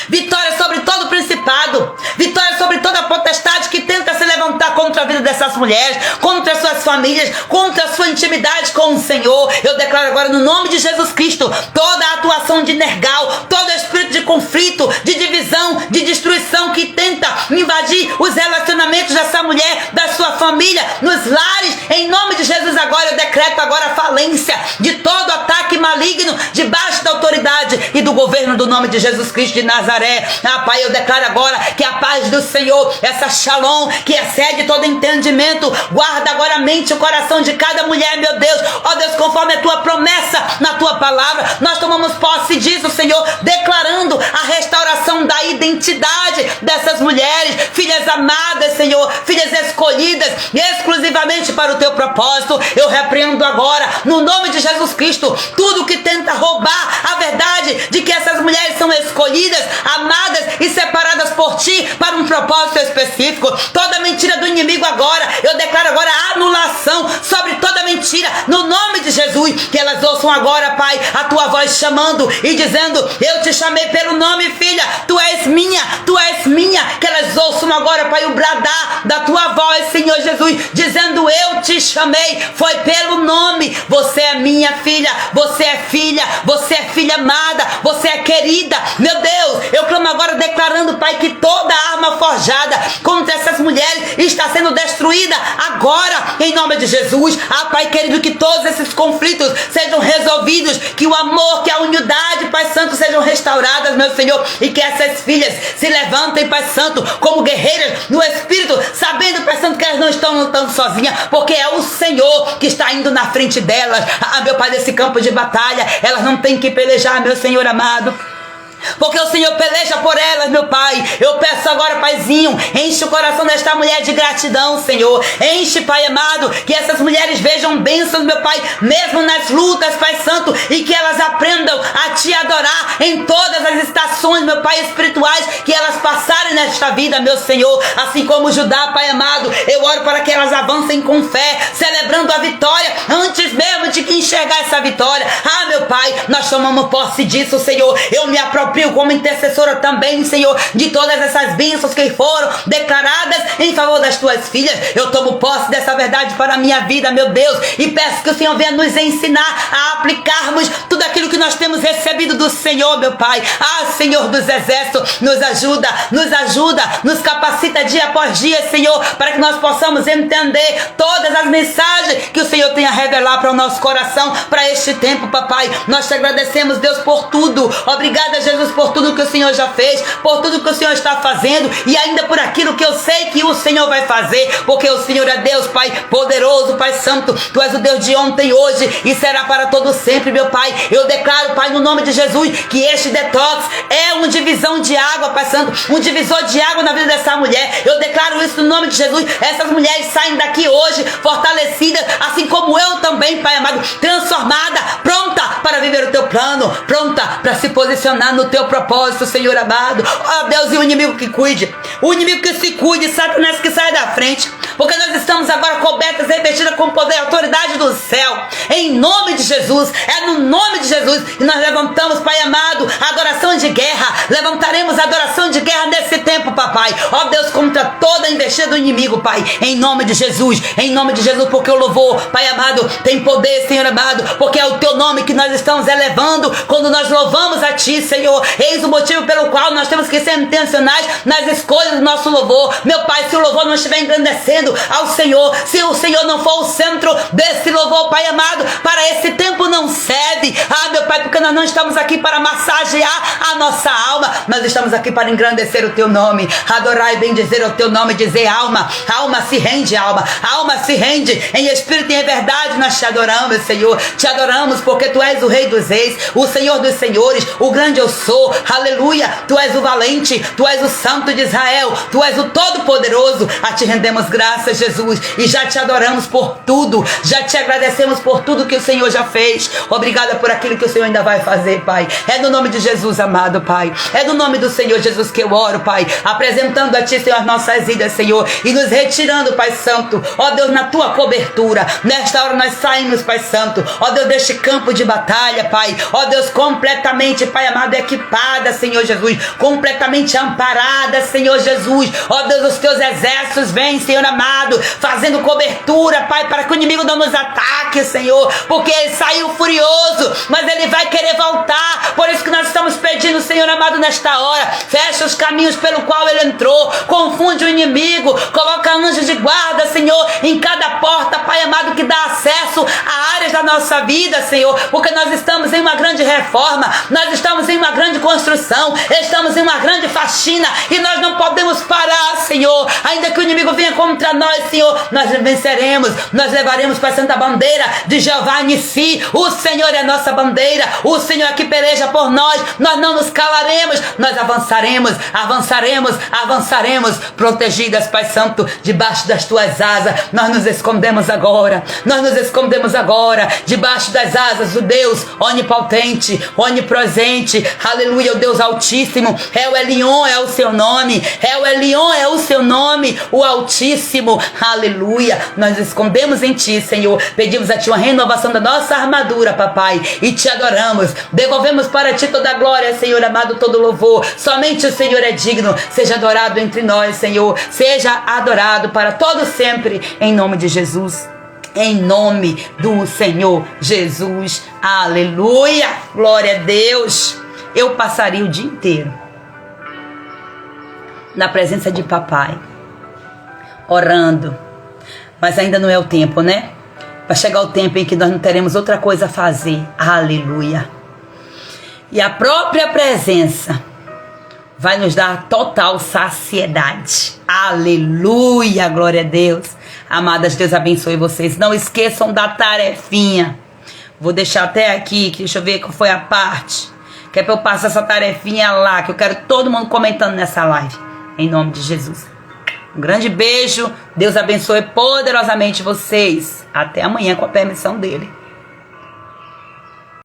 Vitória sobre todo o principado, vitória sobre toda a potestade que tenta se levantar contra a vida dessas mulheres, contra as suas famílias, contra a sua intimidade com o Senhor. Eu declaro agora no nome de Jesus Cristo toda a atuação de Nergal, todo espírito de conflito, de divisão, de destruição que tenta invadir os relacionamentos dessa mulher, da sua família, nos lares. Em nome de Jesus agora eu decreto agora a falência de todo ataque maligno debaixo da autoridade e do governo do nome de Jesus Cristo de Nazaré. Ah, Pai, eu declaro agora que a paz do Senhor, essa shalom que excede todo entendimento, guarda agora a mente e o coração de cada mulher, meu Deus. Ó Deus, conforme a tua promessa na tua palavra, nós tomamos posse disso, Senhor, declarando a restauração da identidade dessas mulheres, filhas amadas, Senhor, filhas escolhidas exclusivamente para o teu propósito. Eu repreendo agora, no nome de Jesus Cristo, tudo que tenta roubar a verdade de que essas mulheres são escolhidas, amadas e separadas por ti para um propósito específico. Toda mentira do inimigo agora, eu declaro agora a anulação sobre toda mentira, no nome de Jesus. Que elas ouçam agora, Pai, a tua voz chamando e dizendo: eu te chamei pelo nome, filha, tu és minha, tu és minha. Que elas ouçam agora, Pai, o bradar da tua voz, Senhor Jesus, dizendo: eu te chamei, foi pelo nome. Você é minha filha, você é filha amada, você é querida. Meu Deus, eu clamo agora declarando, Pai, que toda arma forjada contra essas mulheres está sendo destruída agora, em nome de Jesus. Ah, Pai querido, que todos esses conflitos sejam resolvidos, que o amor, que a unidade, Pai Santo, sejam restauradas, meu Senhor, e que essas filhas se levantem, Pai Santo, como guerreiras no Espírito, sabendo, Pai Santo, que elas não estão lutando sozinhas, porque é o Senhor que está indo na frente delas. Ah, meu Pai, desse campo de batalha, elas não têm que pelejar, meu Senhor amado, porque o Senhor peleja por elas, meu Pai. Eu peço agora, Paizinho, enche o coração desta mulher de gratidão, Senhor. Enche, Pai amado, que essas mulheres vejam bênçãos, meu Pai, mesmo nas lutas, Pai Santo, e que elas aprendam a Te adorar em todas as estações, meu Pai, espirituais que elas passarem nesta vida, meu Senhor. Assim como Judá, Pai amado, eu oro para que elas avancem com fé, celebrando a vitória antes mesmo de que enxergar essa vitória. Ah, meu Pai, nós tomamos posse disso, Senhor. Eu me aproprio como intercessora também, Senhor, de todas essas bênçãos que foram declaradas em favor das tuas filhas. Eu tomo posse dessa verdade para a minha vida, meu Deus, e peço que o Senhor venha nos ensinar a aplicarmos tudo aquilo que nós temos recebido do Senhor, meu Pai. Ah, Senhor dos exércitos, nos ajuda, nos capacita dia após dia, Senhor, para que nós possamos entender todas as mensagens que o Senhor tem a revelar para o nosso coração, para este tempo, papai. Nós te agradecemos, Deus, por tudo. Obrigada, Jesus Deus, por tudo que o Senhor já fez, por tudo que o Senhor está fazendo e ainda por aquilo que eu sei que o Senhor vai fazer, porque o Senhor é Deus, Pai poderoso, Pai santo. Tu és o Deus de ontem, hoje e será para todo sempre, meu Pai. Eu declaro, Pai, no nome de Jesus, que este detox é uma divisão de água, Pai santo, um divisor de água na vida dessa mulher. Eu declaro isso no nome de Jesus. Essas mulheres saem daqui hoje fortalecidas, assim como eu também, Pai amado, transformada, pronta para viver o teu plano, pronta para se posicionar no teu propósito, Senhor amado. Ó Deus, e o inimigo que cuide, o inimigo que se cuide, Satanás que sai da frente, porque nós estamos agora cobertas, revestidas com poder e autoridade do céu, em nome de Jesus. É no nome de Jesus que nós levantamos, Pai amado, adoração de guerra. Levantaremos adoração de guerra nesse tempo, papai. Ó Deus, contra toda a investida do inimigo, Pai, em nome de Jesus, em nome de Jesus, porque o louvor, Pai amado, tem poder, Senhor amado, porque é o teu nome que nós estamos elevando quando nós louvamos a ti, Senhor. Eis o motivo pelo qual nós temos que ser intencionais nas escolhas do nosso louvor, meu Pai. Se o louvor não estiver engrandecendo ao Senhor, se o Senhor não for o centro desse louvor, Pai amado, para esse tempo não serve. Ah, meu Pai, porque nós não estamos aqui para massagear a nossa alma, nós estamos aqui para engrandecer o teu nome, adorar e bendizer o teu nome, dizer alma, alma se rende, alma se rende, em espírito e em verdade nós te adoramos, Senhor. Te adoramos porque tu és o Rei dos Reis, o Senhor dos Senhores, o grande eu sou, aleluia. Tu és o valente, tu és o santo de Israel, tu és o todo-poderoso. A ti rendemos graças, Jesus, e já te adoramos por tudo, já te agradecemos por tudo que o Senhor já fez. Obrigada por aquilo que o Senhor ainda vai fazer, Pai. É no nome de Jesus, amado Pai, é no nome do Senhor Jesus que eu oro, Pai, apresentando a ti, Senhor, as nossas vidas, Senhor, e nos retirando, Pai Santo, ó Deus, na tua cobertura. Nesta hora nós saímos, Pai Santo, ó Deus, deste campo de batalha, Pai, ó Deus, completamente, Pai amado, equipada, Senhor Jesus, completamente amparada, Senhor Jesus. Ó Deus, os teus exércitos vêm, Senhor amado, fazendo cobertura, Pai, para que o inimigo não nos ataque, Senhor, porque ele saiu furioso, mas ele vai querer voltar. Por isso que nós estamos pedindo, Senhor amado, nesta hora, fecha os caminhos pelo qual ele entrou, confunde o inimigo, coloca anjos de guarda, Senhor, em cada porta, Pai amado, que dá acesso a áreas da nossa vida, Senhor, porque nós estamos em uma grande reforma, nós estamos em uma grande construção, estamos em uma grande faxina e nós não podemos parar, Senhor. Ainda que o inimigo venha contra nós, Senhor, nós venceremos, nós levaremos para a santa bandeira de Jeová Nissi. O Senhor é a nossa bandeira, o Senhor é que peleja por nós, nós não nos calaremos, nós avançaremos, avançaremos, avançaremos, protegidas, Pai Santo, debaixo das tuas asas. Nós nos escondemos agora, nós nos escondemos agora, debaixo das asas do Deus onipotente, onipresente, aleluia, o Deus altíssimo. El Elyon é o seu nome, El Elyon é o seu nome, o Altíssimo, aleluia. Nós nos escondemos em ti, Senhor, pedimos a ti uma renovação da nossa armadura, papai, e te adoramos, devolvemos para ti toda a glória, Senhor amado, todo louvor. Somente o Senhor é digno. Seja adorado entre nós, Senhor, seja adorado para todo sempre, em nome de Jesus, em nome do Senhor Jesus, aleluia, glória a Deus. Eu passaria o dia inteiro na presença de papai, orando, mas ainda não é o tempo, né? Vai chegar o tempo em que nós não teremos outra coisa a fazer, aleluia, e a própria presença vai nos dar total saciedade, aleluia, glória a Deus. Amadas, Deus abençoe vocês. Não esqueçam da tarefinha. Vou deixar até aqui, deixa eu ver qual foi a parte, que é para eu passar essa tarefinha lá, que eu quero todo mundo comentando nessa live, em nome de Jesus. Um grande beijo, Deus abençoe poderosamente vocês. Até amanhã, com a permissão dele.